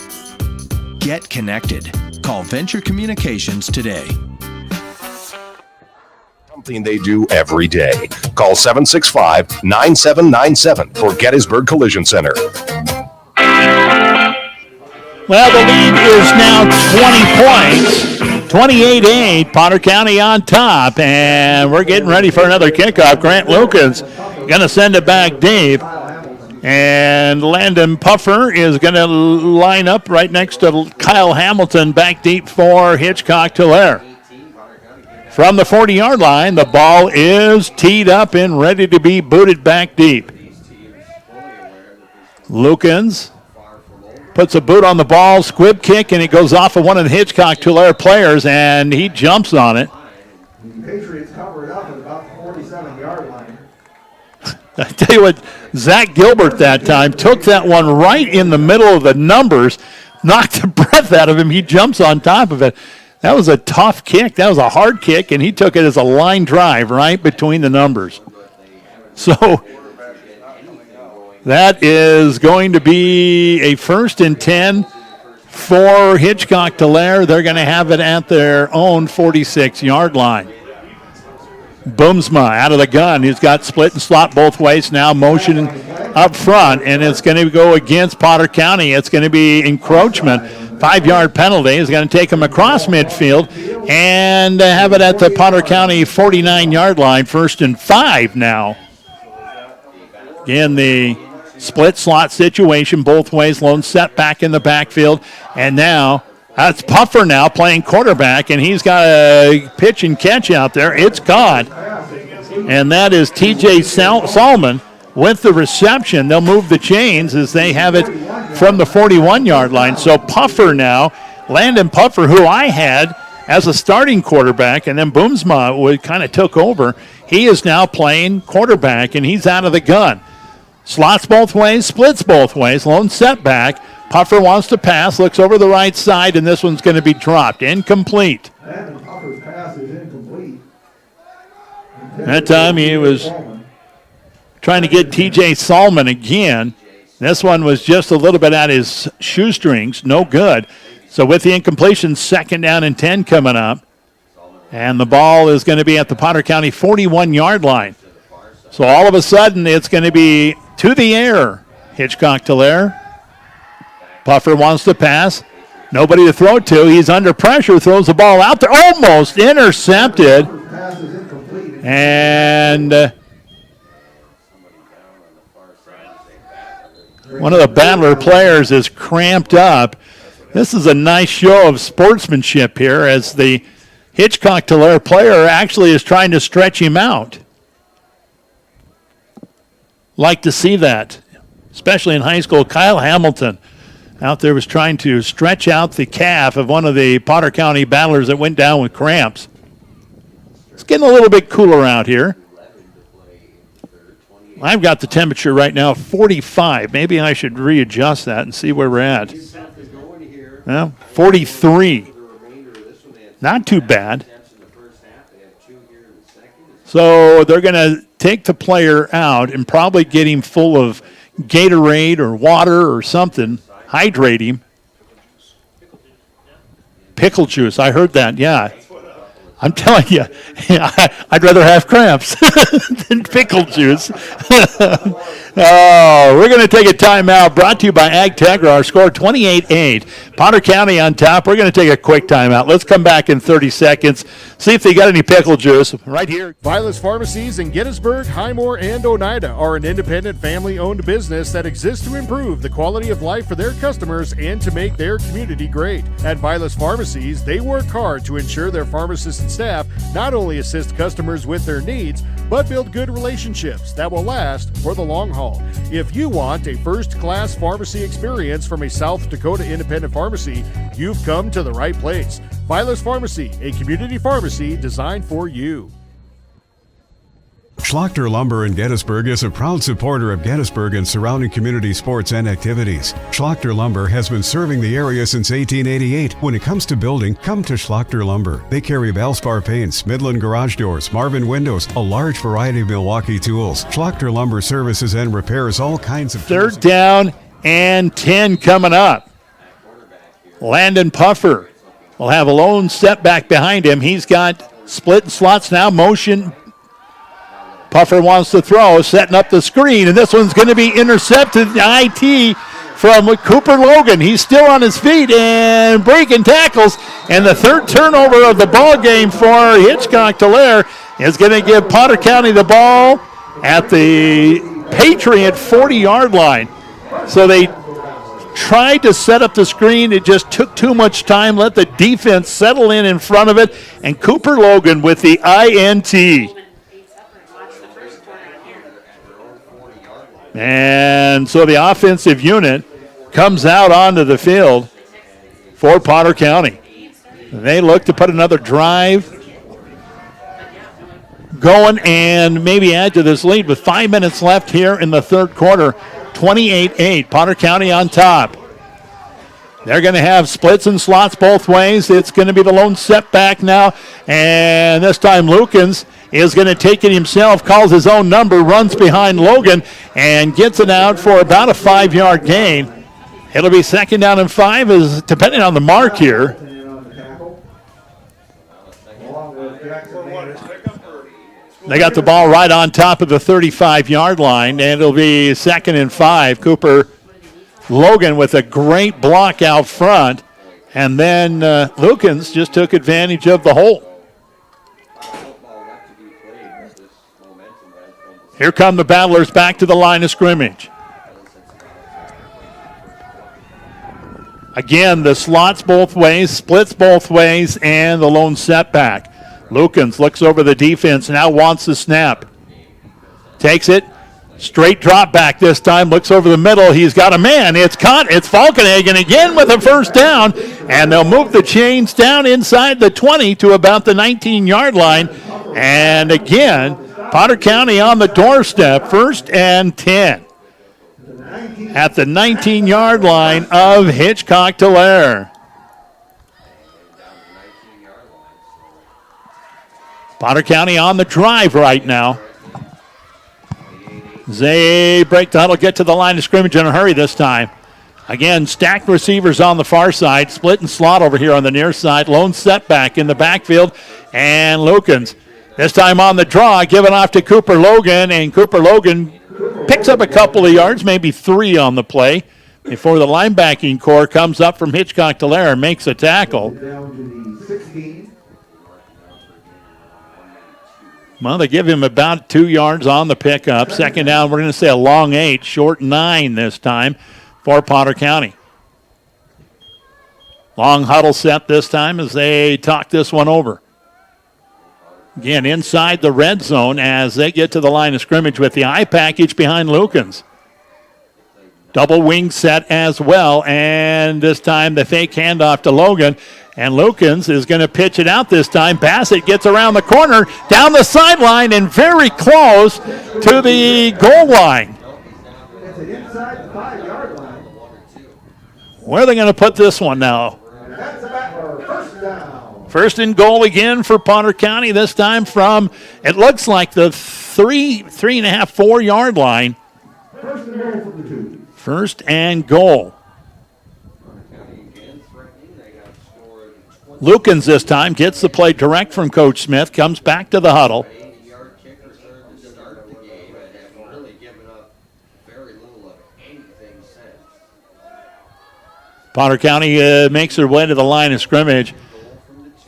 Get connected. Call Venture Communications today. Something they do every day. Call 765-9797 for Gettysburg Collision Center. Well, the lead is now 20 points. 28-8, Potter County on top, and we're getting ready for another kickoff. Grant Lukens going to send it back deep, and Landon Puffer is going to line up right next to Kyle Hamilton back deep for Hitchcock Tulare. From the 40-yard line, the ball is teed up and ready to be booted back deep. Lukens puts a boot on the ball, squib kick, and it goes off of one of the Hitchcock Tulare players, and he jumps on it. The Patriots covered up at about the 47-yard line. I tell you what, Zach Gilbert that time took that one right in the middle of the numbers, knocked the breath out of him. He jumps on top of it. That was a tough kick. That was a hard kick, and he took it as a line drive right between the numbers. So that is going to be a 1st and 10 for Hitchcock Tulare. They're going to have it at their own 46-yard line. Boomsma out of the gun. He's got split and slot both ways now, motion up front, and it's going to go against Potter County. It's going to be encroachment. 5-yard penalty is going to take him across midfield and have it at the Potter County 49-yard line. 1st and 5 now. Again, the split slot situation both ways. Lone setback in the backfield, and now that's Puffer now playing quarterback, and he's got a pitch and catch out there. It's caught, and that is T.J. Salmon with the reception. They'll move the chains as they have it from the 41-yard line. So Puffer now, Landon Puffer, who I had as a starting quarterback, and then Boomsma kind of took over. He is now playing quarterback, and he's out of the gun. Slots both ways, splits both ways, lone setback. Puffer wants to pass, looks over the right side, and this one's going to be dropped. Incomplete. Puffer's pass is incomplete. That time he was trying to get T.J. Salmon again. This one was just a little bit at his shoestrings, no good. So with the incompletion, 2nd down and 10 coming up. And the ball is going to be at the Potter County 41-yard line. So all of a sudden, it's going to be to the air. Hitchcock Tulare. Puffer wants to pass. Nobody to throw to. He's under pressure. Throws the ball out there. Almost intercepted. And one of the Battler players is cramped up. This is a nice show of sportsmanship here as the Hitchcock Tulare player actually is trying to stretch him out. Like to see that, especially in high school. Kyle Hamilton out there was trying to stretch out the calf of one of the Potter County Battlers that went down with cramps. It's getting a little bit cooler out here. I've got the temperature right now, 45. Maybe I should readjust that and see where we're at. Well, 43. Not too bad. So they're going to take the player out and probably get him full of Gatorade or water or something. Hydrate him. Pickle juice. I heard that, yeah. I'm telling you, I'd rather have cramps than pickle juice. Oh, we're going to take a timeout. Brought to you by Ag Tegra. Our score 28-8. Potter County on top. We're going to take a quick timeout. Let's come back in 30 seconds. See if they got any pickle juice right here. Vilas Pharmacies in Gettysburg, Highmore, and Oneida are an independent family-owned business that exists to improve the quality of life for their customers and to make their community great. At Vilas Pharmacies, they work hard to ensure their pharmacists and staff not only assist customers with their needs, but build good relationships that will last for the long haul. If you want a first-class pharmacy experience from a South Dakota independent pharmacy, you've come to the right place. Vilas Pharmacy, a community pharmacy designed for you. Schlachter Lumber in Gettysburg is a proud supporter of Gettysburg and surrounding community sports and activities. Schlachter Lumber has been serving the area since 1888. When it comes to building, come to Schlachter Lumber. They carry Valspar paints, Midland garage doors, Marvin windows, a large variety of Milwaukee tools. Schlachter Lumber services and repairs all kinds of 3rd down and 10 coming up. Landon Puffer will have a lone setback behind him. He's got split slots now, motion. Puffer wants to throw, setting up the screen, and this one's going to be intercepted. IT from Cooper Logan. He's still on his feet and breaking tackles, and the 3rd turnover of the ball game for Hitchcock Tulare is going to give Potter County the ball at the Patriot 40-yard line. So they tried to set up the screen. It just took too much time. Let the defense settle in front of it, and Cooper Logan with the INT. And so the offensive unit comes out onto the field for Potter County. They look to put another drive going and maybe add to this lead with 5 minutes left here in the 3rd quarter. 28-8, Potter County on top. They're going to have splits and slots both ways. It's going to be the lone setback now. And this time Lukens is going to take it himself, calls his own number, runs behind Logan, and gets it out for about a 5-yard gain. It'll be 2nd down and 5, is depending on the mark here. They got the ball right on top of the 35-yard line, and it'll be 2nd and 5. Cooper Logan with a great block out front, and then Lukens just took advantage of the hole. Here come the Battlers back to the line of scrimmage. Again, the slots both ways, splits both ways, and the lone setback. Lukens looks over the defense, now wants the snap. Takes it, straight drop back this time, looks over the middle. He's got a man. It's caught. It's Falkenhagen again with a first down, and they'll move the chains down inside the 20 to about the 19-yard line. And again, Potter County on the doorstep, 1st and 10 at the 19-yard line of Hitchcock Tulare. Potter County on the drive right now. They break the huddle, get to the line of scrimmage in a hurry this time. Again, stacked receivers on the far side, split and slot over here on the near side. Lone setback in the backfield, and Lukens this time on the draw, given off to Cooper Logan, and Cooper Logan picks up a couple of yards, maybe 3 on the play, before the linebacking core comes up from Hitchcock Tulare and makes a tackle. Well, they give him about 2 yards on the pickup. 2nd down, we're going to say a long 8, short 9 this time for Potter County. Long huddle set this time as they talk this one over. Again, inside the red zone as they get to the line of scrimmage with the eye package behind Lukens. Double wing set as well, and this time the fake handoff to Logan. And Lukens is going to pitch it out this time. Bassett gets around the corner, down the sideline, and very close to the goal line. Where are they going to put this one now? 1st and goal again for Potter County, this time from, it looks like the 3.5, 4-yard line. 1st and goal. Lukens this time gets the play direct from Coach Smith, comes back to the huddle. Potter County makes their way to the line of scrimmage.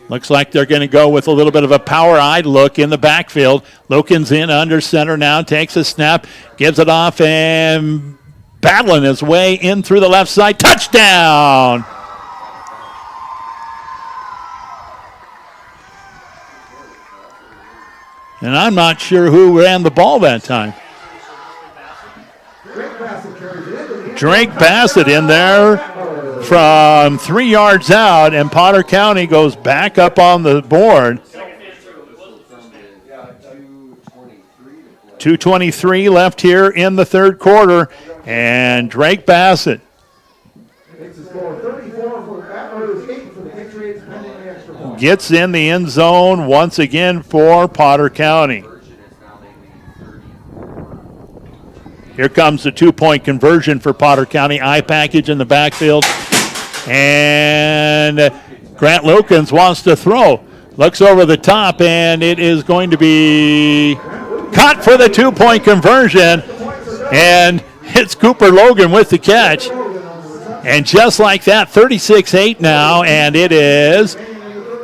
Looks like they're going to go with a little bit of a power-eyed look in the backfield. Lukens in under center now, takes a snap, gives it off, and battling his way in through the left side. Touchdown! And I'm not sure who ran the ball that time. Drake Bassett in there from 3 yards out, and Potter County goes back up on the board. 2:23 left here in the 3rd quarter, and Drake Bassett gets in the end zone once again for Potter County. Here comes the 2-point conversion for Potter County. Eye package in the backfield. And Grant Lukens wants to throw. Looks over the top, and it is going to be caught for the 2-point conversion. And it's Cooper Logan with the catch. And just like that, 36-8 now, and it is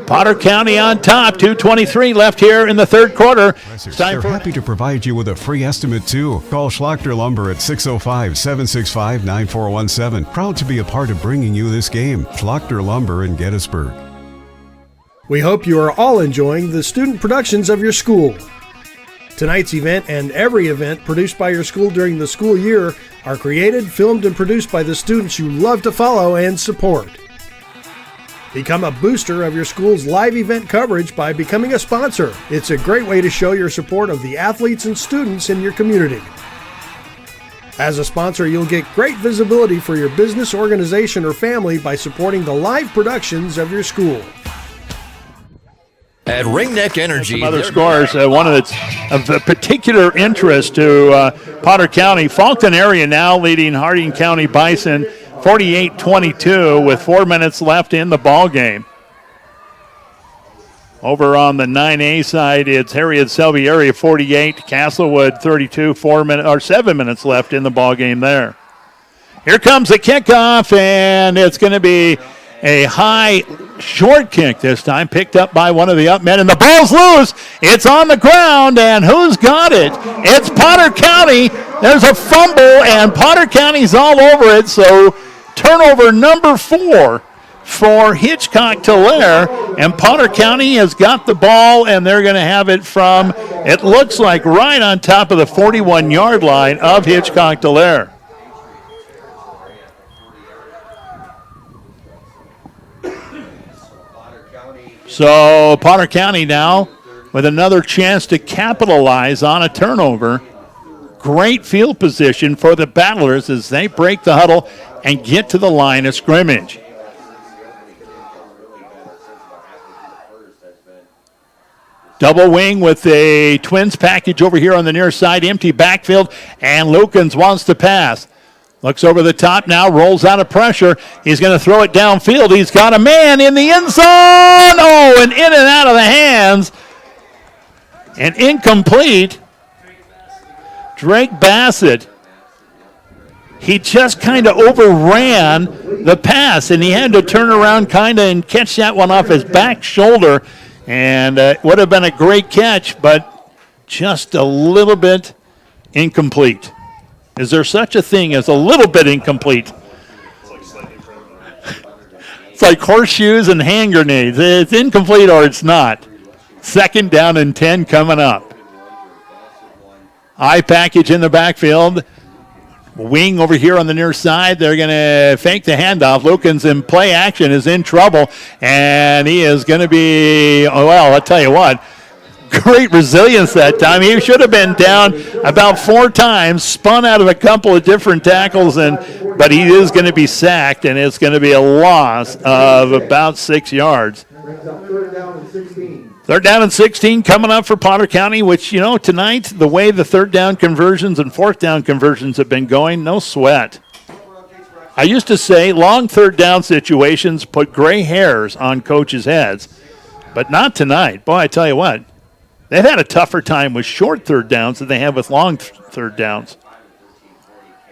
Potter County on top. 2:23 left here in the 3rd quarter. They're happy to provide you with a free estimate, too. Call Schlachter Lumber at 605-765-9417. Proud to be a part of bringing you this game. Schlachter Lumber in Gettysburg. We hope you are all enjoying the student productions of your school. Tonight's event and every event produced by your school during the school year are created, filmed, and produced by the students you love to follow and support. Become a booster of your school's live event coverage by becoming a sponsor. It's a great way to show your support of the athletes and students in your community. As a sponsor, you'll get great visibility for your business, organization, or family by supporting the live productions of your school. At Ringneck Energy, some other scores. One of particular interest to Potter County. Fulton area now leading Harding County Bison 48-22 with 4 minutes left in the ball game. Over on the 9A side, it's Harriet Selby area 48, Castlewood 32, 7 minutes left in the ball game there. Here comes the kickoff, and it's going to be a high short kick this time, picked up by one of the up men, and the ball's loose. It's on the ground, and who's got it? It's Potter County. There's a fumble, and Potter County's all over it, so turnover number 4 for Hitchcock Tulare, and Potter County has got the ball, and they're going to have it from, it looks like, right on top of the 41-yard line of Hitchcock Tulare. So Potter County now with another chance to capitalize on a turnover. Great field position for the Battlers as they break the huddle and get to the line of scrimmage. Double wing with a Twins package over here on the near side. Empty backfield, and Lukens wants to pass. Looks over the top now, rolls out of pressure. He's going to throw it downfield. He's got a man in the end zone. Oh, and in and out of the hands. And incomplete. Drake Bassett. He just kind of overran the pass, and he had to turn around kind of and catch that one off his back shoulder. And it would have been a great catch, but just a little bit incomplete. Is there such a thing as a little bit incomplete? It's like horseshoes and hand grenades. It's incomplete or it's not. 2nd down and 10 coming up. I package in the backfield. Wing over here on the near side. They're going to fake the handoff. Lukens in play action is in trouble, and he is going to be, well, I'll tell you what. Great resilience that time. He should have been down about 4 times, spun out of a couple of different tackles, but he is going to be sacked, and it's going to be a loss of about 6 yards. 3rd down and 16. 3rd down and 16 coming up for Potter County, which, tonight, the way the 3rd down conversions and 4th down conversions have been going, no sweat. I used to say long 3rd down situations put gray hairs on coaches' heads, but not tonight. Boy, I tell you what. They've had a tougher time with short 3rd downs than they have with long 3rd downs.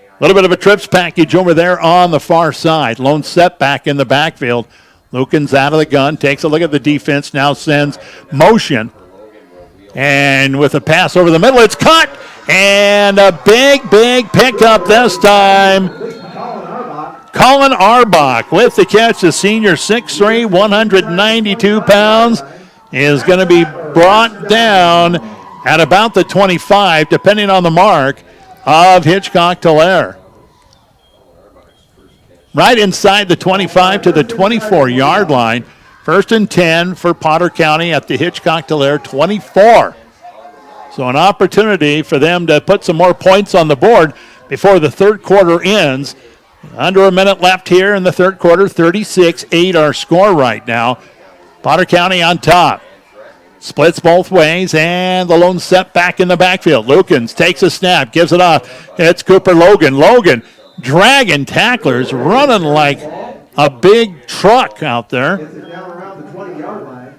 A little bit of a trips package over there on the far side. Lone setback in the backfield. Lukens out of the gun, takes a look at the defense, now sends motion. And with a pass over the middle, it's caught. And a big pickup this time. Colin Arbach with the catch. The senior, 6'3", 192 pounds. Is going to be brought down at about the 25, depending on the mark, of Hitchcock Tulare. Right inside the 25 to the 24-yard line. 1st and 10 for Potter County at the Hitchcock Tulare 24. So an opportunity for them to put some more points on the board before the 3rd quarter ends. Under a minute left here in the 3rd quarter, 36-8 our score right now. Potter County on top. Splits both ways, and the lone set back in the backfield. Lukens takes a snap, gives it off. It's Cooper Logan. Logan dragging tacklers, running like a big truck out there. Gets it down around the 20-yard line.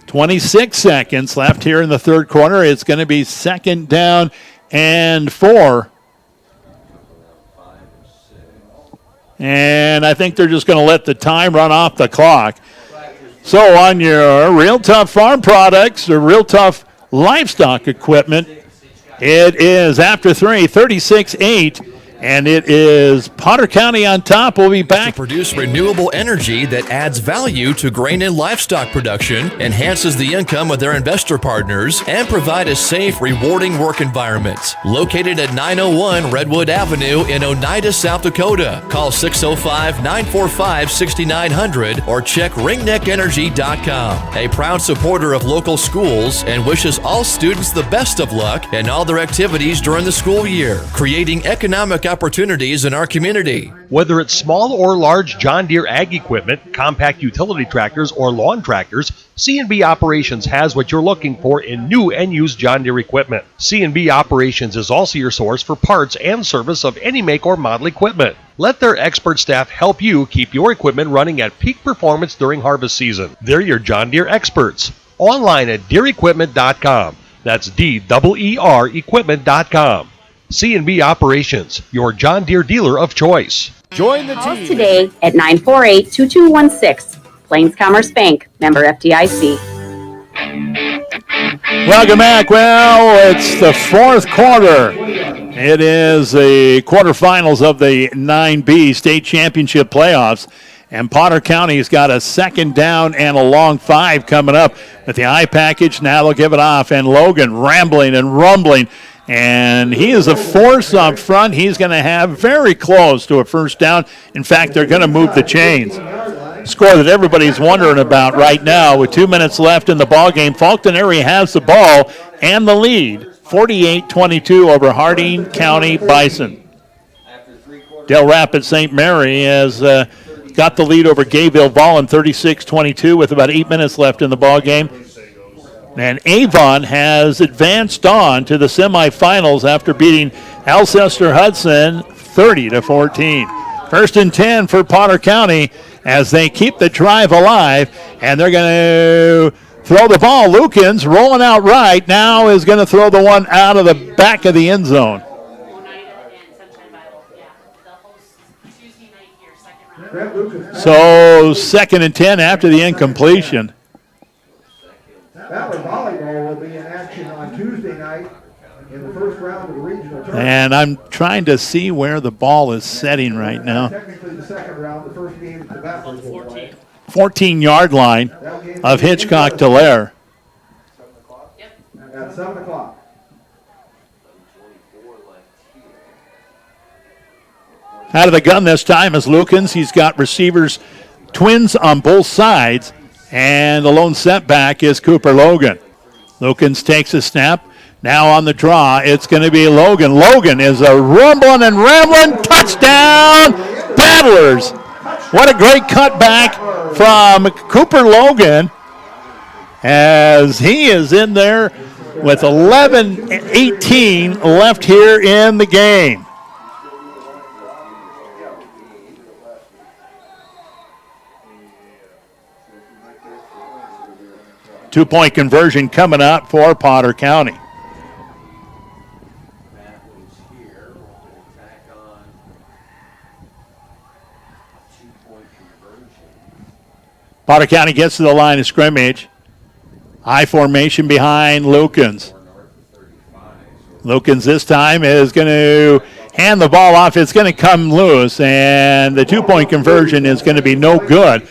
26 seconds left here in the 3rd quarter. It's going to be 2nd down and 4. And I think they're just going to let the time run off the clock. So on your Real Tough Farm Products or Real Tough Livestock Equipment, it is after 3, 36-8. And it is Potter County on top. We'll be back. To produce renewable energy that adds value to grain and livestock production, enhances the income of their investor partners, and provide a safe, rewarding work environment. Located at 901 Redwood Avenue in Oneida, South Dakota. Call 605-945-6900 or check ringneckenergy.com. A proud supporter of local schools and wishes all students the best of luck in all their activities during the school year, creating economic opportunities in our community. Whether it's small or large John Deere ag equipment, compact utility tractors, or lawn tractors, C&B Operations has what you're looking for in new and used John Deere equipment. C&B Operations is also your source for parts and service of any make or model equipment. Let their expert staff help you keep your equipment running at peak performance during harvest season. They're your John Deere experts. Online at DeereEquipment.com. That's DEER equipment.com. C&B Operations, your John Deere dealer of choice. Join the Call us team today at 948-2216. Plains Commerce Bank, member FDIC. Welcome back. Well, it's the fourth quarter. It is the quarterfinals of the 9B state championship playoffs. And Potter County's got a second down and a long 5 coming up with the I package. Now they'll give it off. And Logan rambling and rumbling. And he is a force up front. He's going to have very close to a first down. In fact, they're going to move the chains. Score that everybody's wondering about right now with 2 minutes left in the ball game. Fulton area has the ball and the lead, 48-22 over Harding County Bison. Del Rapids St. Mary has got the lead over Gayville Vollen, 36-22 with about 8 minutes left in the ball game. And Avon has advanced on to the semifinals after beating Alcester Hudson 30-14. First and 10 for Potter County as they keep the drive alive, and they're going to throw the ball. Lukens rolling out right now is going to throw the one out of the back of the end zone. So second and 10 after the incompletion. Valley Volleyball will be in action on Tuesday night in the first round of the regional tournament. And I'm trying to see where the ball is setting right now. Technically the second round, the first game the Battlers will play. 14-yard line of Hitchcock Tulare. At 7 o'clock. Out of the gun this time is Lukens. He's got receivers, twins on both sides, and the lone setback is Cooper Logan. Lukens takes a snap. Now on the draw, it's going to be Logan. Logan is a rumbling and rambling touchdown, Battlers. What a great cutback from Cooper Logan as he is in there with 11:18 left here in the game. Two-point conversion coming up for Potter County. Potter County gets to the line of scrimmage. I formation behind Lukens. Lukens this time is going to hand the ball off. It's going to come loose, and the two-point conversion is going to be no good.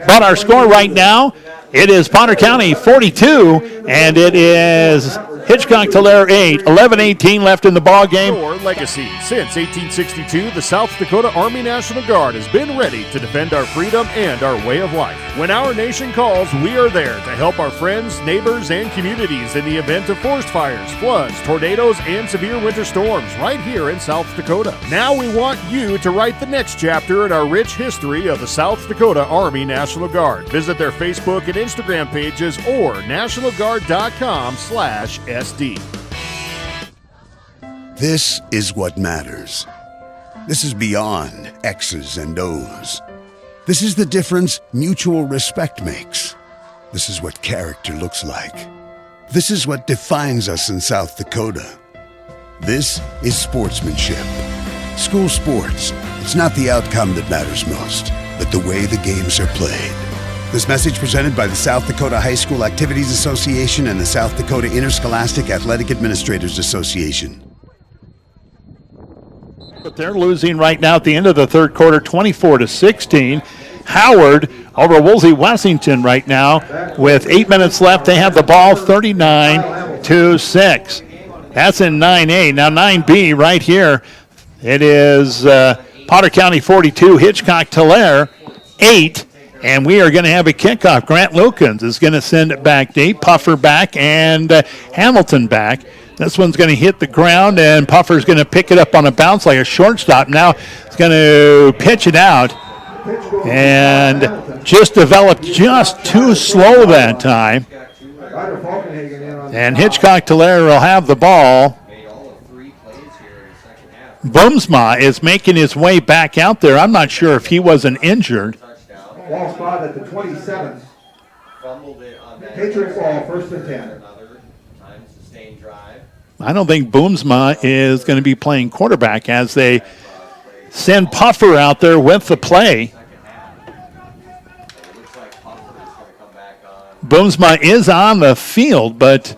But our score right now, it is Potter County 42, and it is Hitchcock Tulare 8. 11:18 left in the ball game. Your legacy. Since 1862, the South Dakota Army National Guard has been ready to defend our freedom and our way of life. When our nation calls, we are there to help our friends, neighbors, and communities in the event of forest fires, floods, tornadoes, and severe winter storms right here in South Dakota. Now we want you to write the next chapter in our rich history of the South Dakota Army National Guard. Visit their Facebook and Instagram pages or nationalguard.com/SD. This is what matters. This is beyond X's and O's. This is the difference mutual respect makes. This is what character looks like. This is what defines us in South Dakota. This is sportsmanship. School sports, it's not the outcome that matters most, but the way the games are played. This message presented by the South Dakota High School Activities Association and the South Dakota Interscholastic Athletic Administrators Association. But they're losing right now at the end of the third quarter, 24-16. Howard over Woolsey Wessington right now with 8 minutes left. They have the ball 39-6. That's in 9A. Now 9B right here. It is Potter County 42, Hitchcock Tulare 8. And we are going to have a kickoff. Grant Lukens is going to send it back deep. Puffer back and Hamilton back. This one's going to hit the ground, and Puffer's going to pick it up on a bounce like a shortstop. Now he's going to pitch it out, and just developed just too slow that time. And Hitchcock Tulare will have the ball. Boomsma is making his way back out there. I'm not sure if he wasn't injured. Ball spot at the 27th. Patriots ball, 1st and 10. I don't think Boomsma is going to be playing quarterback as they send Puffer out there with the play. Boomsma is on the field, but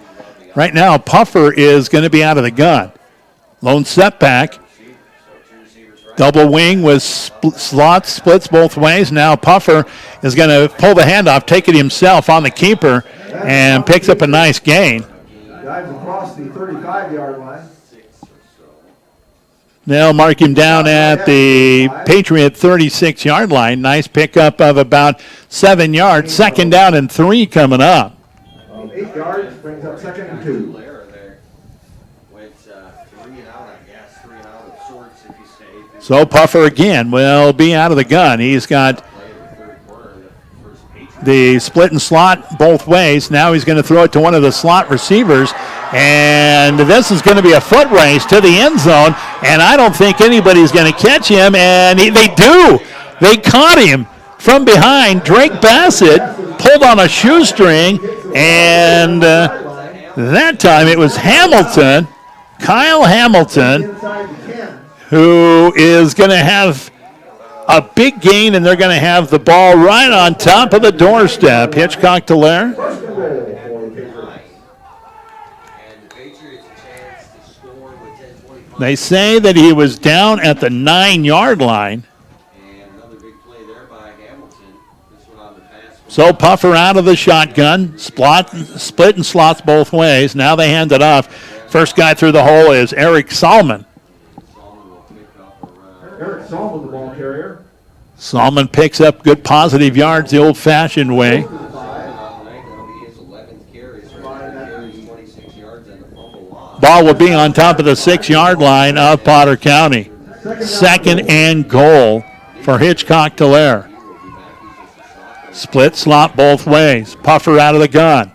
right now Puffer is going to be out of the gun. Lone setback. Double wing with slots, splits both ways. Now Puffer is going to pull the handoff, take it himself on the keeper, and picks up a nice gain. Dives across the 35-yard line. They'll mark him down at the Patriot 36-yard line. Nice pickup of about 7 yards. 2nd down and 3 coming up. 8 yards brings up 2nd and 2. So Puffer again will be out of the gun. He's got the split and slot both ways. Now he's going to throw it to one of the slot receivers. And this is going to be a foot race to the end zone. And I don't think anybody's going to catch him. And they do. They caught him from behind. Drake Bassett pulled on a shoestring. And that time it was Hamilton, Kyle Hamilton, who is going to have a big gain, and they're going to have the ball right on top of the doorstep. Hitchcock Tulare. They say that he was down at the 9-yard line. So Puffer out of the shotgun, split and slots both ways. Now they hand it off. First guy through the hole is Eric Salmon. Eric Salmon, the ball carrier. Salmon picks up good positive yards the old-fashioned way. Ball will be on top of the 6-yard line of Potter County. 2nd and goal for Hitchcock Tulare. Split slot both ways. Puffer out of the gun.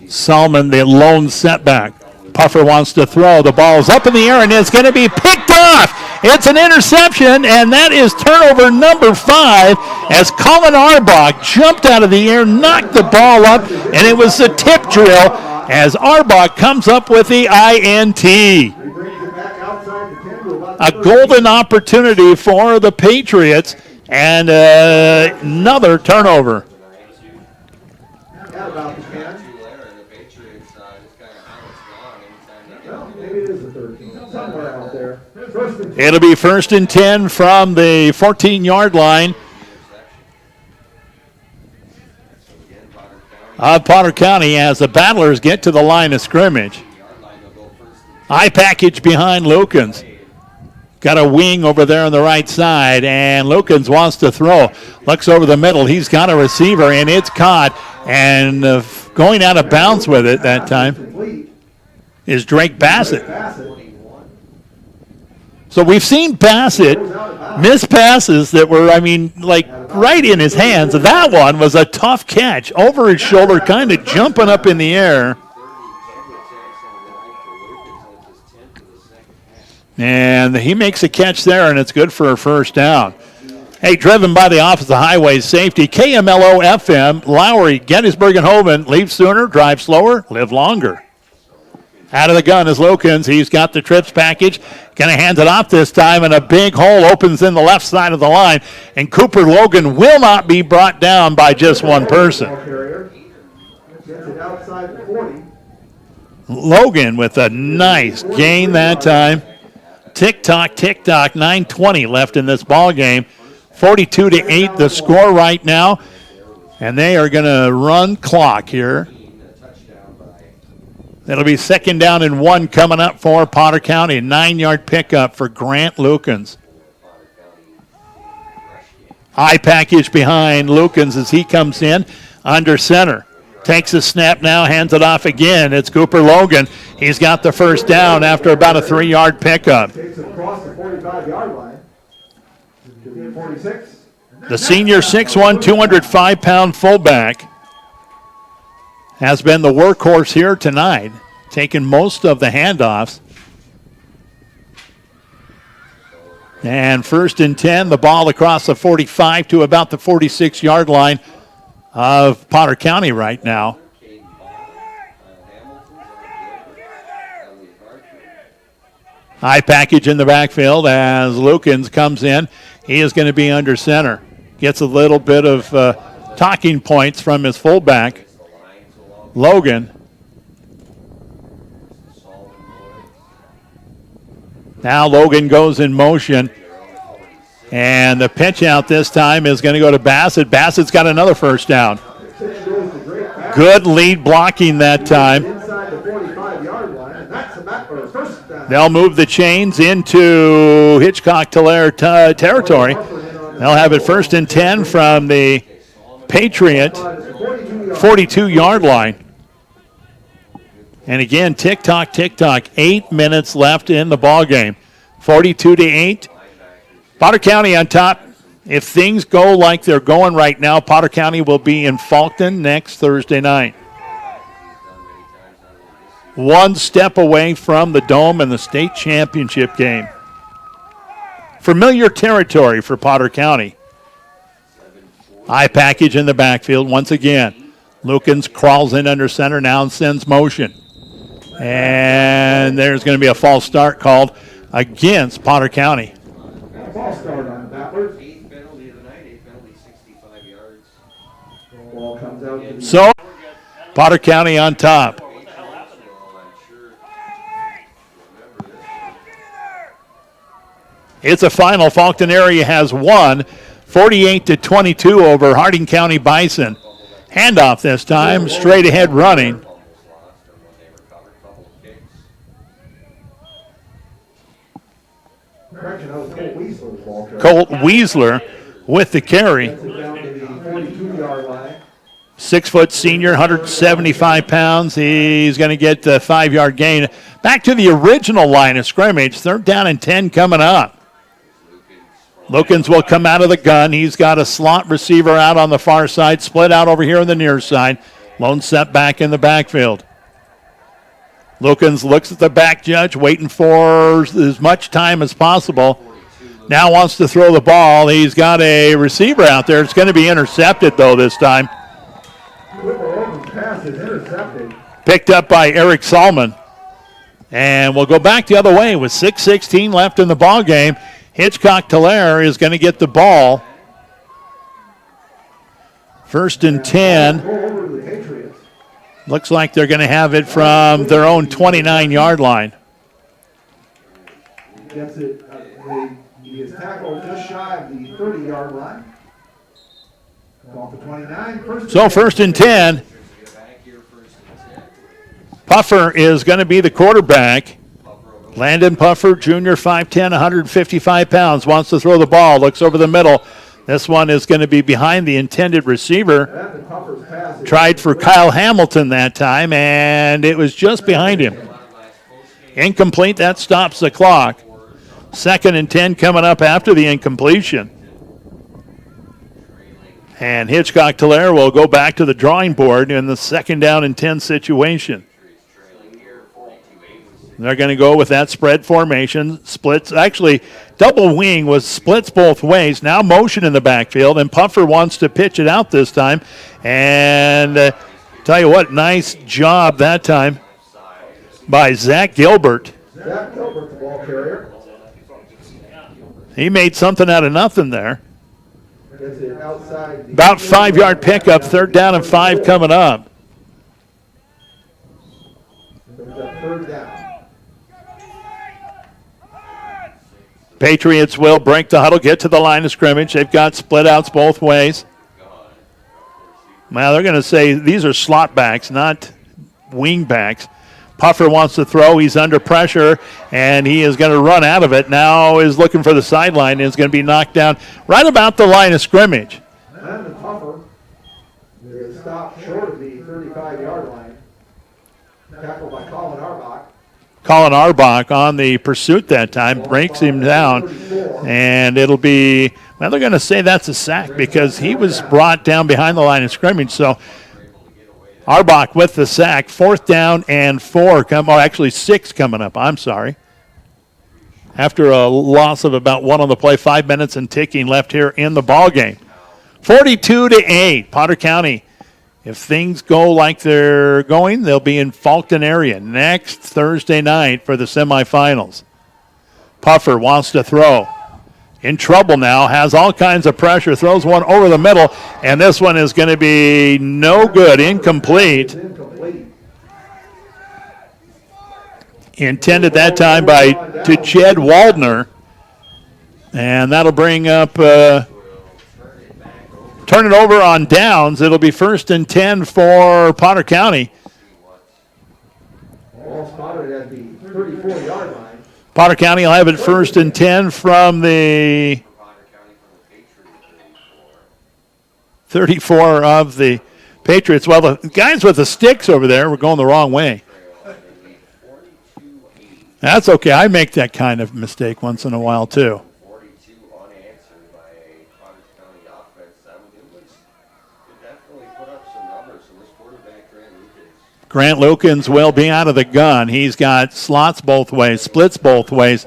Salmon, the lone setback. Puffer wants to throw. The ball's up in the air, and it's going to be picked off. It's an interception, and that is turnover number 5 as Colin Arbach jumped out of the air, knocked the ball up, and it was the tip drill as Arbach comes up with the INT. A golden opportunity for the Patriots, and another turnover. It'll be 1st and 10 from the 14-yard line of Potter County as the Battlers get to the line of scrimmage. High package behind Lukens. Got a wing over there on the right side, and Lukens wants to throw. Looks over the middle. He's got a receiver, and it's caught. And going out of bounds with it that time is Drake Bassett. So we've seen Bassett miss passes that were, right in his hands. That one was a tough catch over his shoulder, kind of jumping up in the air. And he makes a catch there, and it's good for a 1st down. Hey, driven by the Office of Highway Safety, KMLO FM, Lowry, Gettysburg, and Hovind. Leave sooner, drive slower, live longer. Out of the gun is Lukens. He's got the trips package. Going to hand it off this time, and a big hole opens in the left side of the line. And Cooper Logan will not be brought down by just one person. Logan with a nice gain that time. Tick-tock, 9:20 left in this ball game. 42-8 the score right now. And they are going to run clock here. It'll be 2nd down and 1 coming up for Potter County. A 9-yard pickup for Grant Lukens. High package behind Lukens as he comes in under center. Takes a snap now, hands it off again. It's Cooper Logan. He's got the first down after about a 3-yard pickup. Takes it across the 45-yard line to the 46. The senior 6'1", 205-pound fullback has been the workhorse here tonight, taking most of the handoffs. And 1st and 10, the ball across the 45 to about the 46-yard line of Potter County right now. High package in the backfield as Lukens comes in. He is going to be under center. Gets a little bit of talking points from his fullback, Logan. Now Logan goes in motion. And the pitch out this time is going to go to Bassett. Bassett's got another first down. Good lead blocking that time. They'll move the chains into Hitchcock Tulare territory. They'll have it 1st and 10 from the Patriot 42-yard line. And again, tick-tock, tick-tock. 8 minutes left in the ball game. 42-8. Potter County on top. If things go like they're going right now, Potter County will be in Falkton next Thursday night. One step away from the Dome and the state championship game. Familiar territory for Potter County. High package in the backfield once again. Lukens crawls in under center now and sends motion. And there's going to be a false start called against Potter County. False start on Battlers. 8th penalty of the night, 8th penalty, 65 yards. Ball comes out to the So, Potter County on top. It's a final. Falkton area has won 48-22 over Harding County Bison. Handoff this time, straight ahead running. Colt Weasler with the carry. 6-foot senior, 175 pounds. He's going to get the 5-yard gain. Back to the original line of scrimmage. 3rd down and 10 coming up. Lukens will come out of the gun. He's got a slot receiver out on the far side, split out over here on the near side. Lone set back in the backfield. Lukens looks at the back judge, waiting for as much time as possible. Now wants to throw the ball. He's got a receiver out there. It's going to be intercepted, though, this time. Picked up by Eric Salmon. And we'll go back the other way with 6:16 left in the ball game. Hitchcock Tulare is going to get the ball. 1st and 10. Looks like they're going to have it from their own 29-yard line. Gets it. He is tackled just shy of the 30-yard line. Off the 29. So 1st and 10. Puffer is going to be the quarterback. Landon Puffer, junior, 5'10", 155 pounds, wants to throw the ball, looks over the middle. This one is going to be behind the intended receiver. Tried for Kyle Hamilton that time, and it was just behind him. Incomplete, that stops the clock. 2nd and 10 coming up after the incompletion. And Hitchcock Tulare will go back to the drawing board in the 2nd down and 10 situation. They're going to go with that spread formation. Splits, actually, double wing was splits both ways. Now motion in the backfield, and Puffer wants to pitch it out this time. And tell you what, nice job that time by Zach Gilbert. Zach Gilbert, the ball carrier. He made something out of nothing there. Gets it outside. About 5-yard pickup, 3rd down and 5 coming up. 3rd down. Patriots will break the huddle, get to the line of scrimmage. They've got split outs both ways. Well, they're going to say these are slot backs, not wing backs. Puffer wants to throw. He's under pressure, and he is going to run out of it. Now is looking for the sideline and is going to be knocked down right about the line of scrimmage. And the Puffer, they stopped short of the 35 35-yard line. Tackled by Colin Arbach. Colin Arbach on the pursuit that time, breaks him down, and it'll be, well, they're going to say that's a sack because he was brought down behind the line of scrimmage. So Arbach with the sack, 4th down and 4, actually 6 coming up, I'm sorry. After a loss of about 1 on the play, 5 minutes and ticking left here in the ball game. 42-8, Potter County. If things go like they're going, they'll be in Falkton area next Thursday night for the semifinals. Puffer wants to throw. In trouble now, has all kinds of pressure, throws one over the middle, and this one is going to be no good, incomplete. Intended that time to Jed Waldner, and that'll bring up... turn it over on downs. It'll be 1st and 10 for Potter County. Ball spotted at the 34-yard line. Potter County will have it 1st and 10 from the 34 of the Patriots. Well, the guys with the sticks over there were going the wrong way. That's okay. I make that kind of mistake once in a while, too. Grant Lukens will be out of the gun. He's got slots both ways, splits both ways,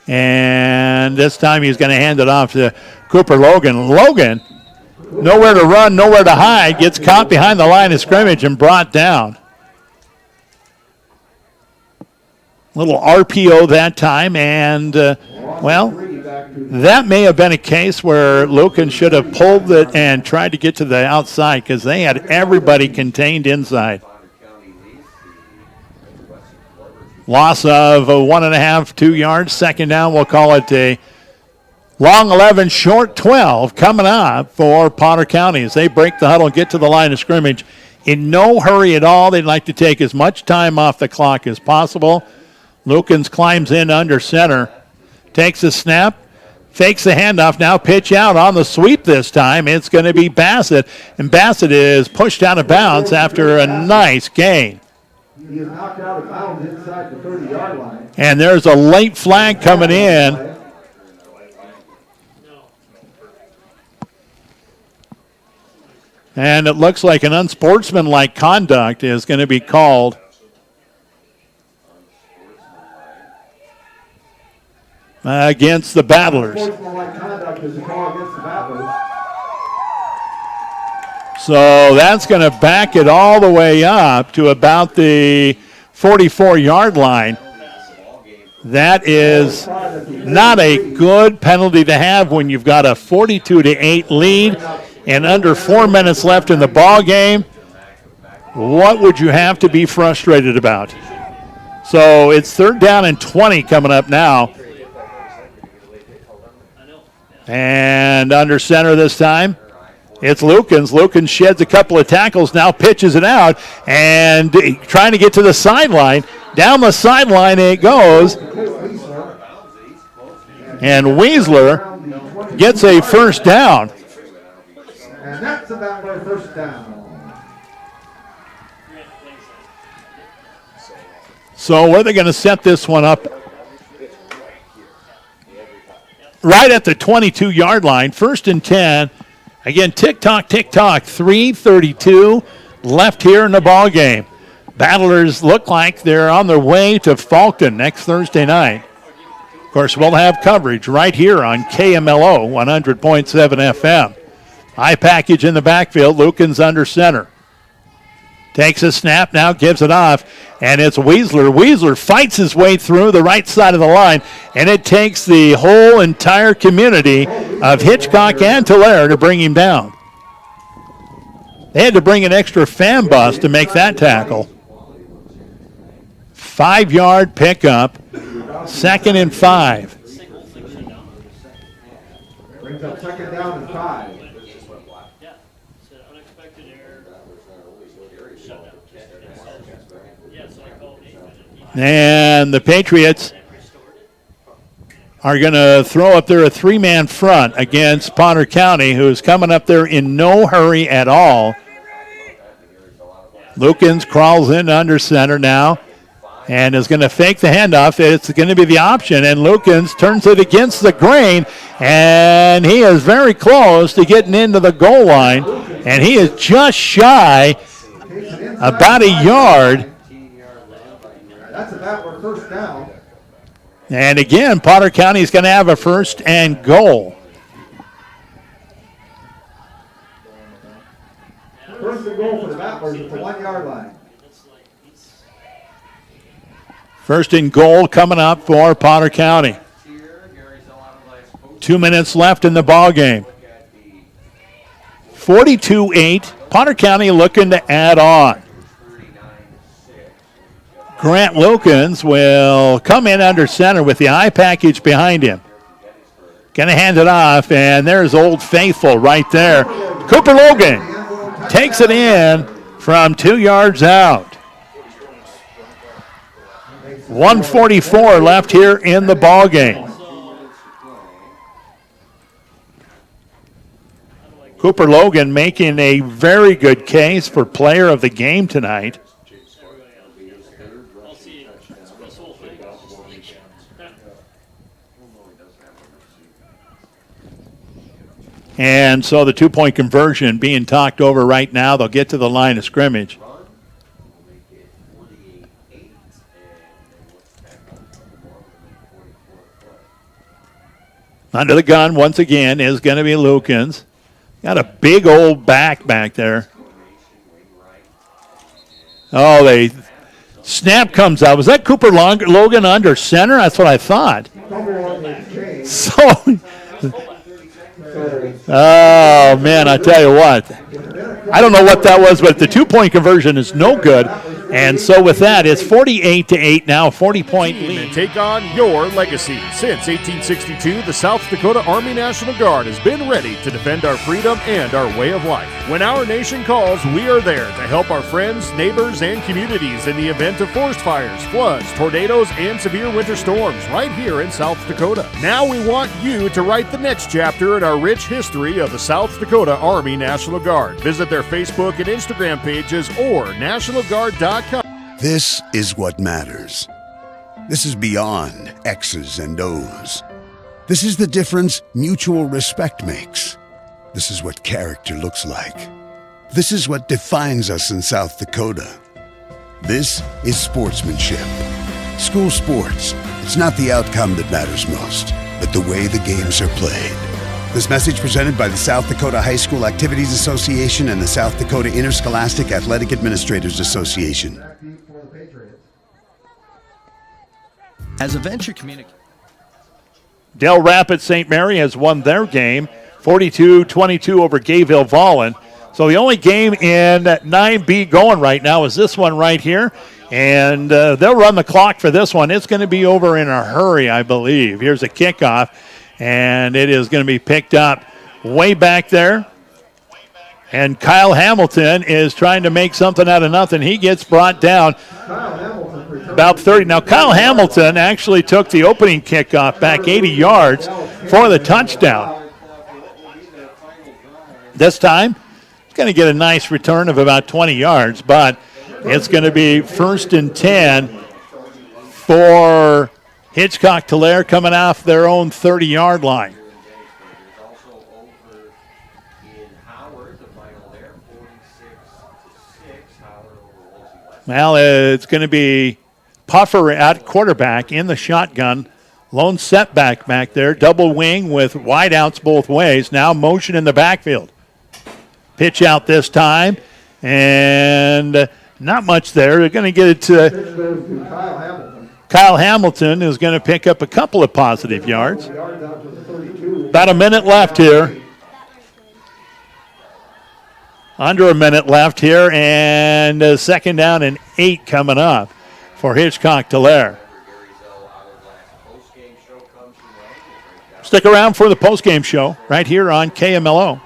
and this time he's going to hand it off to Cooper Logan. Logan, nowhere to run, nowhere to hide, gets caught behind the line of scrimmage and brought down. Little RPO that time, and, that may have been a case where Lukens should have pulled it and tried to get to the outside because they had everybody contained inside. Loss of 1.5, 2 yards. 2nd down, we'll call it a long 11, short 12 coming up for Potter County as they break the huddle and get to the line of scrimmage. In no hurry at all. They'd like to take as much time off the clock as possible. Lukens climbs in under center, takes a snap, fakes the handoff, now pitch out on the sweep this time. It's going to be Bassett, and Bassett is pushed out of bounds after a nice gain. He is knocked out of bounds inside the 30-yard line. And there's a late flag coming in. And it looks like an unsportsmanlike conduct is going to be called. Against the Battlers. Unsportsmanlike conduct is a call against the Battlers. So that's going to back it all the way up to about the 44-yard line. That is not a good penalty to have when you've got a 42-8 lead and under 4 minutes left in the ball game. What would you have to be frustrated about? So it's 3rd down and 20 coming up now. And under center this time, it's Lukens. Lukens sheds a couple of tackles, now pitches it out, and trying to get to the sideline. Down the sideline it goes. And Weisler gets a 1st down. And that's about their 1st down. So where are they going to set this one up? Right at the 22-yard line, 1st and 10. Again, tick-tock, 3:32 left here in the ball game. Battlers look like they're on their way to Falkton next Thursday night. Of course, we'll have coverage right here on KMLO 100.7 FM. High package in the backfield, Lukens under center. Takes a snap, now gives it off, and it's Weisler. Weisler fights his way through the right side of the line, and it takes the whole entire community of Hitchcock and Tulare to bring him down. They had to bring an extra fan bus to make that tackle. 5-yard pickup, 2nd and 5. Brings up 2nd down and 5. And the Patriots are going to throw up there a 3-man front against Potter County, who's coming up there in no hurry at all. Lukens crawls in under center now and is going to fake the handoff. It's going to be the option, and Lukens turns it against the grain, and he is very close to getting into the goal line, and he is just shy about a yard. That's about our first down. And again, Potter County is going to have a first and goal. First and goal for the Battlers at the 1 yard line. First and goal coming up for Potter County. 2 minutes left in the ball game. 42-8. Potter County looking to add on. Grant Lukens will come in under center with the I package behind him. Going to hand it off, and there's Old Faithful right there. Cooper Logan takes it in from 2 yards out. 1:44 left here in the ball game. Cooper Logan making a very good case for player of the game tonight. And so the two-point conversion being talked over right now. They'll get to the line of scrimmage. Under the gun once again is going to be Lukens. Got a big old back there. Oh, they snap comes out. Was that Cooper Logan under center? That's what I thought. So, oh, man, I tell you what. I don't know what that was, but the two-point conversion is no good. And so with that, it's 48-8 now, 40-point lead. And take on your legacy. Since 1862, the South Dakota Army National Guard has been ready to defend our freedom and our way of life. When our nation calls, we are there to help our friends, neighbors, and communities in the event of forest fires, floods, tornadoes, and severe winter storms right here in South Dakota. Now we want you to write the next chapter in our rich history of the South Dakota Army National Guard. Visit their Facebook and Instagram pages or nationalguard.com. This is what matters. This is beyond X's and O's. This is the difference mutual respect makes. This is what character looks like. This is what defines us in South Dakota. This is sportsmanship. School sports, it's not the outcome that matters most, but the way the games are played. This message presented by the South Dakota High School Activities Association and the South Dakota Interscholastic Athletic Administrators Association. As a venture communicator, Del Rapids St. Mary has won their game 42-22 over Gayville Vollen. So the only game in 9B going right now is this one right here. And they'll run the clock for this one. It's going to be over in a hurry, I believe. Here's a kickoff. And it is going to be picked up way back there. And Kyle Hamilton is trying to make something out of nothing. He gets brought down about 30. Now, Kyle Hamilton actually took the opening kickoff back 80 yards for the touchdown. This time, he's going to get a nice return of about 20 yards, but it's going to be 1st and 10 for Hitchcock Tulare coming off their own 30-yard line. Well, it's going to be Puffer at quarterback in the shotgun. Lone setback back there. Double wing with wideouts both ways. Now motion in the backfield. Pitch out this time. And not much there. They're going to get it to Kyle Hamilton, is going to pick up a couple of positive yards. About a minute left here. Under a minute left here, and 2nd down and 8 coming up for Hitchcock Tulare. Stick around for the postgame show right here on KMLO.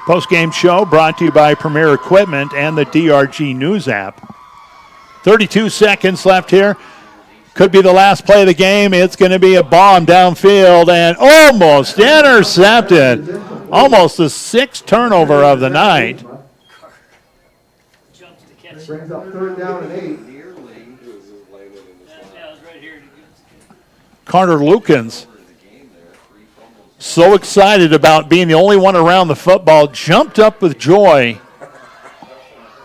Postgame show brought to you by Premier Equipment and the DRG News app. 32 seconds left here. Could be the last play of the game. It's going to be a bomb downfield and almost intercepted. almost the 6th turnover of the night. Brings up 3rd down and 8. Carter Lukens, so excited about being the only one around the football, jumped up with joy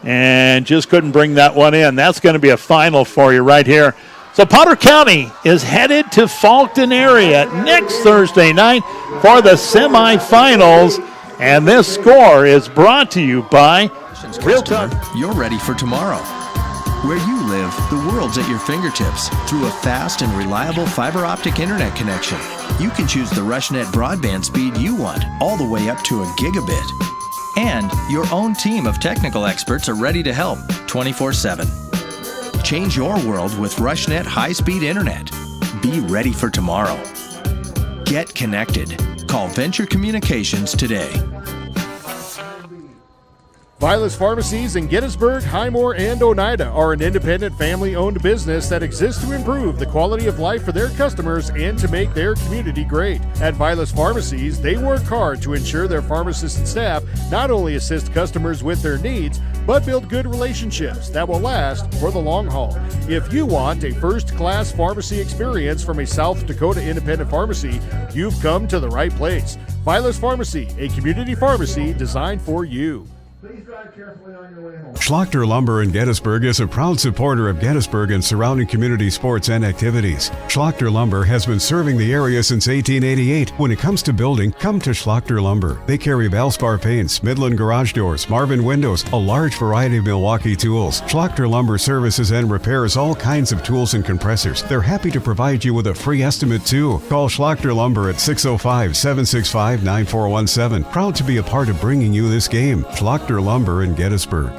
and just couldn't bring that one in. That's going to be a final for you right here. So Potter County is headed to Faulkton area next Thursday night for the semifinals, and this score is brought to you by Real Time. You're ready for tomorrow. Where you live, the world's at your fingertips through a fast and reliable fiber optic internet connection. You can choose the RushNet broadband speed you want, all the way up to a gigabit. And your own team of technical experts are ready to help 24/7. Change your world with RushNet high-speed internet. Be ready for tomorrow. Get connected. Call Venture Communications today. Vilas Pharmacies in Gettysburg, Highmore, and Oneida are an independent family-owned business that exists to improve the quality of life for their customers and to make their community great. At Vilas Pharmacies, they work hard to ensure their pharmacists and staff not only assist customers with their needs, but build good relationships that will last for the long haul. If you want a first-class pharmacy experience from a South Dakota independent pharmacy, you've come to the right place. Vilas Pharmacy, a community pharmacy designed for you. Please drive carefully on your way home. Schlachter Lumber in Gettysburg is a proud supporter of Gettysburg and surrounding community sports and activities. Schlachter Lumber has been serving the area since 1888. When it comes to building, come to Schlachter Lumber. They carry Valspar paints, Midland garage doors, Marvin windows, a large variety of Milwaukee tools. Schlachter Lumber services and repairs all kinds of tools and compressors. They're happy to provide you with a free estimate too. Call Schlachter Lumber at 605-765-9417. Proud to be a part of bringing you this game. Schlachter Lumber in Gettysburg.